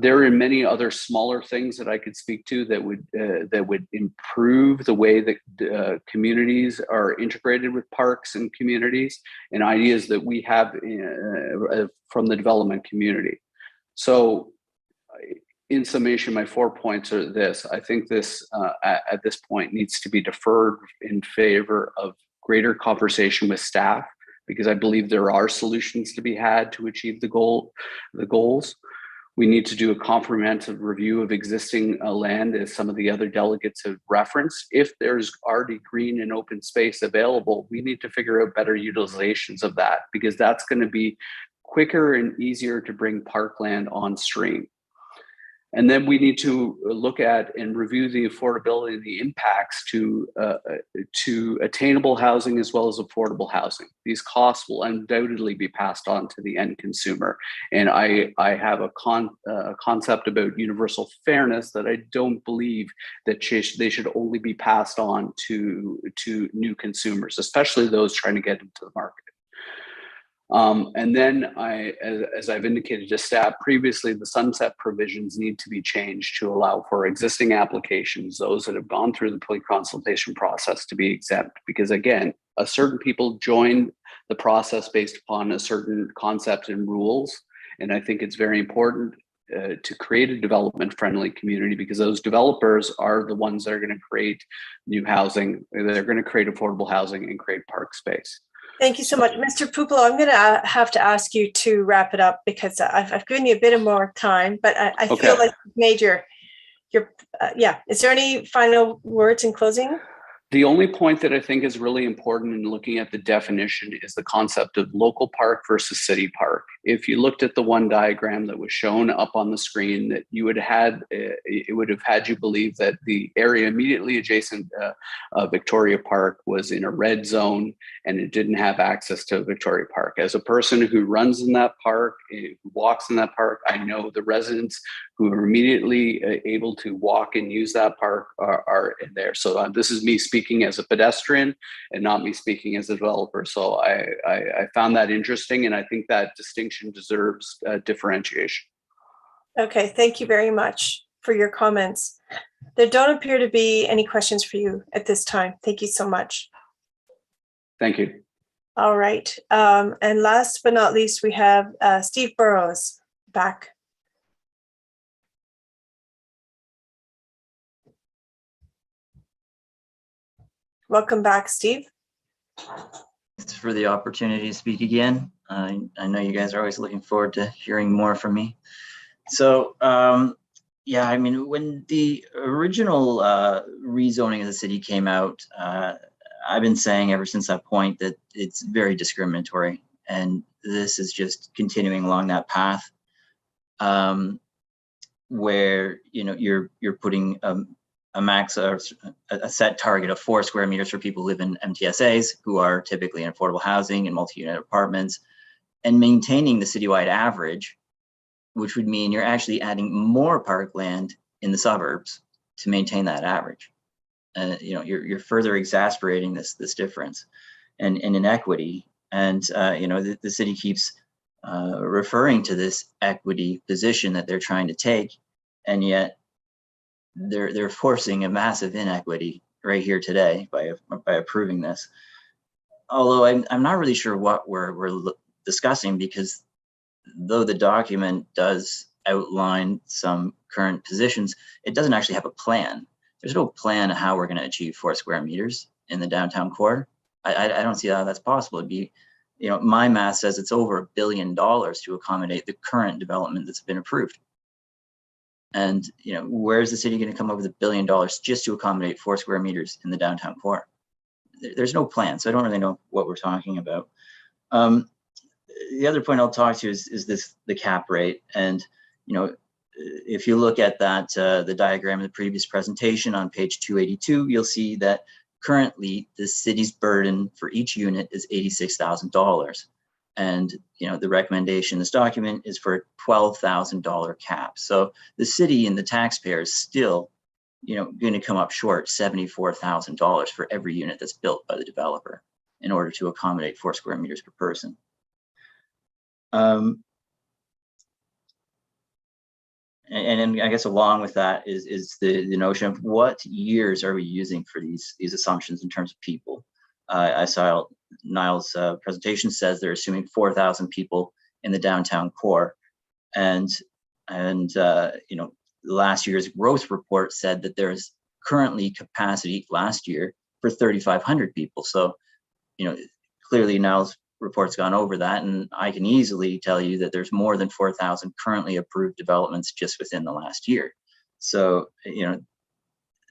There are many other smaller things that I could speak to that would improve the way that communities are integrated with parks and communities, and ideas that we have from the development community. So in summation, my 4 points are this. I think this at this point needs to be deferred in favor of greater conversation with staff, because I believe there are solutions to be had to achieve the goals. We need to do a comprehensive review of existing land, as some of the other delegates have referenced. If there's already green and open space available, we need to figure out better utilizations of that, because that's going to be quicker and easier to bring parkland on stream. And then we need to look at and review the affordability and the impacts to attainable housing as well as affordable housing. These costs will undoubtedly be passed on to the end consumer. And I have a concept about universal fairness that I don't believe that they should only be passed on to new consumers, especially those trying to get into the market. And then as I've indicated to staff previously, the sunset provisions need to be changed to allow for existing applications, those that have gone through the pre-consultation process, to be exempt. Because again, a certain people join the process based upon a certain concept and rules. And I think it's very important to create a development-friendly community, because those developers are the ones that are going to create new housing. They're going to create affordable housing and create park space. Thank you so much. Mr. Pupolo, I'm going to have to ask you to wrap it up, because I've given you a bit of more time, but I feel like you've made your yeah. Is there any final words in closing? The only point that I think is really important in looking at the definition is the concept of local park versus city park. If you looked at the one diagram that was shown up on the screen, that you would it would have had you believe that the area immediately adjacent Victoria Park was in a red zone and it didn't have access to Victoria Park. As a person who runs in that park, who walks in that park, I know the residents who are immediately able to walk and use that park are in there. So this is me speaking as a pedestrian and not me speaking as a developer. So I found that interesting, and I think that distinction deserves differentiation. Okay, thank you very much for your comments. There don't appear to be any questions for you at this time. Thank you so much. Thank you. All right. And last but not least, we have Steve Burrows back. Welcome back, Steve. Thanks for the opportunity to speak again. I know you guys are always looking forward to hearing more from me. So, yeah, I mean, when the original rezoning of the city came out, I've been saying ever since that point that it's very discriminatory, and this is just continuing along that path, where you're putting a max or a set target of 4 square meters for people who live in MTSAs, who are typically in affordable housing and multi-unit apartments, and maintaining the citywide average, which would mean you're actually adding more parkland in the suburbs to maintain that average. You're further exacerbating this difference and inequity. And the city keeps referring to this equity position that they're trying to take, and yet they're forcing a massive inequity right here today by approving this. Although I'm not really sure what we're discussing, because though the document does outline some current positions, it doesn't actually have a plan. There's no plan of how we're going to achieve 4 square meters in the downtown core. I don't see how that's possible. It'd be, my math says it's over $1 billion to accommodate the current development that's been approved. And where's the city going to come up with $1 billion just to accommodate 4 square meters in the downtown core? There's no plan, so I don't really know what we're talking about. The other point I'll talk to is the cap rate. And if you look at that the diagram in the previous presentation on page 282, you'll see that currently the city's burden for each unit is $86,000. And the recommendation in this document is for a $12,000 cap. So the city and the taxpayer is still, going to come up short $74,000 for every unit that's built by the developer in order to accommodate 4 square meters per person. And I guess along with that is the notion of what years are we using for these assumptions in terms of people. I saw Niall's presentation says they're assuming 4,000 people in the downtown core, and last year's growth report said that there's currently capacity last year for 3,500 people. So clearly Niall's report's gone over that, and I can easily tell you that there's more than 4,000 currently approved developments just within the last year. So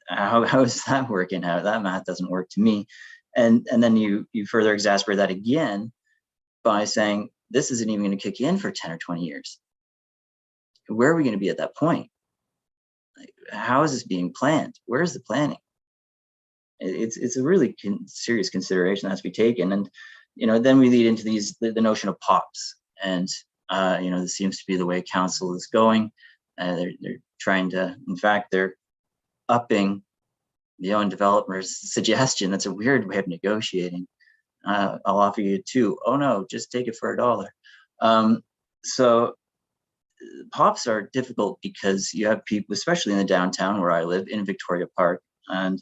how is that working out? That math doesn't work to me. And then you further exacerbate that again by saying this isn't even going to kick in for 10 or 20 years. Where are we going to be at that point? how is this being planned? Where's the planning? It's a really serious consideration that has to be taken. And, then we lead into the notion of POPs. And, this seems to be the way council is going. They're trying to, in fact, they're upping the own developer's suggestion. That's a weird way of negotiating. I'll offer you 2. Oh no, just take it for $1. So POPs are difficult because you have people, especially in the downtown where I live in Victoria Park, and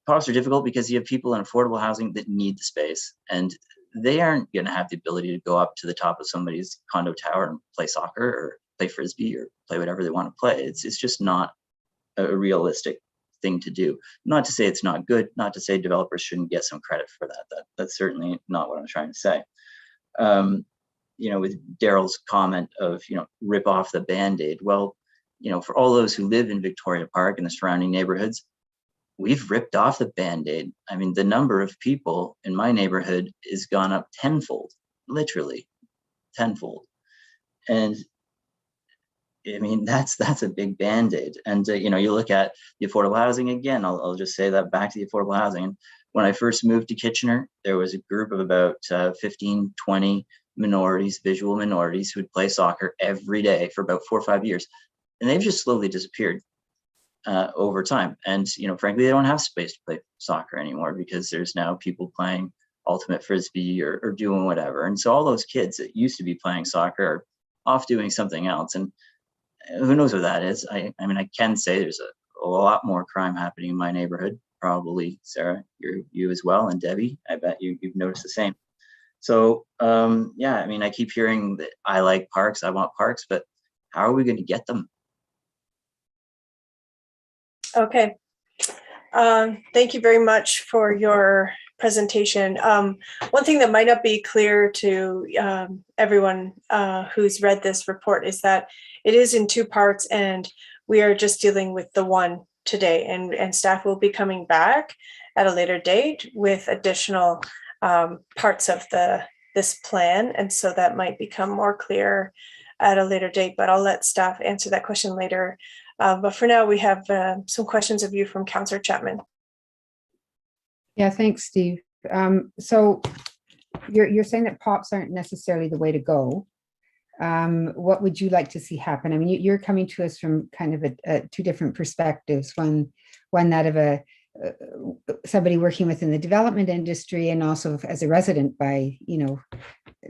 POPs are difficult because you have people in affordable housing that need the space, and they aren't going to have the ability to go up to the top of somebody's condo tower and play soccer or play frisbee or play whatever they want to play. It's just not a realistic thing to do. Not to say it's not good, not to say developers shouldn't get some credit for that. That's certainly not what I'm trying to say. With Daryl's comment of, rip off the Band-Aid. Well, for all those who live in Victoria Park and the surrounding neighborhoods, we've ripped off the Band-Aid. I mean, the number of people in my neighborhood has gone up tenfold, literally tenfold. And I mean, that's a big Band-Aid. And, you look at the affordable housing again, I'll just say that back to the affordable housing. When I first moved to Kitchener, there was a group of about 15, 20 minorities, visual minorities, who would play soccer every day for about 4 or 5 years. And they've just slowly disappeared over time. And, frankly, they don't have space to play soccer anymore because there's now people playing ultimate frisbee or doing whatever. And so all those kids that used to be playing soccer are off doing something else. And who knows what that is? I mean, I can say there's a lot more crime happening in my neighborhood. Probably, Sarah, you as well, and Debbie, I bet you've noticed the same. So, yeah, I mean, I keep hearing that I like parks, I want parks, but how are we going to get them? Okay. Thank you very much for your presentation. One thing that might not be clear to everyone who's read this report is that it is in 2 parts, and we are just dealing with the one today, and staff will be coming back at a later date with additional parts of this plan, and so that might become more clear at a later date, but I'll let staff answer that question later. But for now, we have some questions of you from Councillor Chapman. Yeah, thanks, Steve. So you're saying that POPs aren't necessarily the way to go. What would you like to see happen? I mean, you're coming to us from kind of 2 different perspectives. One that of somebody working within the development industry, and also as a resident by,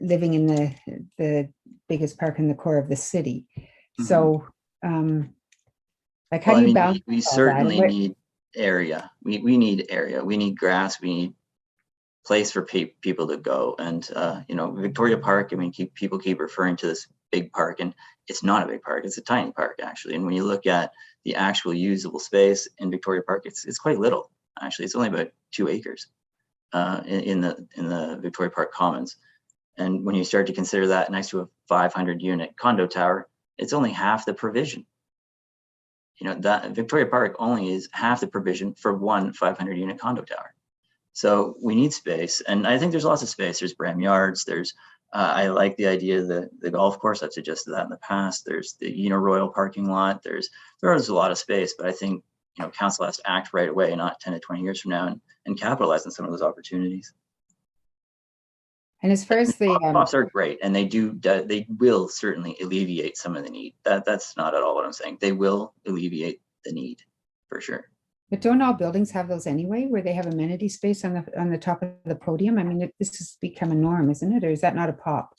living in the biggest park in the core of the city. Mm-hmm. So, how do you balance? We certainly need area. We need area. We need grass. We need place for people to go. And Victoria Park, I mean, people keep referring to this big park, and it's not a big park. It's a tiny park, actually. And when you look at the actual usable space in Victoria Park, it's quite little. Actually, it's only about 2 acres in the Victoria Park Commons. And when you start to consider that next to a 500-unit condo tower, it's only half the provision. That Victoria Park only is half the provision for one 500-unit condo tower. So we need space, and I think there's lots of space. There's Bram Yards. There's I like the idea of the golf course. I've suggested that in the past. There's the Royal parking lot. There's a lot of space, but I think council has to act right away, not 10 to 20 years from now, and capitalize on some of those opportunities. And as far as the POPs are great, and they will certainly alleviate some of the need. That's not at all what I'm saying. They will alleviate the need for sure. But don't all buildings have those anyway, where they have amenity space on the top of the podium? I mean, this has become a norm, isn't it? Or is that not a POP?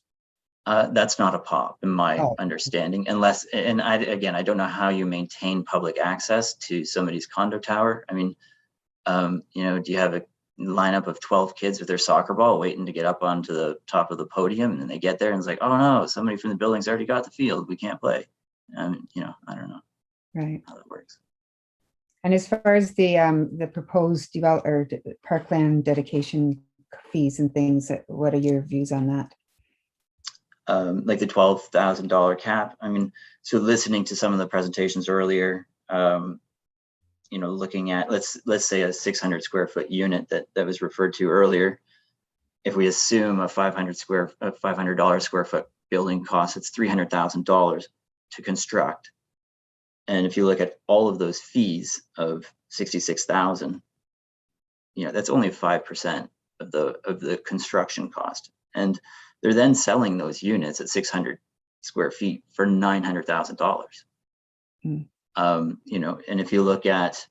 That's not a POP in my understanding, unless, and I don't know how you maintain public access to somebody's condo tower. I mean, do you have a lineup of 12 kids with their soccer ball waiting to get up onto the top of the podium, and then they get there and it's like, oh no, somebody from the building's already got the field, we can't play. I don't know right how that works. And as far as the proposed parkland dedication fees and things, what are your views on that? Like the $12,000 cap. I mean, so listening to some of the presentations earlier, looking at let's say a 600 square foot unit that was referred to earlier. If we assume a $500 square foot building cost, it's $300,000 to construct. And if you look at all of those fees of 66,000, that's only 5% of the construction cost. And they're then selling those units at 600 square feet for $900,000. And if you look at,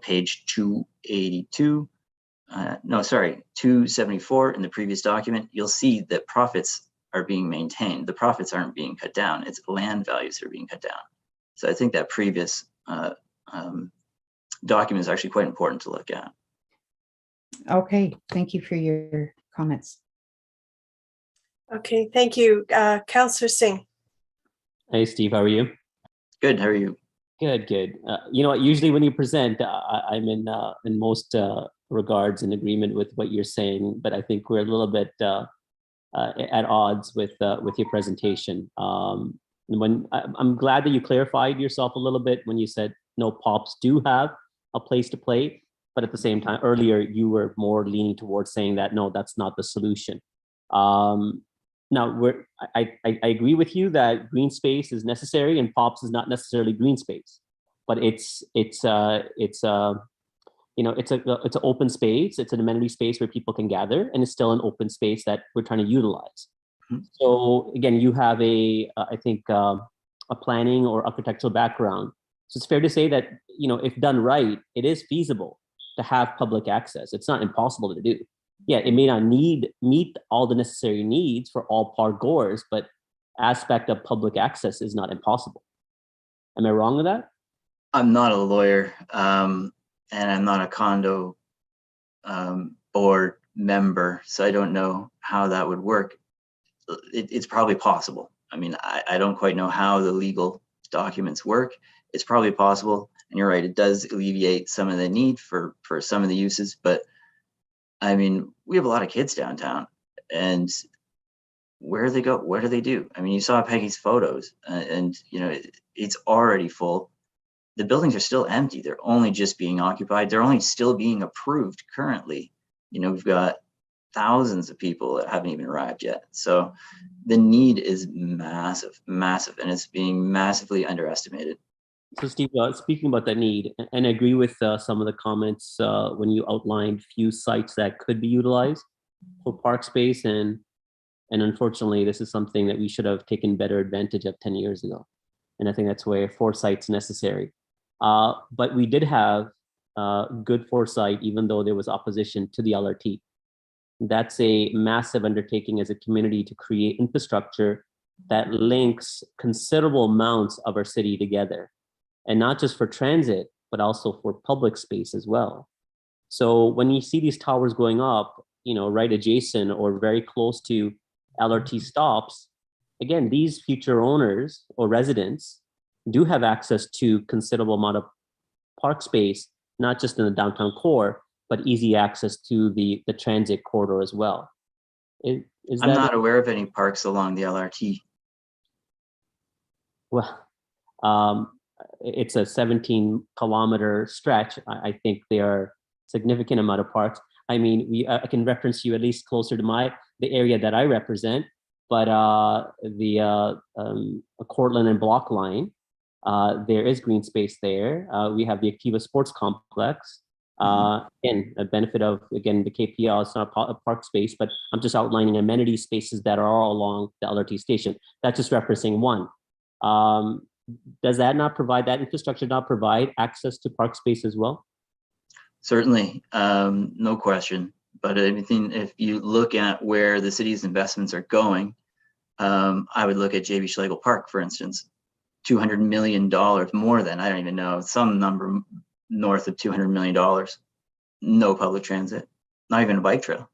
page 282, 274 in the previous document, you'll see that profits are being maintained. The profits aren't being cut down. It's land values that are being cut down. So I think that previous document is actually quite important to look at. Okay, thank you for your comments. Okay, thank you. Councillor Singh. Hey, Steve, how are you? Good, how are you? Good, good. You know what, usually when you present, I'm in most regards in agreement with what you're saying, but I think we're a little bit at odds with your presentation. When I'm glad that you clarified yourself a little bit when you said, no, POPs do have a place to play, but at the same time, earlier you were more leaning towards saying that, no, that's not the solution. Now, I agree with you that green space is necessary and POPs is not necessarily green space, but it's an open space. It's an amenity space where people can gather, and it's still an open space that we're trying to utilize. So again, you have a planning or architectural background. So it's fair to say that, if done right, it is feasible to have public access. It's not impossible to do. Yeah, it may not meet all the necessary needs for all park goers, but aspect of public access is not impossible. Am I wrong with that? I'm not a lawyer, and I'm not a condo board member, so I don't know how that would work. It's probably possible. I mean, I don't quite know how the legal documents work. It's probably possible, and you're right, it does alleviate some of the need for some of the uses, but I mean, we have a lot of kids downtown, and where do they go? What do they do? I mean, you saw Peggy's photos, and it's already full. The buildings are still empty. They're only just being occupied. They're only still being approved currently. We've got thousands of people that haven't even arrived yet. So the need is massive, massive, and it's being massively underestimated. So Steve, speaking about that need, and I agree with some of the comments when you outlined few sites that could be utilized for park space, and unfortunately, this is something that we should have taken better advantage of 10 years ago. And I think that's where foresight's necessary. But we did have good foresight, even though there was opposition to the LRT. That's a massive undertaking as a community to create infrastructure that links considerable amounts of our city together. And not just for transit, but also for public space as well. So when you see these towers going up, right adjacent or very close to LRT stops, again, these future owners or residents do have access to considerable amount of park space, not just in the downtown core, but easy access to the transit corridor as well. I'm not aware of any parks along the LRT. Well, it's a 17-kilometer stretch. I think there are significant amount of parks. I mean, I can reference you at least closer to the area that I represent, but the Cortland and Block line, there is green space there. We have the Activa Sports Complex. Again, a benefit of, the KPL, it's not a park space, but I'm just outlining amenity spaces that are all along the LRT station. That's just referencing one. Does that infrastructure not provide access to park space as well? Certainly, no question. But if you look at where the city's investments are going, I would look at JB Schlegel Park, for instance, $200 million, more than, I don't even know, some number north of $200 million. No public transit, not even a bike trail.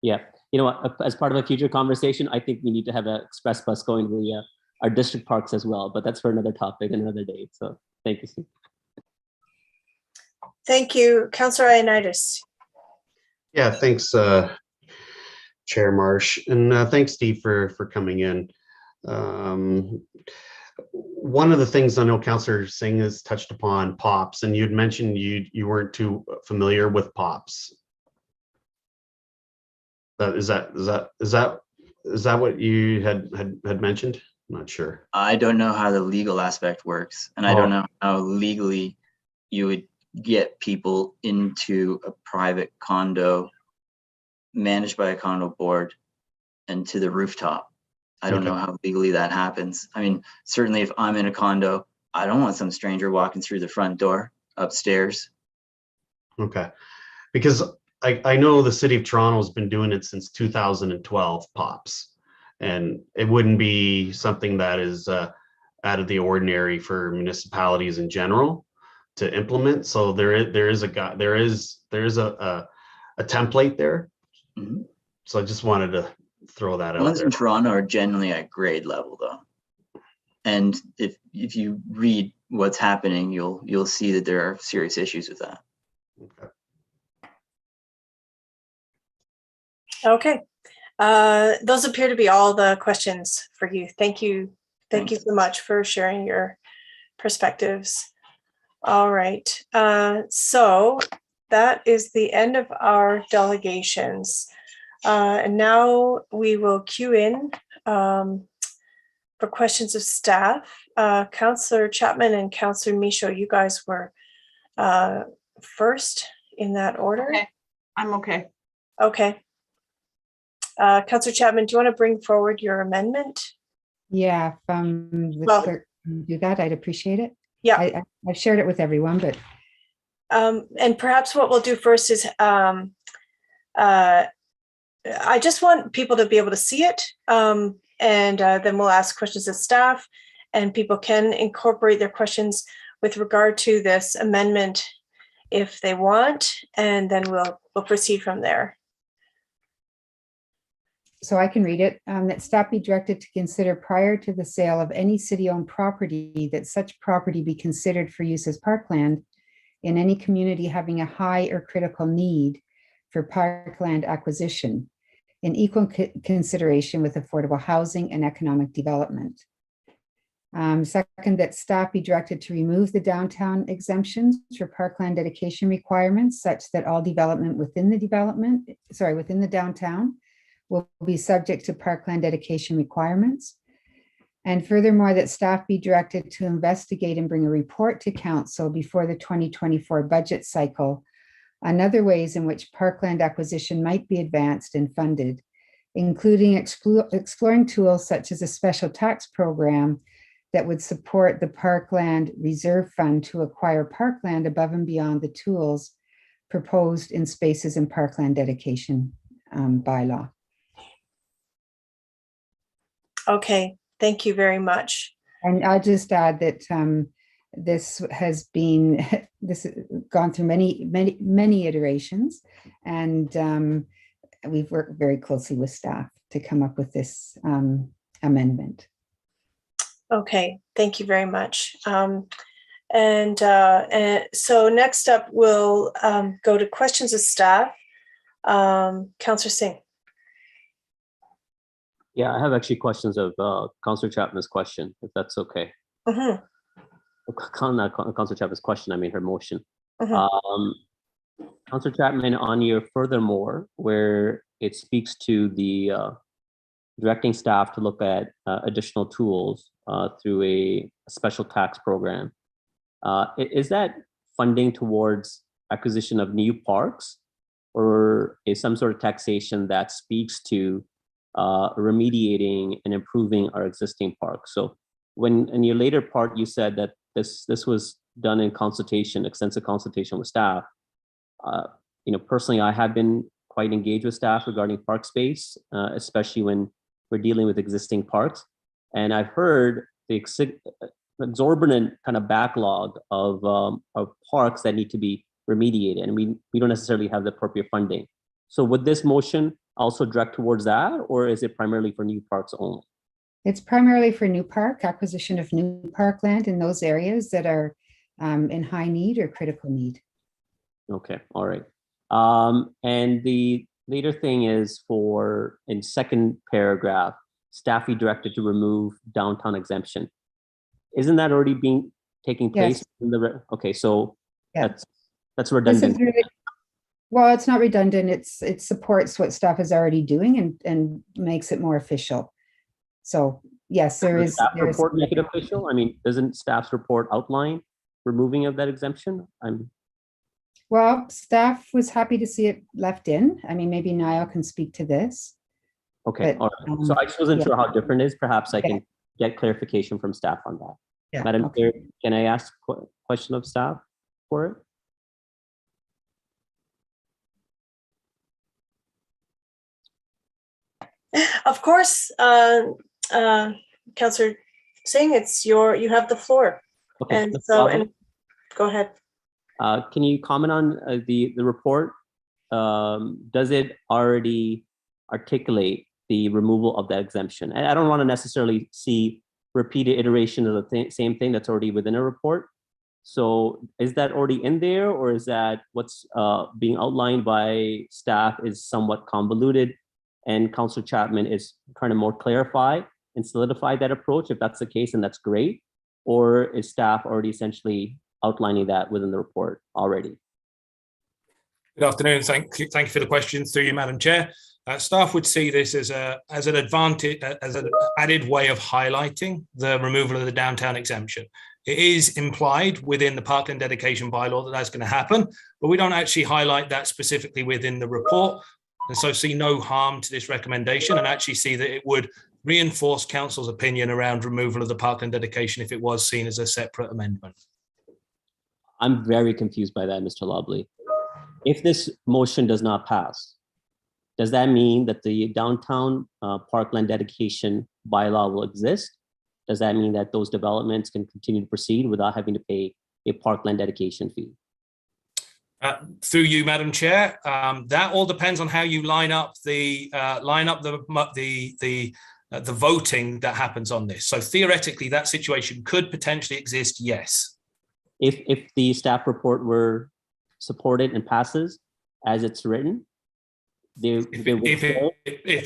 Yeah, you know what, as part of a future conversation, I think we need to have an express bus going to our district parks as well, but that's for another topic, another day. So thank you, Steve. Thank you. Councillor Ioannidis. Yeah, thanks, Chair Marsh, and thanks, Steve, for coming in. One of the things I know Councillor Singh has touched upon, POPs, and you'd mentioned you weren't too familiar with POPs. Is that what you had mentioned? not sure. I don't know how the legal aspect works, and I don't know how legally you would get people into a private condo managed by a condo board and to the rooftop. I don't know how legally that happens. I mean, certainly if I'm in a condo, I don't want some stranger walking through the front door upstairs. Okay, because I know the city of Toronto has been doing it since 2012 POPs, and it wouldn't be something that is out of the ordinary for municipalities in general to implement. So there is a template there. Mm-hmm. So I just wanted to throw that out Ones there. in Toronto are generally at grade level though. And if you read what's happening, you'll see that there are serious issues with that. Okay. Those appear to be all the questions for you. Thank you. Thank you so much for sharing your perspectives. All right. So that is the end of our delegations. And now we will queue in for questions of staff. Councillor Chapman and Councillor Michaud, you guys were first in that order. Okay. I'm okay. Okay. Councillor Chapman, do you want to bring forward your amendment? Yeah, if the clerk can do that, I'd appreciate it. Yeah. I've shared it with everyone, but. And perhaps what we'll do first is I just want people to be able to see it, and then we'll ask questions of staff, and people can incorporate their questions with regard to this amendment if they want, and then we'll proceed from there. So I can read it, that staff be directed to consider prior to the sale of any city-owned property that such property be considered for use as parkland in any community having a high or critical need for parkland acquisition in equal consideration with affordable housing and economic development. Second, that staff be directed to remove the downtown exemptions for parkland dedication requirements such that all development within the downtown will be subject to parkland dedication requirements. And furthermore, that staff be directed to investigate and bring a report to council before the 2024 budget cycle on other ways in which parkland acquisition might be advanced and funded, including exploring tools such as a special tax program that would support the Parkland Reserve Fund to acquire parkland above and beyond the tools proposed in Spaces and Parkland Dedication bylaw. Okay, thank you very much. And I'll just add that this has gone through many iterations, and we've worked very closely with staff to come up with this amendment. Okay, thank you very much. And so next up, we'll go to questions of staff. Councillor Singh. Yeah, I have actually questions of Councillor Chapman's question, if that's okay. Mm-hmm. Not Councillor Chapman's question, I mean her motion. Mm-hmm. Councillor Chapman, on your furthermore, where it speaks to the directing staff to look at additional tools through a special tax program, is that funding towards acquisition of new parks, or is some sort of taxation that speaks to remediating and improving our existing parks? So when in your later part, you said that this was done in consultation, extensive consultation with staff. Personally, I have been quite engaged with staff regarding park space, especially when we're dealing with existing parks. And I've heard the exorbitant kind of backlog of parks that need to be remediated, and we don't necessarily have the appropriate funding. So would this motion also direct towards that, or is it primarily for new parks only? It's primarily for new park, acquisition of new parkland in those areas that are in high need or critical need. Okay, all right. And the later thing is in second paragraph, staff be directed to remove downtown exemption. Isn't that already taking place? Yes. Okay, so yeah. That's redundant. Well, it's not redundant. It supports what staff is already doing and makes it more official. So Yes, there Does is. staff there is- report make it official? I mean, doesn't staff's report outline removing of that exemption? Well, staff was happy to see it left in. I mean, maybe Niall can speak to this. Okay, But, all right. So I just wasn't yeah. sure how different it is. Perhaps I Okay. can get clarification from staff on that. Yeah, Madam okay. Chair, can I ask a question of staff for it? Of course, Councillor Singh, you have the floor. Okay, And Ms. so, Lovely, and go ahead. can you comment on the report? Does it already articulate the removal of that exemption? And I don't want to necessarily see repeated iteration of the same thing that's already within a report. So is that already in there, or is that what's being outlined by staff is somewhat convoluted, and Councillor Chapman is trying to more clarify and solidify that approach? If that's the case, and that's great. Or is staff already essentially outlining that within the report already? Good afternoon. Thank you for the question. Through you, Madam Chair. Staff would see this as an advantage, as an added way of highlighting the removal of the downtown exemption. It is implied within the Parkland dedication bylaw that that's going to happen, but we don't actually highlight that specifically within the report. And so see no harm to this recommendation, and actually see that it would reinforce council's opinion around removal of the Parkland dedication if it was seen as a separate amendment. I'm very confused by that, Mr. Lobley. If this motion does not pass, does that mean that the downtown Parkland dedication bylaw will exist? Does that mean that those developments can continue to proceed without having to pay a Parkland dedication fee? Through you, Madam Chair, that all depends on how you line up the voting that happens on this. So theoretically, that situation could potentially exist. Yes. If the staff report were supported and passes as it's written, if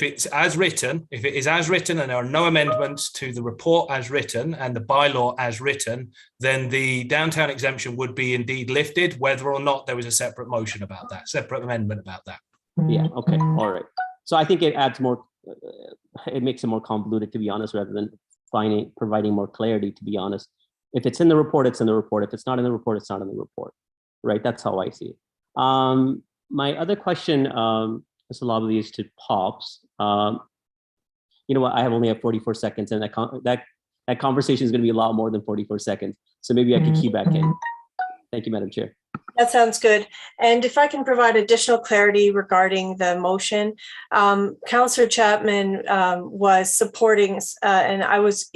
it's as written, if it is as written and there are no amendments to the report as written and the bylaw as written, then the downtown exemption would be indeed lifted, whether or not there was a separate motion about that, separate amendment about that. Yeah, okay, all right. So I think it adds more, it makes it more convoluted, to be honest, rather than providing more clarity, to be honest. If it's in the report, it's in the report. If it's not in the report, it's not in the report, right? That's how I see it. My other question, Mr. Lobley, is to Pops. You know what? I only have 44 seconds, and that conversation is going to be a lot more than 44 seconds. So maybe I could key back in. Thank you, Madam Chair. That sounds good. And if I can provide additional clarity regarding the motion, Councillor Chapman was supporting, and I was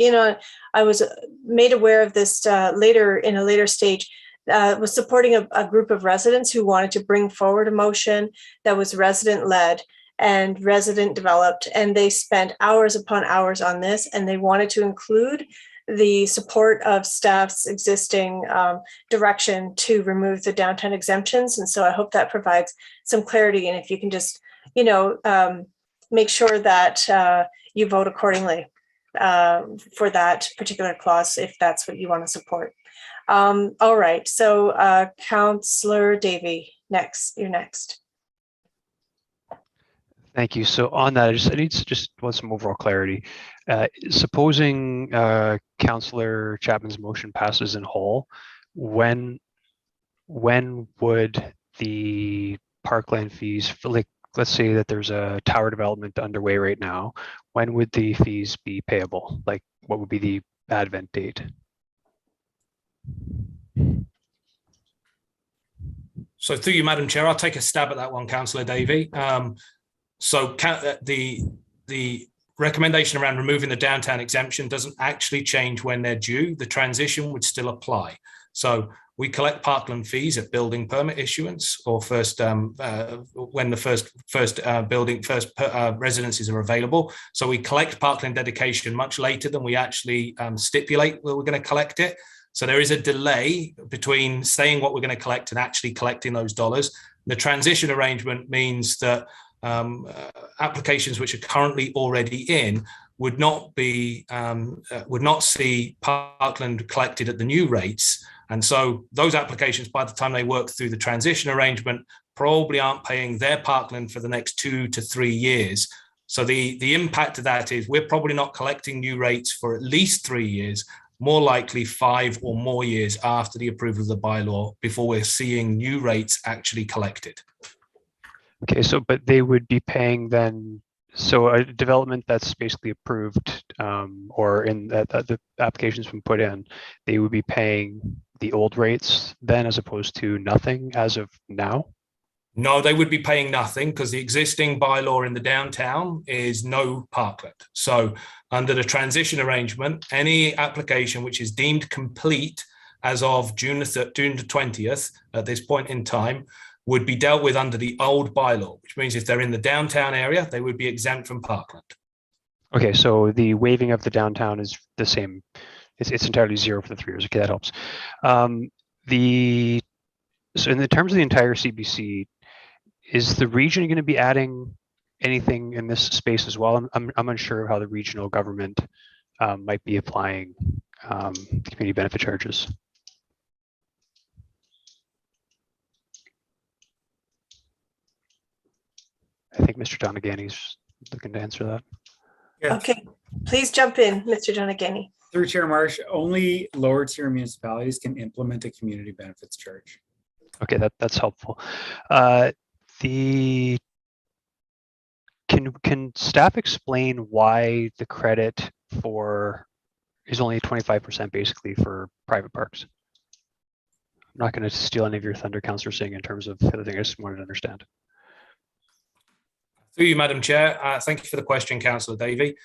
made aware of this later in a later stage. Was supporting a group of residents who wanted to bring forward a motion that was resident-led and resident-developed, and they spent hours upon hours on this, and they wanted to include the support of staff's existing direction to remove the downtown exemptions. And so I hope that provides some clarity, and if you can just, make sure that you vote accordingly for that particular clause, if that's what you want to support. All right, so Councillor Davey, you're next. Thank you. So on that, I need to just want some overall clarity. Supposing Councillor Chapman's motion passes in whole, when would the Parkland fees, like, let's say that there's a tower development underway right now, when would the fees be payable? Like, what would be the advent date? So through you, Madam Chair, I'll take a stab at that one, Councillor Davey. So the recommendation around removing the downtown exemption doesn't actually change when they're due. The transition would still apply. So we collect Parkland fees at building permit issuance, or first when the first residences are available. So we collect Parkland dedication much later than we actually stipulate that we're going to collect it. So there is a delay between saying what we're going to collect and actually collecting those dollars. The transition arrangement means that applications which are currently already in would not see Parkland collected at the new rates. And so those applications, by the time they work through the transition arrangement, probably aren't paying their Parkland for the next 2 to 3 years. So the impact of that is we're probably not collecting new rates for at least 3 years, more likely 5 or more years after the approval of the bylaw before we're seeing new rates actually collected. Okay, so but they would be paying then, so a development that's basically approved or in that the application's been put in, they would be paying the old rates then as opposed to nothing as of now? No, they would be paying nothing because the existing bylaw in the downtown is no parkland. So under the transition arrangement, any application which is deemed complete as of June the 20th at this point in time would be dealt with under the old bylaw, which means if they're in the downtown area, they would be exempt from parkland. Okay, so the waiving of the downtown is the same. It's entirely zero for the 3 years. Okay, that helps. So in the terms of the entire CBC, is the region going to be adding anything in this space as well? I'm unsure how the regional government might be applying community benefit charges. I think Mr. Donagany's looking to answer that. Yeah. Okay, please jump in, Mr. Donagany. Through Chair Marsh, only lower tier municipalities can implement a community benefits charge. Okay, that's helpful. Can staff explain why the credit is only 25% basically for private parks? I'm not going to steal any of your thunder, Councillor Singh, in terms of the other thing. I just wanted to understand. Through you, Madam Chair. Thank you for the question, Councillor Davey.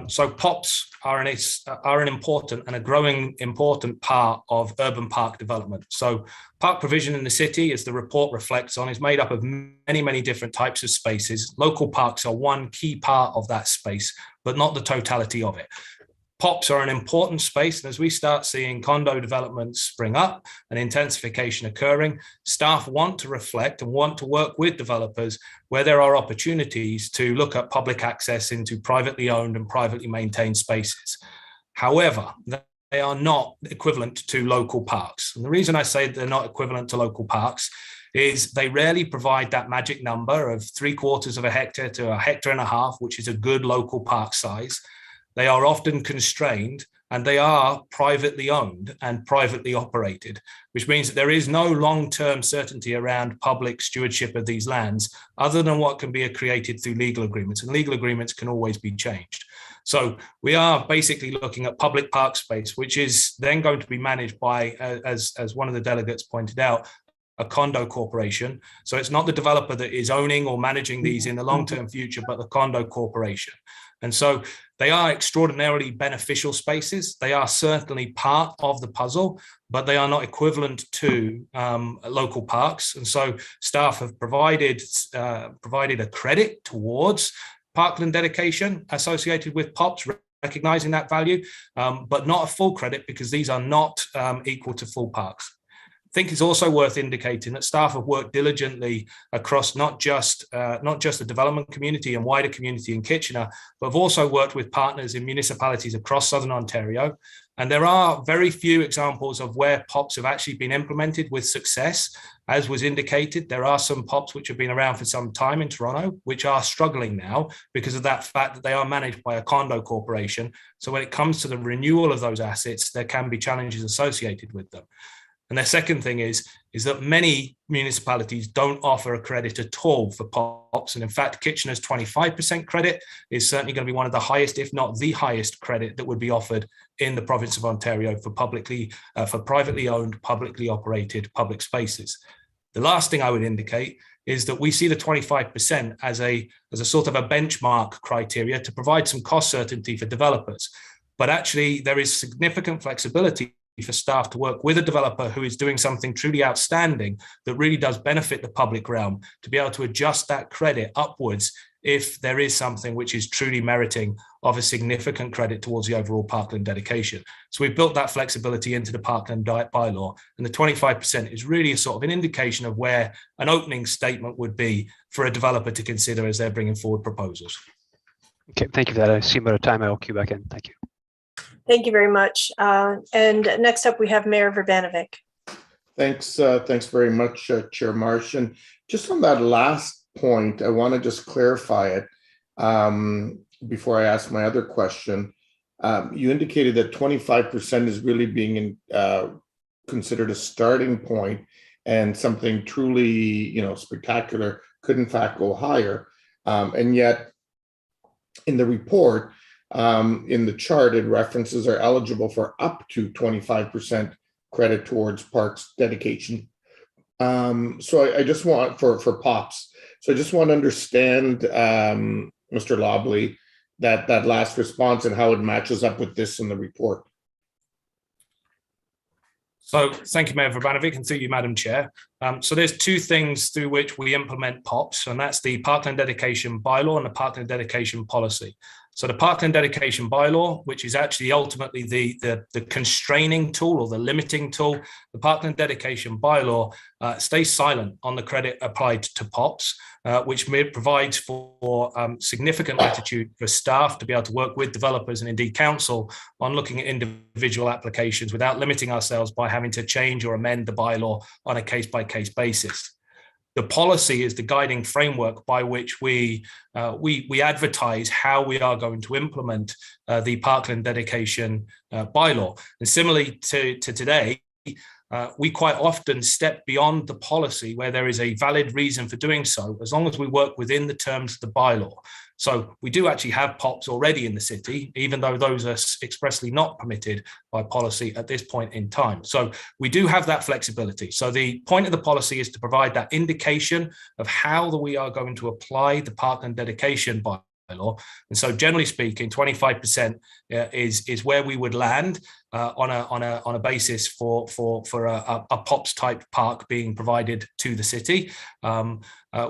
So POPs are an important and a growing important part of urban park development. So park provision in the city, as the report reflects on, is made up of many, many different types of spaces. Local parks are one key part of that space, but not the totality of it. POPs are an important space, and as we start seeing condo developments spring up and intensification occurring, staff want to reflect and want to work with developers where there are opportunities to look at public access into privately owned and privately maintained spaces. However, they are not equivalent to local parks. And the reason I say they're not equivalent to local parks is they rarely provide that magic number of 3/4 of a hectare to 1.5 hectares, which is a good local park size. They are often constrained and they are privately owned and privately operated, which means that there is no long-term certainty around public stewardship of these lands other than what can be created through legal agreements, and legal agreements can always be changed. So we are basically looking at public park space, which is then going to be managed by, as one of the delegates pointed out, a condo corporation. So it's not the developer that is owning or managing these in the long-term future, but the condo corporation. And so they are extraordinarily beneficial spaces. They are certainly part of the puzzle, but they are not equivalent to local parks. And so staff have provided a credit towards parkland dedication associated with POPs, recognizing that value, but not a full credit because these are not equal to full parks. I think it's also worth indicating that staff have worked diligently across not just the development community and wider community in Kitchener, but have also worked with partners in municipalities across Southern Ontario. And there are very few examples of where POPs have actually been implemented with success. As was indicated, there are some POPs which have been around for some time in Toronto, which are struggling now because of that fact that they are managed by a condo corporation. So when it comes to the renewal of those assets, there can be challenges associated with them. And the second thing is that many municipalities don't offer a credit at all for POPs. And in fact, Kitchener's 25% credit is certainly going to be one of the highest, if not the highest credit that would be offered in the province of Ontario for privately owned, publicly operated public spaces. The last thing I would indicate is that we see the 25% as a sort of a benchmark criteria to provide some cost certainty for developers. But actually, there is significant flexibility for staff to work with a developer who is doing something truly outstanding that really does benefit the public realm, to be able to adjust that credit upwards if there is something which is truly meriting of a significant credit towards the overall parkland dedication. So we've built that flexibility into the parkland bylaw, and the 25% is really a sort of an indication of where an opening statement would be for a developer to consider as they're bringing forward proposals. Okay, thank you for that. I see I'm out of time. I'll cue back in. Thank you. Thank you very much. And next up, we have Mayor Verbanovic. Thanks very much, Chair Marsh. And just on that last point, I want to just clarify it. before I ask my other question. You indicated that 25% is really being considered a starting point, and something truly, spectacular could in fact go higher. And yet, in the report, in the chart, it references are eligible for up to 25% credit towards parks dedication. So I just want for POPs. So I just want to understand, Mr. Lobley, that last response and how it matches up with this in the report. So thank you, Mayor Vrbanovic, and through you, Madam Chair. So there's two things through which we implement POPs, and that's the Parkland Dedication Bylaw and the Parkland Dedication Policy. So the Parkland Dedication Bylaw, which is actually ultimately the constraining tool or the limiting tool, the Parkland Dedication Bylaw stays silent on the credit applied to POPs, which provides for significant latitude for staff to be able to work with developers and indeed council on looking at individual applications without limiting ourselves by having to change or amend the bylaw on a case-by-case basis. The policy is the guiding framework by which we advertise how we are going to implement the Parkland Dedication Bylaw. And similarly to today, we quite often step beyond the policy where there is a valid reason for doing so, as long as we work within the terms of the bylaw. So we do actually have POPs already in the city, even though those are expressly not permitted by policy at this point in time. So we do have that flexibility. So the point of the policy is to provide that indication of how we are going to apply the Parkland Dedication Bylaw. And so generally speaking, 25% is where we would land on a basis for a POPs type park being provided to the city.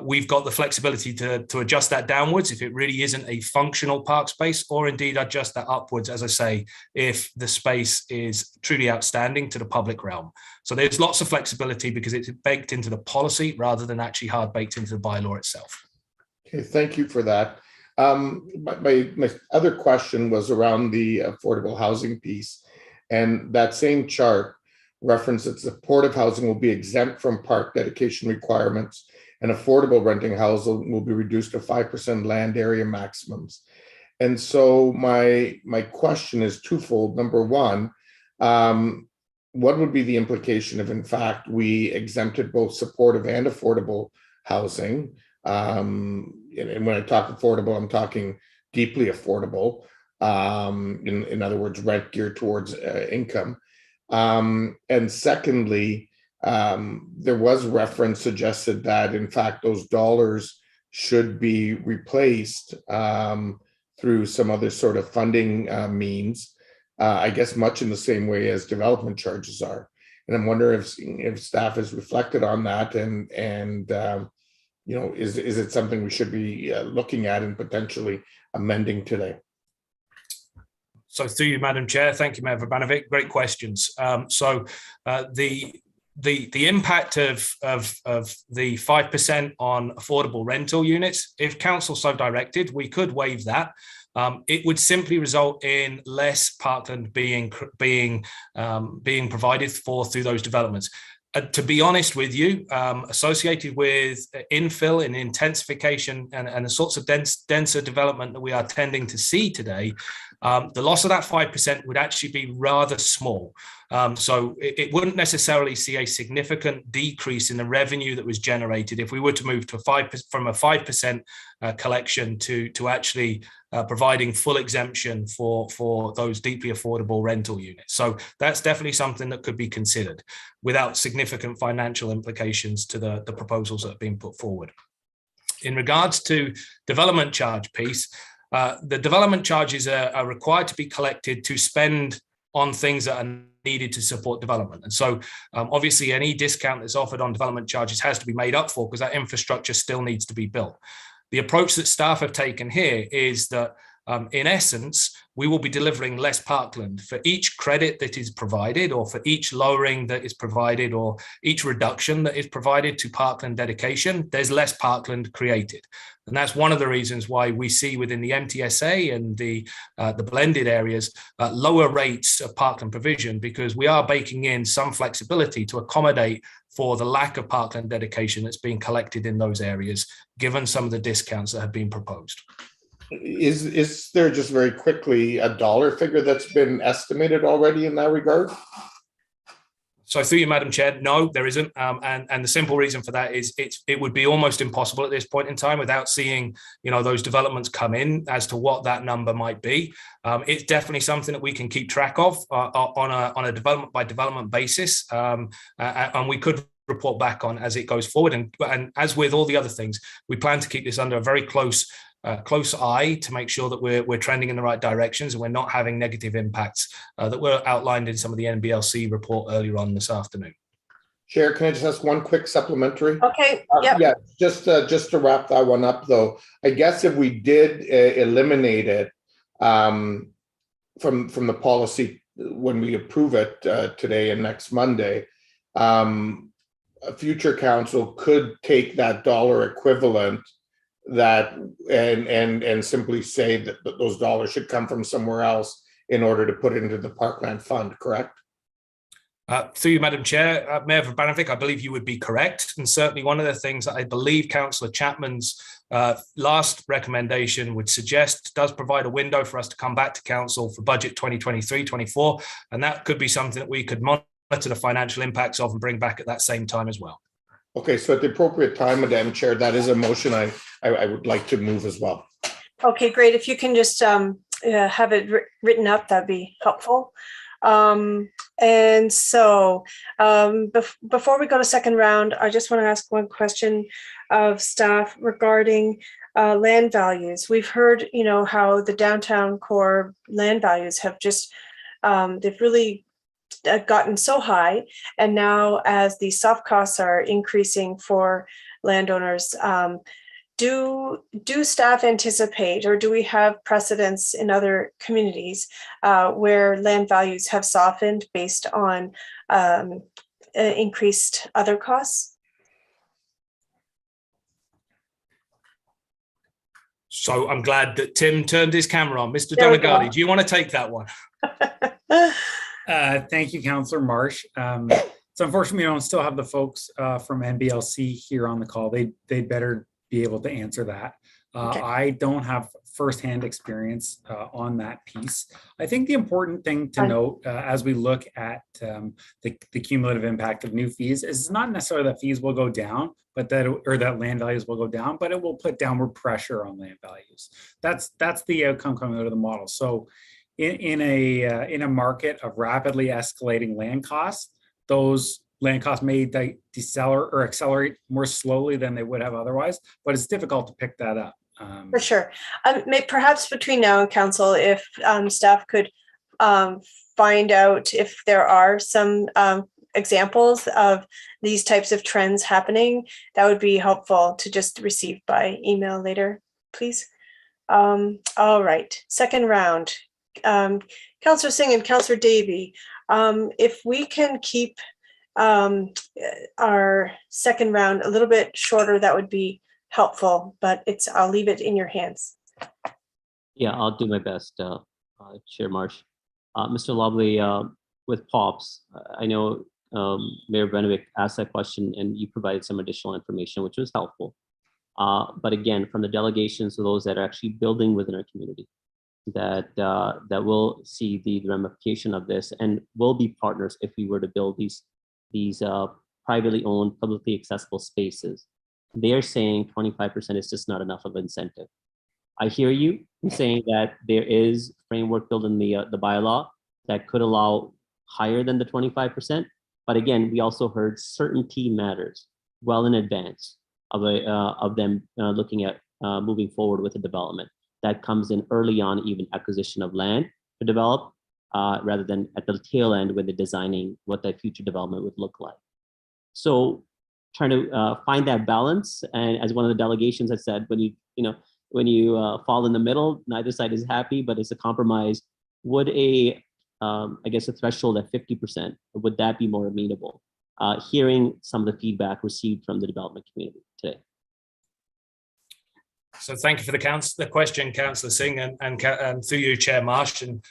We've got the flexibility to adjust that downwards if it really isn't a functional park space, or indeed adjust that upwards, as I say, if the space is truly outstanding to the public realm. So there's lots of flexibility because it's baked into the policy rather than actually hard baked into the bylaw itself. Okay, thank you for that. My other question was around the affordable housing piece, and that same chart references supportive housing will be exempt from park dedication requirements, and affordable renting housing will be reduced to 5% land area maximums. And so my question is twofold. Number one, what would be the implication if in fact we exempted both supportive and affordable housing? And when I talk affordable, I'm talking deeply affordable. In other words, rent geared towards income. And secondly, there was reference suggested that in fact those dollars should be replaced through some other sort of funding means, I guess much in the same way as development charges are. And I'm wondering if staff has reflected on that, and is it something we should be looking at and potentially amending today? So through you, Madam Chair, thank you, Mayor Vrbanovic. Great questions. So the impact of the 5% on affordable rental units, if council so directed, we could waive that. It would simply result in less parkland being provided for through those developments. To be honest with you, associated with infill and intensification and the sorts of denser development that we are tending to see today, the loss of that 5% would actually be rather small. So it wouldn't necessarily see a significant decrease in the revenue that was generated if we were to move to from a 5% collection to actually providing full exemption for those deeply affordable rental units. So that's definitely something that could be considered without significant financial implications to the proposals that are being put forward. In regards to development charge piece, the development charges are required to be collected to spend on things that are needed to support development. And so obviously any discount that's offered on development charges has to be made up for because that infrastructure still needs to be built. The approach that staff have taken here is that in essence, we will be delivering less parkland for each credit that is provided, or for each lowering that is provided, or each reduction that is provided to parkland dedication. There's less parkland created. And that's one of the reasons why we see within the MTSA and the blended areas lower rates of parkland provision, because we are baking in some flexibility to accommodate for the lack of parkland dedication that's being collected in those areas, given some of the discounts that have been proposed. Is there, just very quickly, a dollar figure that's been estimated already in that regard? So through you, Madam Chair, no, there isn't. And the simple reason for that is it would be almost impossible at this point in time without seeing, those developments come in as to what that number might be. It's definitely something that we can keep track of on a development by development basis. And we could report back on as it goes forward. And as with all the other things, we plan to keep this under a very close eye to make sure that we're trending in the right directions and we're not having negative impacts that were outlined in some of the NBLC report earlier on this afternoon. Chair, can I just ask one quick supplementary? Okay. Yep. Yeah, just to wrap that one up, though, I guess if we did eliminate it from the policy when we approve it today and next Monday, a future council could take that dollar equivalent and simply say that those dollars should come from somewhere else in order to put it into the Parkland Fund, correct? Through you, Madam Chair, Mayor Vrbanovic, I believe you would be correct. And certainly one of the things that I believe Councillor Chapman's last recommendation would suggest does provide a window for us to come back to council for budget 2023-24. And that could be something that we could monitor the financial impacts of and bring back at that same time as well. Okay, so at the appropriate time, Madam Chair, that is a motion I would like to move as well. Okay, great. If you can just have it written up, that'd be helpful. And so before we go to second round, I just want to ask one question of staff regarding land values. We've heard, how the downtown core land values have just, they've really gotten so high, and now as the soft costs are increasing for landowners, do staff anticipate, or do we have precedents in other communities where land values have softened based on increased other costs? So I'm glad that Tim turned his camera on. Mr. Delegati, do you want to take that one? Thank you, Councillor Marsh. So unfortunately, we don't still have the folks from NBLC here on the call. They'd better be able to answer that. Okay. I don't have firsthand experience on that piece. I think the important thing to note as we look at the cumulative impact of new fees is not necessarily that fees will go down, but that land values will go down, but it will put downward pressure on land values. That's the outcome coming out of the model. So in a market of rapidly escalating land costs, those land costs may decelerate or accelerate more slowly than they would have otherwise, but it's difficult to pick that up. For sure. Perhaps between now and council, if staff could find out if there are some examples of these types of trends happening, that would be helpful to just receive by email later, please. All right, second round. Councillor Singh and Councillor Davey, if we can keep our second round a little bit shorter, that would be helpful, but I'll leave it in your hands. Yeah, I'll do my best, Chair Marsh. Mr. Lobley, with POPs, I know Mayor Vrbanovic asked that question and you provided some additional information, which was helpful. But again, from the delegations to those that are actually building within our community, that will see the ramification of this and will be partners if we were to build these privately owned, publicly accessible spaces. They're saying 25% is just not enough of incentive. I hear you in saying that there is framework built in the bylaw that could allow higher than the 25%. But again, we also heard certainty matters well in advance of them looking at moving forward with the development. That comes in early on, even acquisition of land to develop, rather than at the tail end when they're designing what that future development would look like. So trying to find that balance, and as one of the delegations has said, when you fall in the middle, neither side is happy, but it's a compromise. Would I guess a threshold at 50%, would that be more amenable? Hearing some of the feedback received from the development community today. So thank you for the question, Councillor Singh, and through you, Chair Marsh. And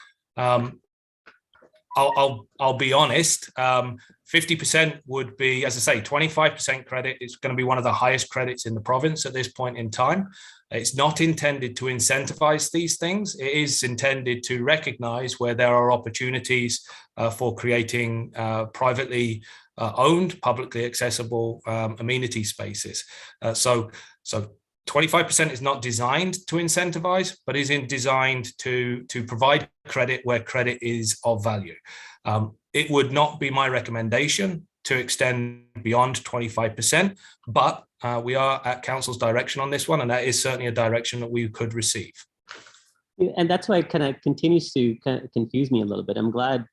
I'll be honest. 50% would be, as I say, 25% credit. It's going to be one of the highest credits in the province at this point in time. It's not intended to incentivize these things. It is intended to recognize where there are opportunities for creating privately owned, publicly accessible amenity spaces. So 25% is not designed to incentivize, but is designed to provide credit where credit is of value. It would not be my recommendation to extend beyond 25%, but we are at council's direction on this one, and that is certainly a direction that we could receive. And that's why it kind of continues to kind of confuse me a little bit. I'm glad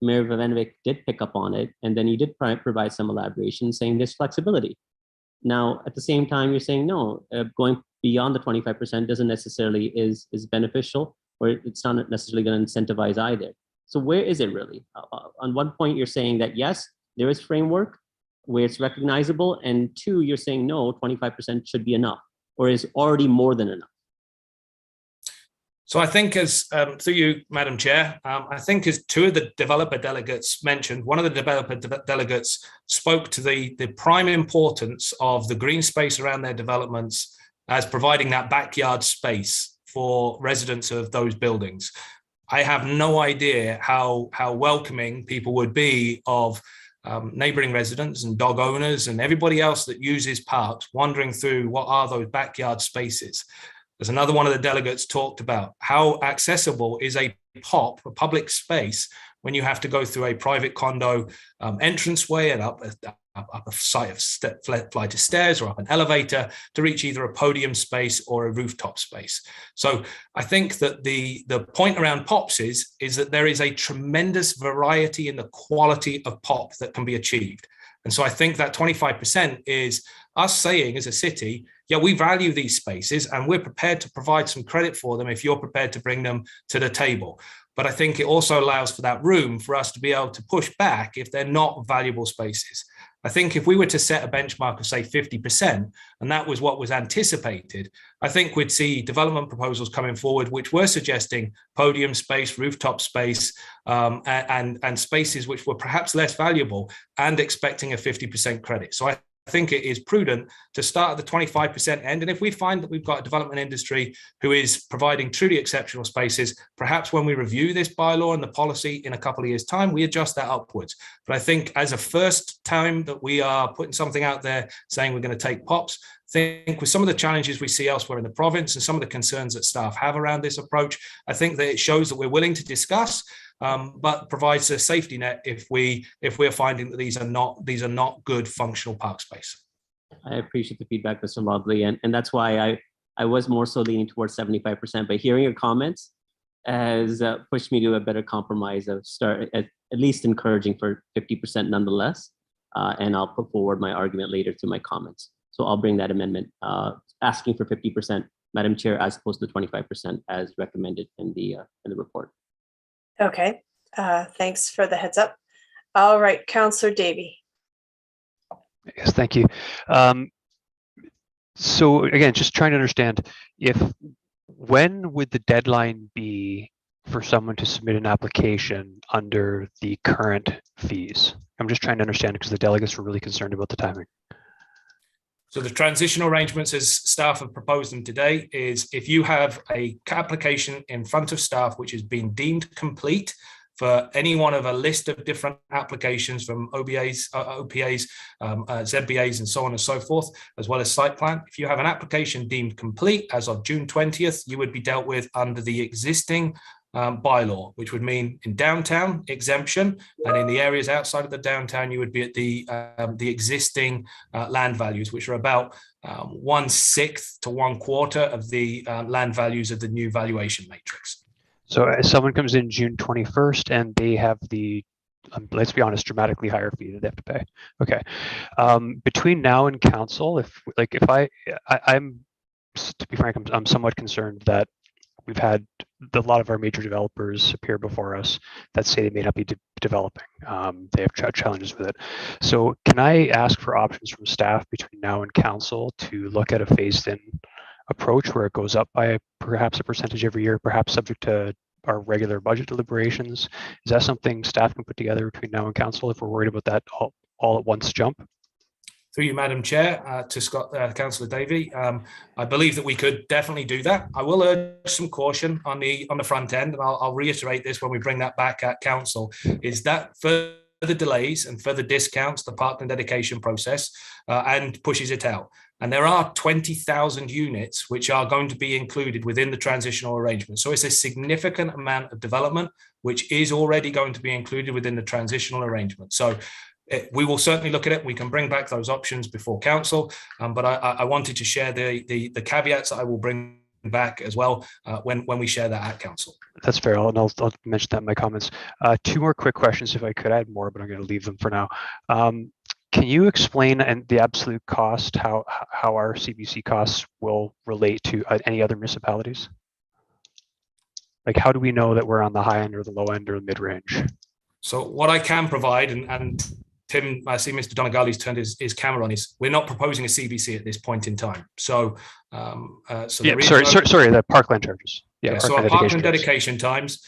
Mayor Vivanovic did pick up on it, and then you did provide some elaboration saying there's flexibility. Now, at the same time, you're saying no, going beyond the 25% doesn't necessarily is beneficial, or it's not necessarily going to incentivize either. So where is it really? On one point, you're saying that yes, there is framework where it's recognizable, and two, you're saying no, 25% should be enough, or is already more than enough. So I think as, through you, Madam Chair, I think as two of the developer delegates mentioned, one of the developer delegates spoke to the prime importance of the green space around their developments as providing that backyard space for residents of those buildings. I have no idea how welcoming people would be of neighboring residents and dog owners and everybody else that uses parks wandering through what are those backyard spaces. There's another one of the delegates talked about how accessible is a POP, a public space, when you have to go through a private condo entranceway and up a site of flight of stairs or up an elevator to reach either a podium space or a rooftop space. So I think that the point around POPs is that there is a tremendous variety in the quality of POP that can be achieved. And so I think that 25% is us saying as a city, yeah, we value these spaces and we're prepared to provide some credit for them if you're prepared to bring them to the table. But I think it also allows for that room for us to be able to push back if they're not valuable spaces. I think if we were to set a benchmark of say 50%, and that was what was anticipated, I think we'd see development proposals coming forward, which were suggesting podium space, rooftop space, and spaces which were perhaps less valuable and expecting a 50% credit. So I think it is prudent to start at the 25% end. And if we find that we've got a development industry who is providing truly exceptional spaces, perhaps when we review this bylaw and the policy in a couple of years' time, we adjust that upwards. But I think as a first time that we are putting something out there saying we're going to take POPs, I think with some of the challenges we see elsewhere in the province and some of the concerns that staff have around this approach, I think that it shows that we're willing to discuss, but provides a safety net if we're finding that these are not good functional park space. I appreciate the feedback, Mr. Lobley, and that's why I was more so leaning towards 75%. But hearing your comments has pushed me to a better compromise of at least encouraging for 50% nonetheless, and I'll put forward my argument later through my comments. So I'll bring that amendment asking for 50%, Madam Chair, as opposed to 25% as recommended in the report. Okay, thanks for the heads up. All right, Councillor Davey. Yes, thank you. So again, just trying to understand when would the deadline be for someone to submit an application under the current fees? I'm just trying to understand because the delegates were really concerned about the timing. So the transitional arrangements as staff have proposed them today is if you have a application in front of staff which has been deemed complete for any one of a list of different applications from OBAs, OPAs, ZBAs and so on and so forth, as well as site plan. If you have an application deemed complete as of June 20th, you would be dealt with under the existing bylaw, which would mean in downtown exemption, and in the areas outside of the downtown, you would be at the existing land values, which are about 1/6 to 1/4 of the land values of the new valuation matrix. So if someone comes in June 21st and they have the, let's be honest, dramatically higher fee that they have to pay. Okay. Between now and council, I'm, to be frank, I'm somewhat concerned that we've had a lot of our major developers appear before us that say they may not be developing. They have challenges with it. So can I ask for options from staff between now and council to look at a phased in approach where it goes up by perhaps a percentage every year, perhaps subject to our regular budget deliberations. Is that something staff can put together between now and council if we're worried about that all at once jump? Through you, Madam Chair, to Scott, Councillor Davey, I believe that we could definitely do that. I will urge some caution on the front end, and I'll reiterate this when we bring that back at council, is that further delays and further discounts the parkland dedication process and pushes it out. And there are 20,000 units which are going to be included within the transitional arrangement. So it's a significant amount of development which is already going to be included within the transitional arrangement. So we will certainly look at it. We can bring back those options before council, but I wanted to share the caveats that I will bring back as well when we share that at council. That's fair, and I'll mention that in my comments. Two more quick questions if I could. I had more, but I'm going to leave them for now. Can you explain and the absolute cost, how our CBC costs will relate to any other municipalities? Like, how do we know that we're on the high end or the low end or the mid range? So what I can provide, and Tim, I see Mr. Donegal's turned his camera on, is we're not proposing a CBC at this point in time. So, sorry, the parkland charges. Yeah, so our parkland dedication times.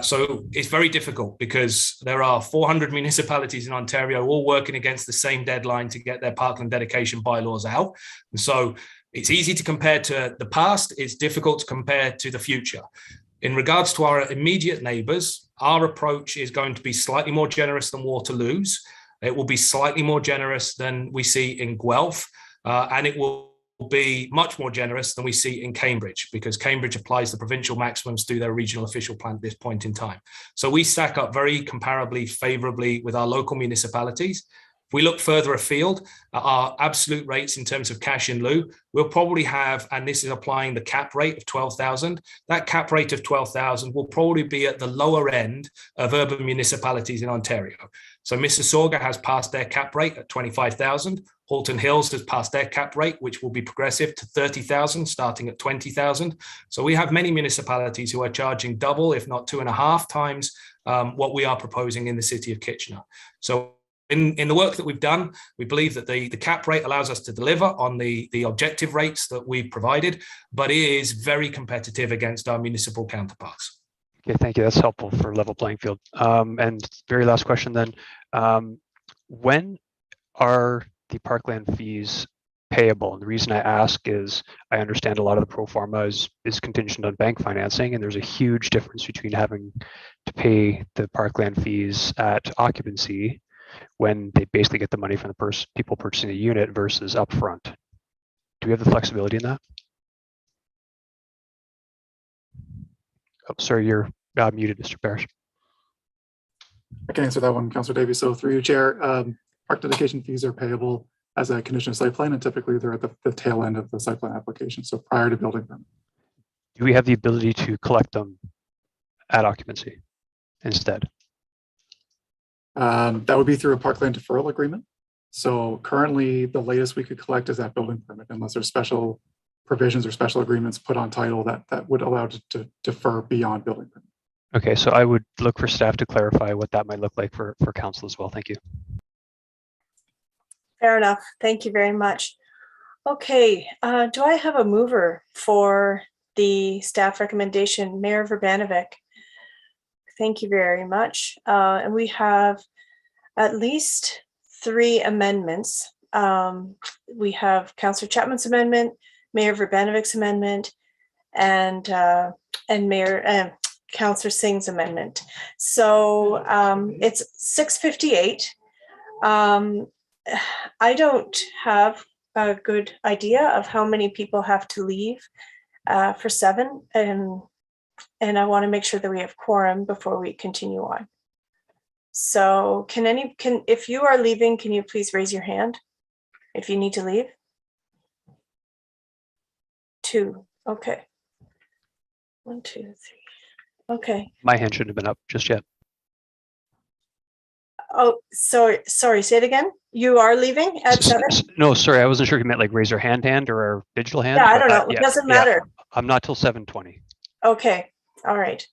So it's very difficult because there are 400 municipalities in Ontario all working against the same deadline to get their parkland dedication bylaws out. And so it's easy to compare to the past. It's difficult to compare to the future. In regards to our immediate neighbours, our approach is going to be slightly more generous than Waterloo's. It will be slightly more generous than we see in Guelph, and it will be much more generous than we see in Cambridge, because Cambridge applies the provincial maximums through their regional official plan at this point in time. So we stack up very comparably favourably with our local municipalities. If we look further afield, our absolute rates in terms of cash in lieu, we'll probably have, and this is applying the cap rate of 12,000, that cap rate of 12,000 will probably be at the lower end of urban municipalities in Ontario. So Mississauga has passed their cap rate at 25,000. Halton Hills has passed their cap rate, which will be progressive to 30,000, starting at 20,000. So we have many municipalities who are charging double, if not 2.5 times what we are proposing in the city of Kitchener. So in the work that we've done, we believe that the cap rate allows us to deliver on the objective rates that we've provided, but it is very competitive against our municipal counterparts. Okay, thank you. That's helpful for level playing field. And very last question then. When are the parkland fees payable? And the reason I ask is I understand a lot of the pro forma is contingent on bank financing, and there's a huge difference between having to pay the parkland fees at occupancy when they basically get the money from the people purchasing the unit versus upfront. Do we have the flexibility in that? Oh, sorry, you're muted, Mr. Parrish. I can answer that one, Councillor Davies. So through you, Chair, park dedication fees are payable as a condition of site plan, and typically they're at the tail end of the site plan application, so prior to building permit. Do we have the ability to collect them at occupancy instead? That would be through a parkland deferral agreement. So currently, the latest we could collect is at building permit, unless there's special provisions or special agreements put on title that would allow to defer beyond building permit. Okay, so I would look for staff to clarify what that might look like for council as well. Thank you. Fair enough. Thank you very much. Okay, do I have a mover for the staff recommendation? Mayor Urbanovic. Thank you very much. And we have at least 3 amendments. We have Councillor Chapman's amendment, Mayor Urbanovic's amendment, and Councillor Singh's amendment. So it's 6:58. I don't have a good idea of how many people have to leave for 7, and I want to make sure that we have quorum before we continue on. So if you are leaving, can you please raise your hand if you need to leave? 2. Okay. 1, 2, 3. Okay. My hand shouldn't have been up just yet. Oh, sorry. Say it again. You are leaving at 7? No, sorry. I wasn't sure if you meant like raise your hand or digital hand. Yeah, I don't know. It doesn't matter. I'm not till 7:20. Okay. All right.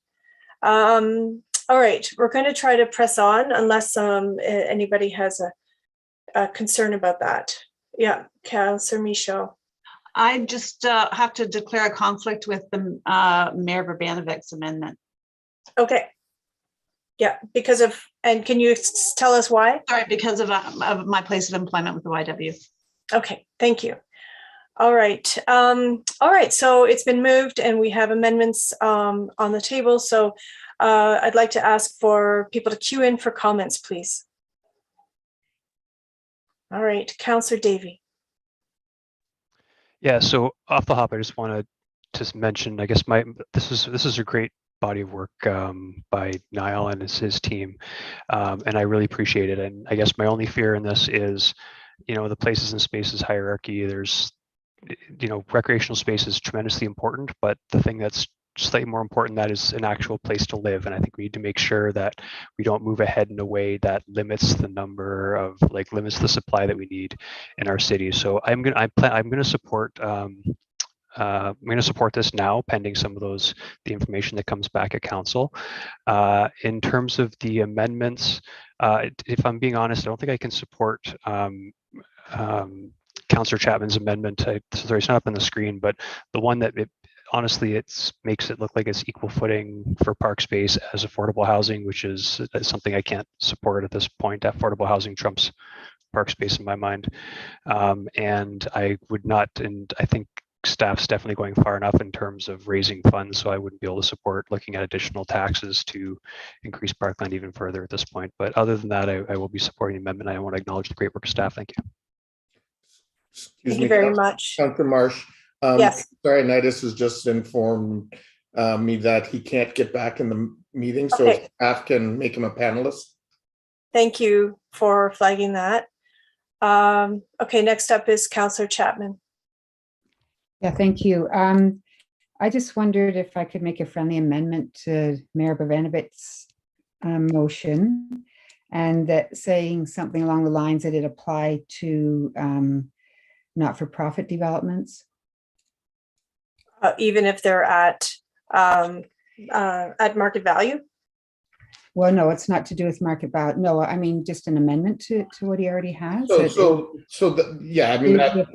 All right. We're going to try to press on unless anybody has a concern about that. Yeah. Councillor Michaud. I just have to declare a conflict with the Mayor Urbanovic's amendment. Okay. Yeah, because of, and can you tell us why? Sorry, because of my place of employment with the YW. Okay, thank you. All right. All right. So it's been moved and we have amendments on the table. So I'd like to ask for people to queue in for comments, please. All right, Councillor Davey. Yeah, so off the hop, I just want to just mention, I guess this is a great body of work by Niall and his team, and I really appreciate it. And I guess my only fear in this is, the places and spaces hierarchy. There's, recreational space is tremendously important, but the thing that's slightly more important than that is an actual place to live. And I think we need to make sure that we don't move ahead in a way that limits the number of, limits the supply that we need in our city. So I'm gonna support this now, pending some of the information that comes back at council. In terms of the amendments, if I'm being honest, I don't think I can support Councillor Chapman's amendment. Sorry, it's not up on the screen, but the one that honestly, it makes it look like it's equal footing for park space as affordable housing, which is something I can't support at this point. Affordable housing trumps park space in my mind. And I would not, and I think staff's definitely going far enough in terms of raising funds, so I wouldn't be able to support looking at additional taxes to increase parkland even further at this point. But other than that, I will be supporting the amendment. I want to acknowledge the great work of staff. Thank you. Thank you very much. Councillor Marsh. Yes. Sorry, Nidas has just informed me that he can't get back in the meeting, so staff can make him a panelist. Thank you for flagging that. Okay, next up is Councillor Chapman. Yeah, thank you. I just wondered if I could make a friendly amendment to Mayor Bogdanovic's motion, and that saying something along the lines that it apply to not-for-profit developments. Even if they're at market value? Well, no, it's not to do with market value. No, I mean just an amendment to what he already has. Yeah, I mean that,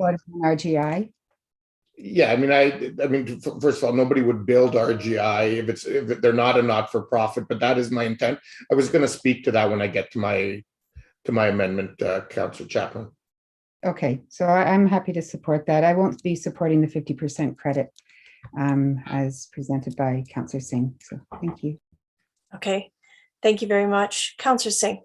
RGI. Yeah, I mean, first of all, nobody would build RGI if they're not a not-for-profit, but that is my intent. I was going to speak to that when I get to my amendment, Councillor Chapman. Okay, so I'm happy to support that. I won't be supporting the 50% credit as presented by Councillor Singh. So thank you. Okay, thank you very much. Councillor Singh.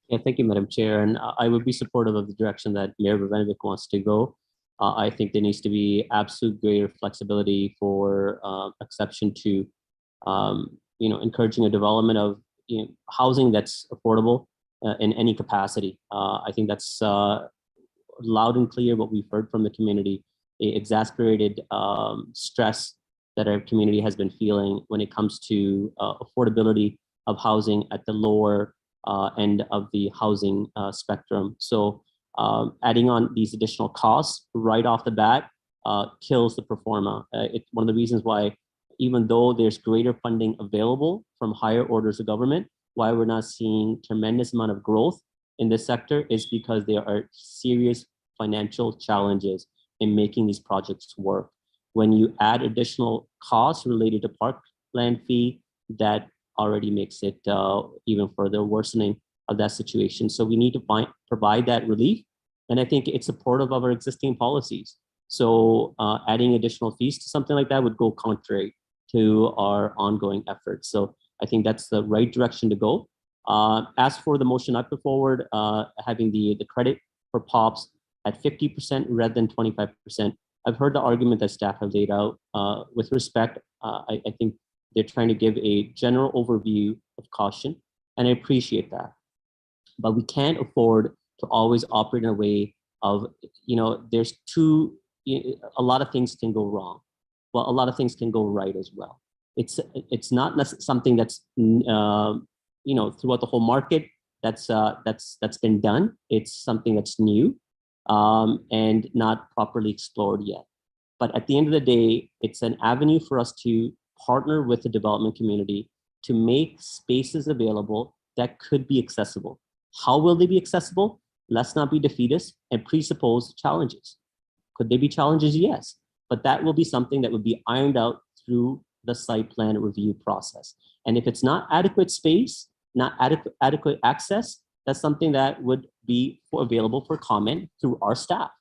Yeah, thank you, Madam Chair. And I would be supportive of the direction that Mayor Bogdanovic wants to go. I think there needs to be absolute greater flexibility for exception to, encouraging a development of housing that's affordable in any capacity. I think that's loud and clear what we've heard from the community, the exasperated stress that our community has been feeling when it comes to affordability of housing at the lower end of the housing spectrum. So adding on these additional costs right off the bat kills the pro forma. It's one of the reasons why, even though there's greater funding available from higher orders of government, why we're not seeing tremendous amount of growth in this sector is because there are serious financial challenges in making these projects work. When you add additional costs related to parkland fee, that already makes it even further worsening of that situation. So we need to provide that relief. And I think it's supportive of our existing policies. So adding additional fees to something like that would go contrary to our ongoing efforts. So I think that's the right direction to go. As for the motion I put forward, having the credit for POPs at 50% rather than 25%, I've heard the argument that staff have laid out. With respect, I think they're trying to give a general overview of caution, and I appreciate that. But we can't afford to always operate in a way of, there's a lot of things can go wrong. Well, a lot of things can go right as well. It's not something that's, throughout the whole market that's been done. It's something that's new and not properly explored yet. But at the end of the day, it's an avenue for us to partner with the development community to make spaces available that could be accessible. How will they be accessible? Let's not be defeatist and presuppose challenges. Could there be challenges? Yes, but that will be something that would be ironed out through the site plan review process. And if it's not adequate space, not adequate access, that's something that would be available for comment through our staff.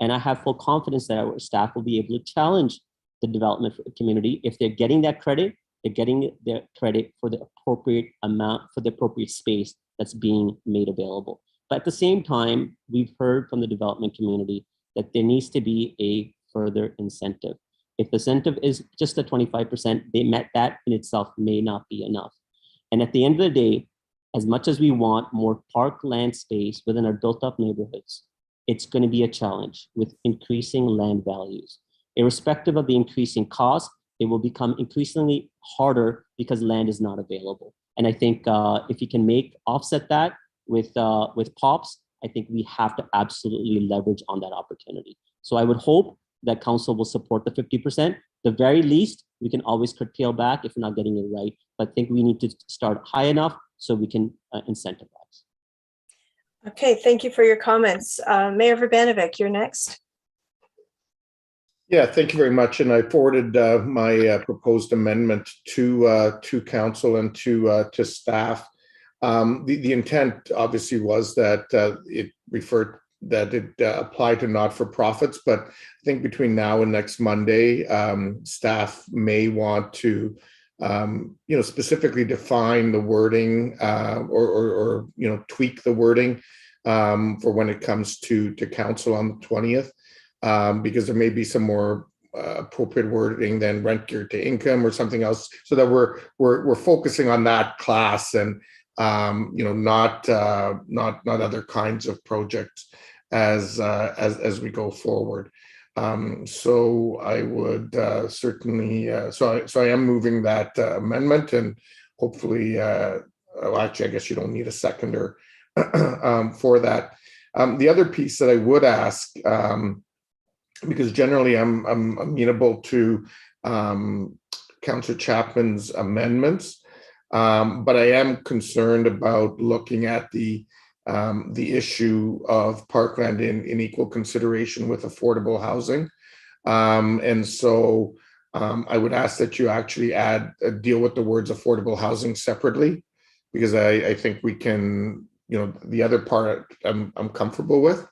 And I have full confidence that our staff will be able to challenge the development community. If they're getting that credit, they're getting their credit for the appropriate amount, for the appropriate space that's being made available. But at the same time, we've heard from the development community that there needs to be a further incentive. If the incentive is just a 25%, they met that in itself may not be enough. And at the end of the day, as much as we want more park land space within our built-up neighborhoods, it's going to be a challenge with increasing land values. Irrespective of the increasing cost, it will become increasingly harder because land is not available. And I think if you can offset that with POPs, I think we have to absolutely leverage on that opportunity. So I would hope that council will support the 50%. The very least, we can always curtail back if we're not getting it right. But I think we need to start high enough so we can incentivize. Okay, thank you for your comments. Mayor Urbanovic, you're next. Yeah, thank you very much. And I forwarded my proposed amendment to council and to staff. The intent obviously was that it applied to not-for-profits, but I think between now and next Monday, staff may want to specifically define the wording or tweak the wording for when it comes to council on the 20th. Because there may be some more appropriate wording than rent geared to income or something else, so that we're focusing on that class and not other kinds of projects as we go forward. So I would certainly so I am moving that amendment, and hopefully well, actually I guess you don't need a seconder for that. The other piece that I would ask, because generally I'm amenable to Councillor Chapman's amendments, but I am concerned about looking at the issue of parkland in equal consideration with affordable housing. And so I would ask that you actually deal with the words affordable housing separately, because I think we can, the other part I'm comfortable with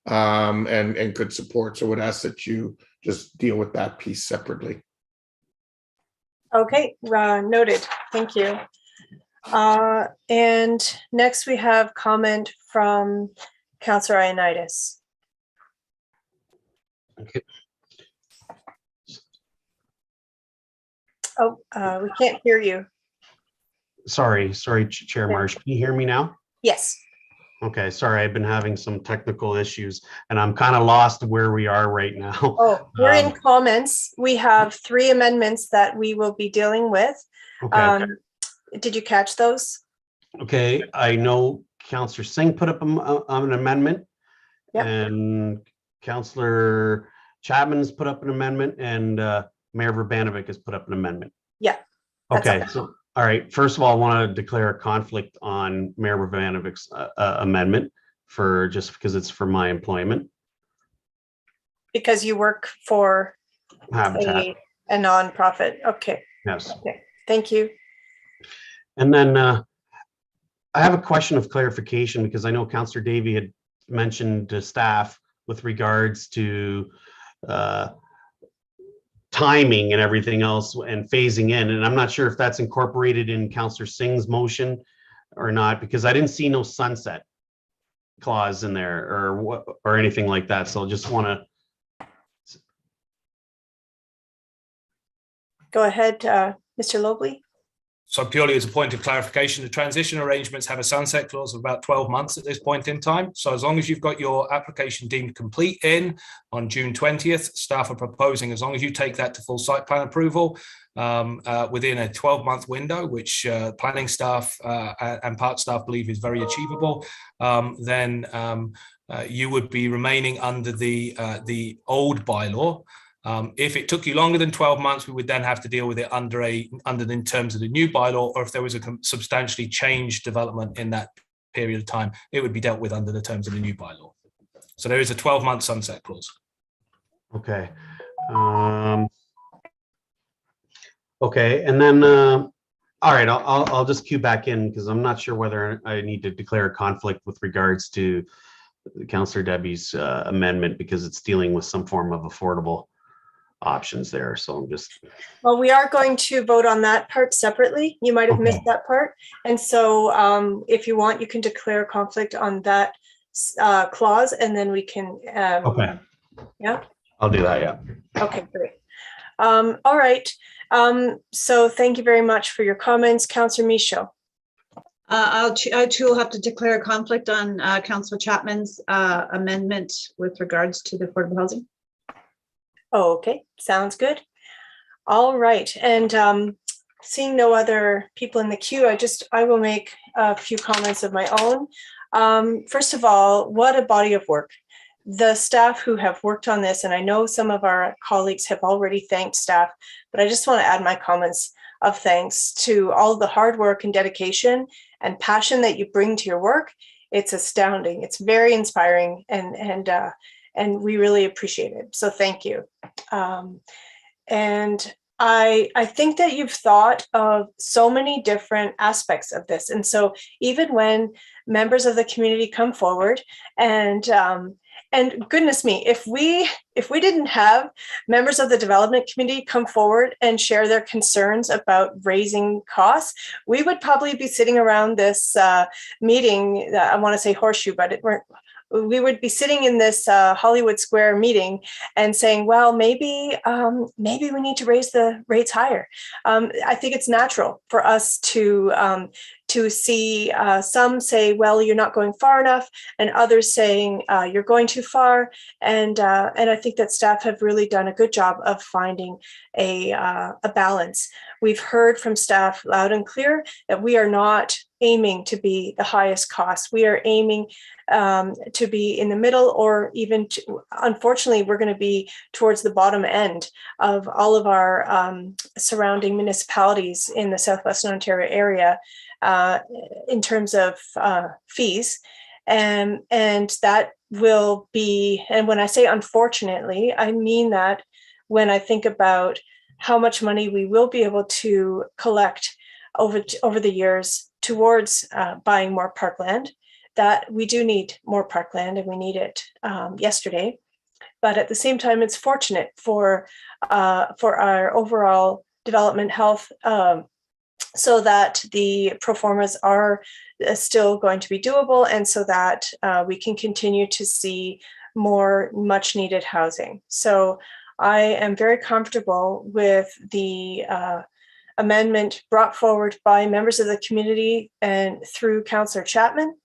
and could support. So I would ask that you just deal with that piece separately. Okay, noted. Thank you. And next we have comment from Councillor Ioannidis. Okay. Oh, we can't hear you. Sorry, Chair Marsh. Can you hear me now? Yes. Okay, sorry, I've been having some technical issues and I'm kind of lost where we are right now. Oh, we're in comments. We have 3 amendments that we will be dealing with. Okay. Did you catch those? Okay, I know Councillor Singh put up an amendment. Yep. And Councillor Chapman's put up an amendment, and Mayor Urbanovic has put up an amendment. Yeah. Okay, so all right, first of all, I want to declare a conflict on Mayor Urbanovic's amendment just because it's for my employment. Because you work for Habitat. a nonprofit. Okay. Yes. Okay. Thank you. And then I have a question of clarification, because I know Councillor Davey had mentioned to staff with regards to timing and everything else and phasing in. And I'm not sure if that's incorporated in Councillor Singh's motion or not, because I didn't see no sunset clause in there or anything like that. So I just want to. Go ahead, Mr. Lobley. So purely as a point of clarification, the transition arrangements have a sunset clause of about 12 months at this point in time. So as long as you've got your application deemed complete on June 20th, staff are proposing, as long as you take that to full site plan approval within a 12-month window, which planning staff and park staff believe is very achievable, then you would be remaining under the old bylaw. If it took you longer than 12 months, we would then have to deal with it under the terms of the new bylaw, or if there was a substantially changed development in that period of time, it would be dealt with under the terms of the new bylaw. So there is a 12-month sunset clause. Okay. Okay, and then, all right, I'll just cue back in because I'm not sure whether I need to declare a conflict with regards to Councillor Debbie's amendment because it's dealing with some form of affordable options there. So I'm just. Well, we are going to vote on that part separately. You might have missed that part. And so if you want, you can declare conflict on that clause and then we can. Okay. Yeah. I'll do that, yeah. Okay, great. All right. So thank you very much for your comments. Councillor Michaud. I too will have to declare a conflict on Councillor Chapman's amendment with regards to the affordable housing. Oh, okay, sounds good. All right, and seeing no other people in the queue, I will make a few comments of my own. First of all, what a body of work. The staff who have worked on this, and I know some of our colleagues have already thanked staff, but I just want to add my comments of thanks to all the hard work and dedication and passion that you bring to your work. It's astounding. It's very inspiring, and we really appreciate it. So thank you. And I think that you've thought of so many different aspects of this. And so even when members of the community come forward and goodness me, if we didn't have members of the development community come forward and share their concerns about raising costs, we would probably be sitting around this meeting. I want to say horseshoe, but we would be sitting in this Hollywood Square meeting and saying, well, maybe we need to raise the rates higher. I think it's natural for us to see some say, well, you're not going far enough, and others saying you're going too far. And I think that staff have really done a good job of finding a balance. We've heard from staff loud and clear that we are not aiming to be the highest cost. We are aiming to be in the middle, or even unfortunately, we're going to be towards the bottom end of all of our surrounding municipalities in the Southwestern Ontario area in terms of fees. And that will be, and when I say unfortunately, I mean that when I think about how much money we will be able to collect over the years towards buying more parkland, that we do need more parkland and we need it yesterday. But at the same time, it's fortunate for our overall development health, so that the pro formas are still going to be doable, and so that we can continue to see more much needed housing. So I am very comfortable with the amendment brought forward by members of the community and through Councillor Chapman.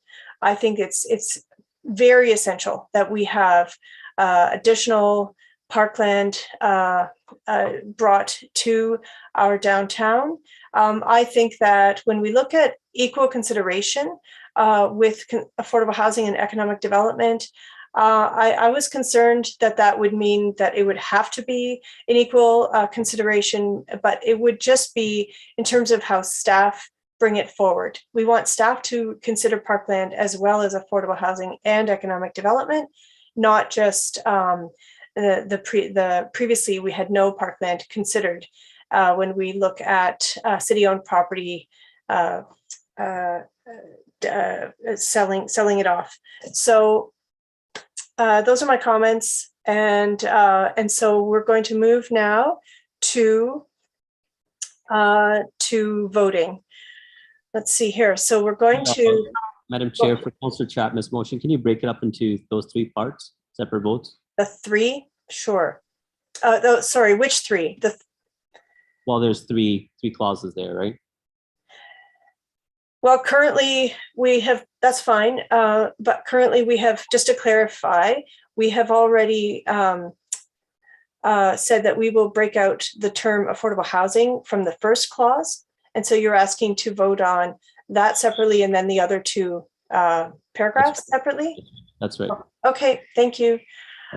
I think it's very essential that we have additional parkland brought to our downtown. I think that when we look at equal consideration with affordable housing and economic development, I was concerned that would mean that it would have to be an equal consideration, but it would just be in terms of how staff bring it forward. We want staff to consider parkland as well as affordable housing and economic development, not just previously we had no parkland considered when we look at city-owned property selling it off. So those are my comments, and so we're going to move now to voting. Let's see here. So we're going to. Madam Chair, for Councillor Chapman's motion, can you break it up into those three parts, separate votes? The three, sure. Sorry, which three? Well, there's three clauses there, right? Well, currently we have, that's fine. But currently we have, just to clarify, we have already said that we will break out the term affordable housing from the first clause. And so you're asking to vote on that separately and then the other two paragraphs separately? That's right. Okay, thank you.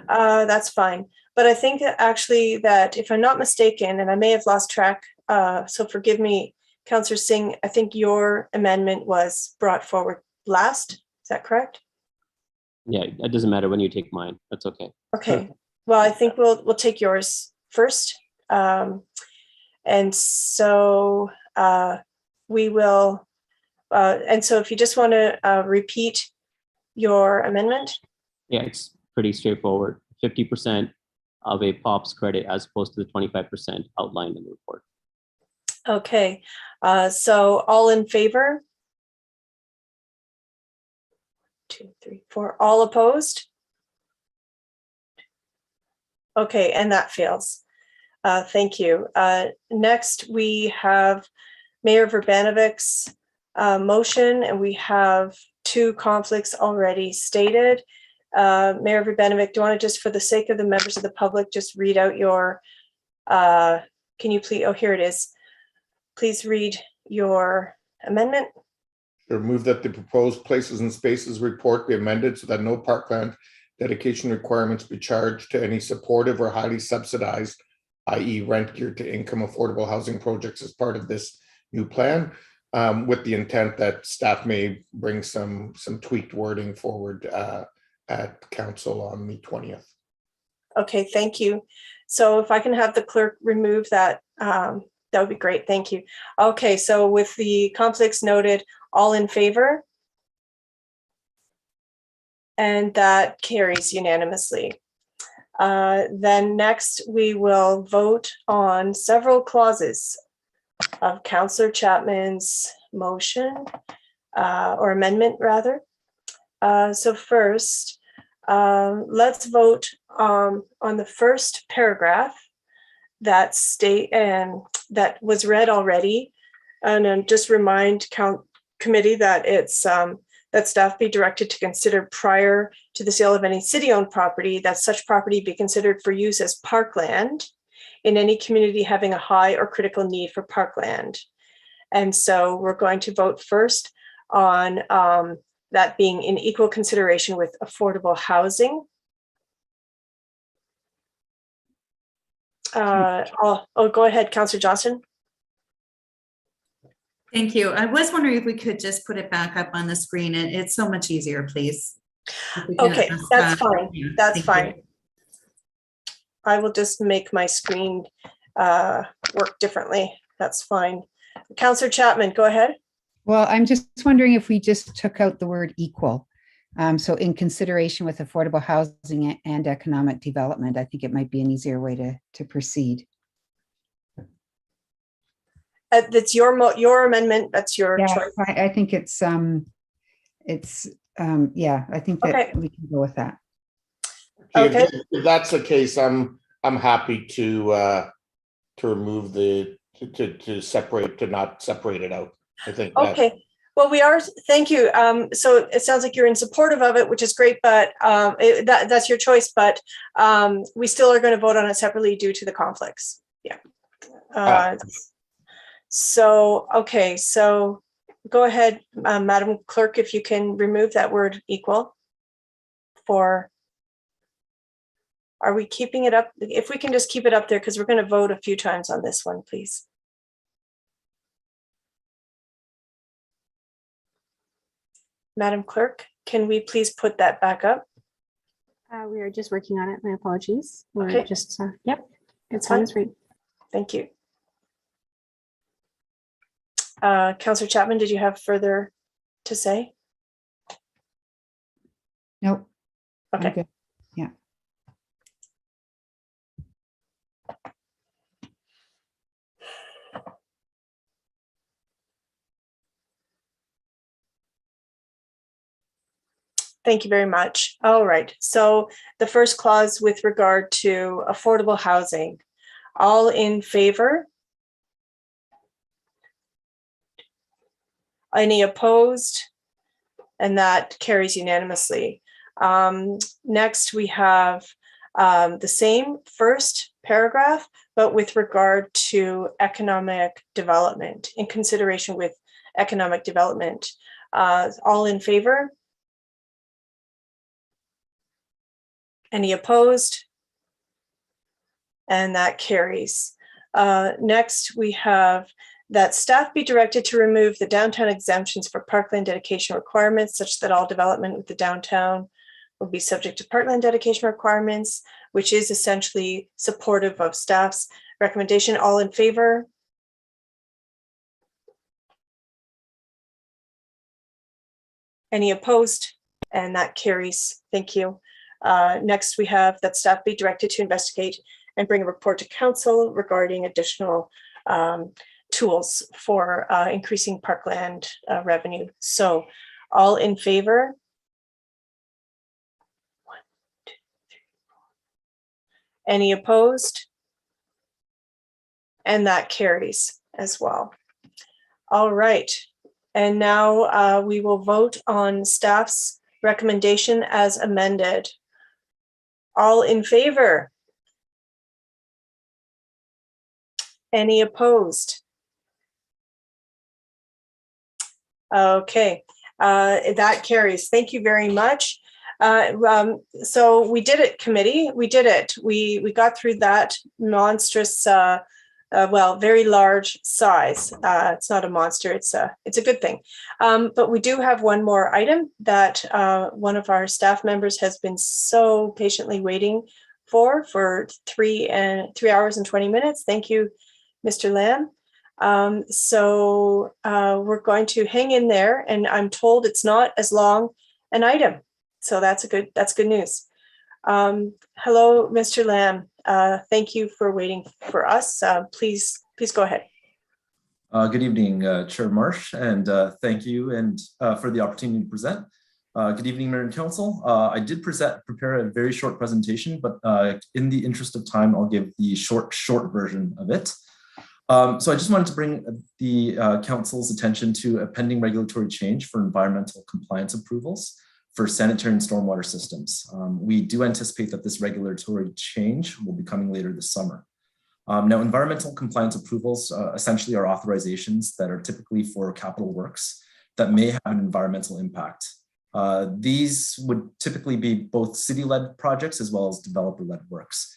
That's fine. But I think actually that if I'm not mistaken, and I may have lost track, so forgive me, Councillor Singh, I think your amendment was brought forward last. Is that correct? Yeah, it doesn't matter when you take mine. That's okay. Okay. Well, I think we'll take yours first. And so we will, and so if you just want to repeat your amendment. Yeah, it's pretty straightforward. 50% of a POPs credit as opposed to the 25% outlined in the report. Okay, so all in favor? 2, 3, 4. All opposed? Okay, and that fails. Thank you. Next, we have Mayor Verbanovic's motion, and we have 2 conflicts already stated. Mayor Verbanovic, do you want to just, for the sake of the members of the public, just read out your, can you please, oh, here it is. Please read your amendment. Move that the proposed places and spaces report be amended so that no parkland dedication requirements be charged to any supportive or highly subsidized, i.e. rent geared to income affordable housing projects as part of this new plan, with the intent that staff may bring some tweaked wording forward at council on the 20th. Okay, thank you. So if I can have the clerk remove that, that would be great. Thank you. Okay, so with the conflicts noted, all in favor? And that carries unanimously. Then next we will vote on several clauses of Councillor Chapman's motion or amendment rather. So first, let's vote on the first paragraph that that was read already, and then just remind committee that it's that staff be directed to consider prior to the sale of any city-owned property that such property be considered for use as parkland in any community having a high or critical need for parkland. And so we're going to vote first on that being in equal consideration with affordable housing. Go ahead, Councillor Johnston. Thank you. I was wondering if we could just put it back up on the screen, and it's so much easier, please. Okay, that's fine. That's fine. I will just make my screen work differently. That's fine. Councillor Chapman, go ahead. Well, I'm just wondering if we just took out the word equal. So in consideration with affordable housing and economic development, I think it might be an easier way to proceed. That's your amendment. That's your choice. I think it's yeah, I think that we can go with that. Okay. If that's the case, I'm happy to remove to separate, to not separate it out. I think. Okay. Well, we are. Thank you. So it sounds like you're in supportive of it, which is great, but that's your choice. But we still are going to vote on it separately due to the conflicts. Yeah. So, okay. So go ahead, Madam Clerk, if you can remove that word equal for, are we keeping it up? If we can just keep it up there, because we're going to vote a few times on this one, please. Madam Clerk, can we please put that back up? We are just working on it. My apologies. We're Okay. just, yep, it's on screen. Thank you. Councillor Chapman, did you have further to say? Nope. Okay. Yeah. Thank you very much. All right. So the first clause with regard to affordable housing, all in favor? Any opposed? And that carries unanimously. Next, we have the same first paragraph, but with regard to economic development, in consideration with economic development. All in favor? Any opposed? And that carries. Next, we have that staff be directed to remove the downtown exemptions for parkland dedication requirements such that all development with the downtown will be subject to parkland dedication requirements. which is essentially supportive of staff's recommendation. All in favor? Any opposed? And that carries. Thank you. Next, we have that staff be directed to investigate and bring a report to council regarding additional tools for increasing parkland revenue. So all in favor? 1, 2, 3, 4. Any opposed? And that carries as well. All right. And now we will vote on staff's recommendation as amended. All in favor? Any opposed? Okay, that carries. Thank you very much. So we did it, committee. We did it. We got through that monstrous, well, very large size. It's not a monster. It's a good thing. But we do have one more item that one of our staff members has been so patiently waiting for 3 hours and 20 minutes. Thank you, Mr. Lamb. So we're going to hang in there, and I'm told it's not as long an item. So that's good news. Hello, Mr. Lamb. Thank you for waiting for us. Please go ahead. Good evening, Chair Marsh, and thank you for the opportunity to present. Good evening, Mayor and Council. I did prepare a very short presentation, but in the interest of time, I'll give the short version of it. So I just wanted to bring the Council's attention to a pending regulatory change for environmental compliance approvals for sanitary and stormwater systems. We do anticipate that this regulatory change will be coming later this summer. Now, environmental compliance approvals essentially are authorizations that are typically for capital works that may have an environmental impact. These would typically be both city-led projects as well as developer-led works.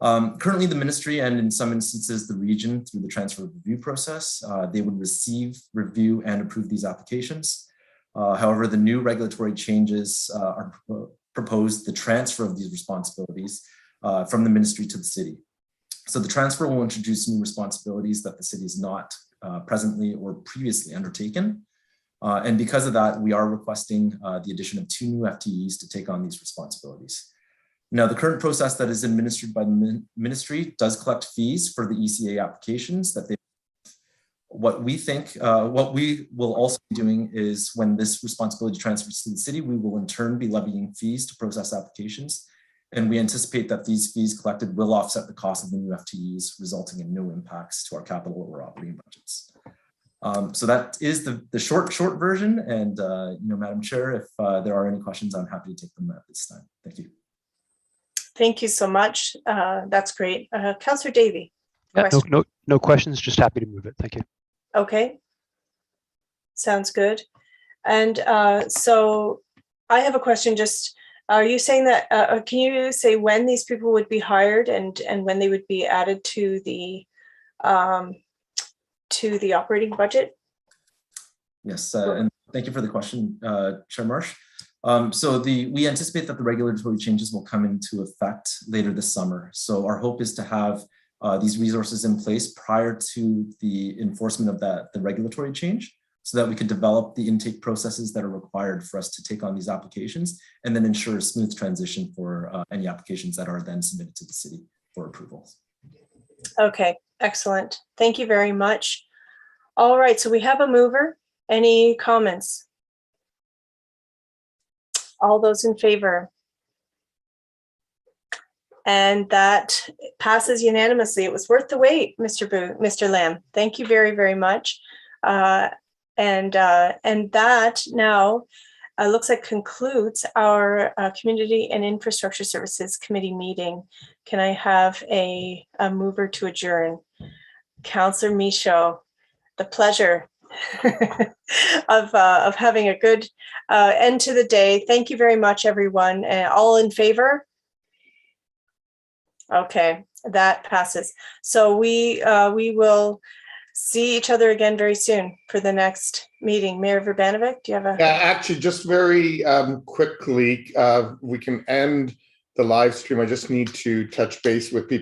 Currently, the ministry and in some instances the region, through the transfer review process, they would receive, review, and approve these applications. However, the new regulatory changes are proposed the transfer of these responsibilities from the ministry to the city. So the transfer will introduce new responsibilities that the city is not presently or previously undertaken. And because of that, we are requesting the addition of 2 new FTEs to take on these responsibilities. Now, the current process that is administered by the ministry does collect fees for the ECA applications that they. What we will also be doing is when this responsibility transfers to the city, we will in turn be levying fees to process applications. And we anticipate that these fees collected will offset the cost of the new FTEs, resulting in no impacts to our capital or operating budgets. So that is the short version. And, Madam Chair, if there are any questions, I'm happy to take them at this time. Thank you. Thank you so much. That's great. Councillor Davey. Yeah, no questions. Just happy to move it. Thank you. Okay. Sounds good. And so I have a question. Just are you saying that? Can you say when these people would be hired and when they would be added to the operating budget? Yes, and thank you for the question, Chair Marsh. So we anticipate that the regulatory changes will come into effect later this summer. So our hope is to have these resources in place prior to the enforcement of the regulatory change, so that we could develop the intake processes that are required for us to take on these applications and then ensure a smooth transition for any applications that are then submitted to the city for approval. Okay, excellent. Thank you very much. All right, so we have a mover. Any comments? All those in favor? And that passes unanimously. It was worth the wait, Mr. Lamb. Thank you very, very much. And that now looks like concludes our Community and Infrastructure Services Committee meeting. Can I have a mover to adjourn? Councillor Michaud, the pleasure of having a good end to the day. Thank you very much, everyone. All in favor? Okay, that passes. So we will see each other again very soon for the next meeting. Mayor Verbanovic, do you have a? Yeah, actually, just very quickly, we can end the live stream. I just need to touch base with people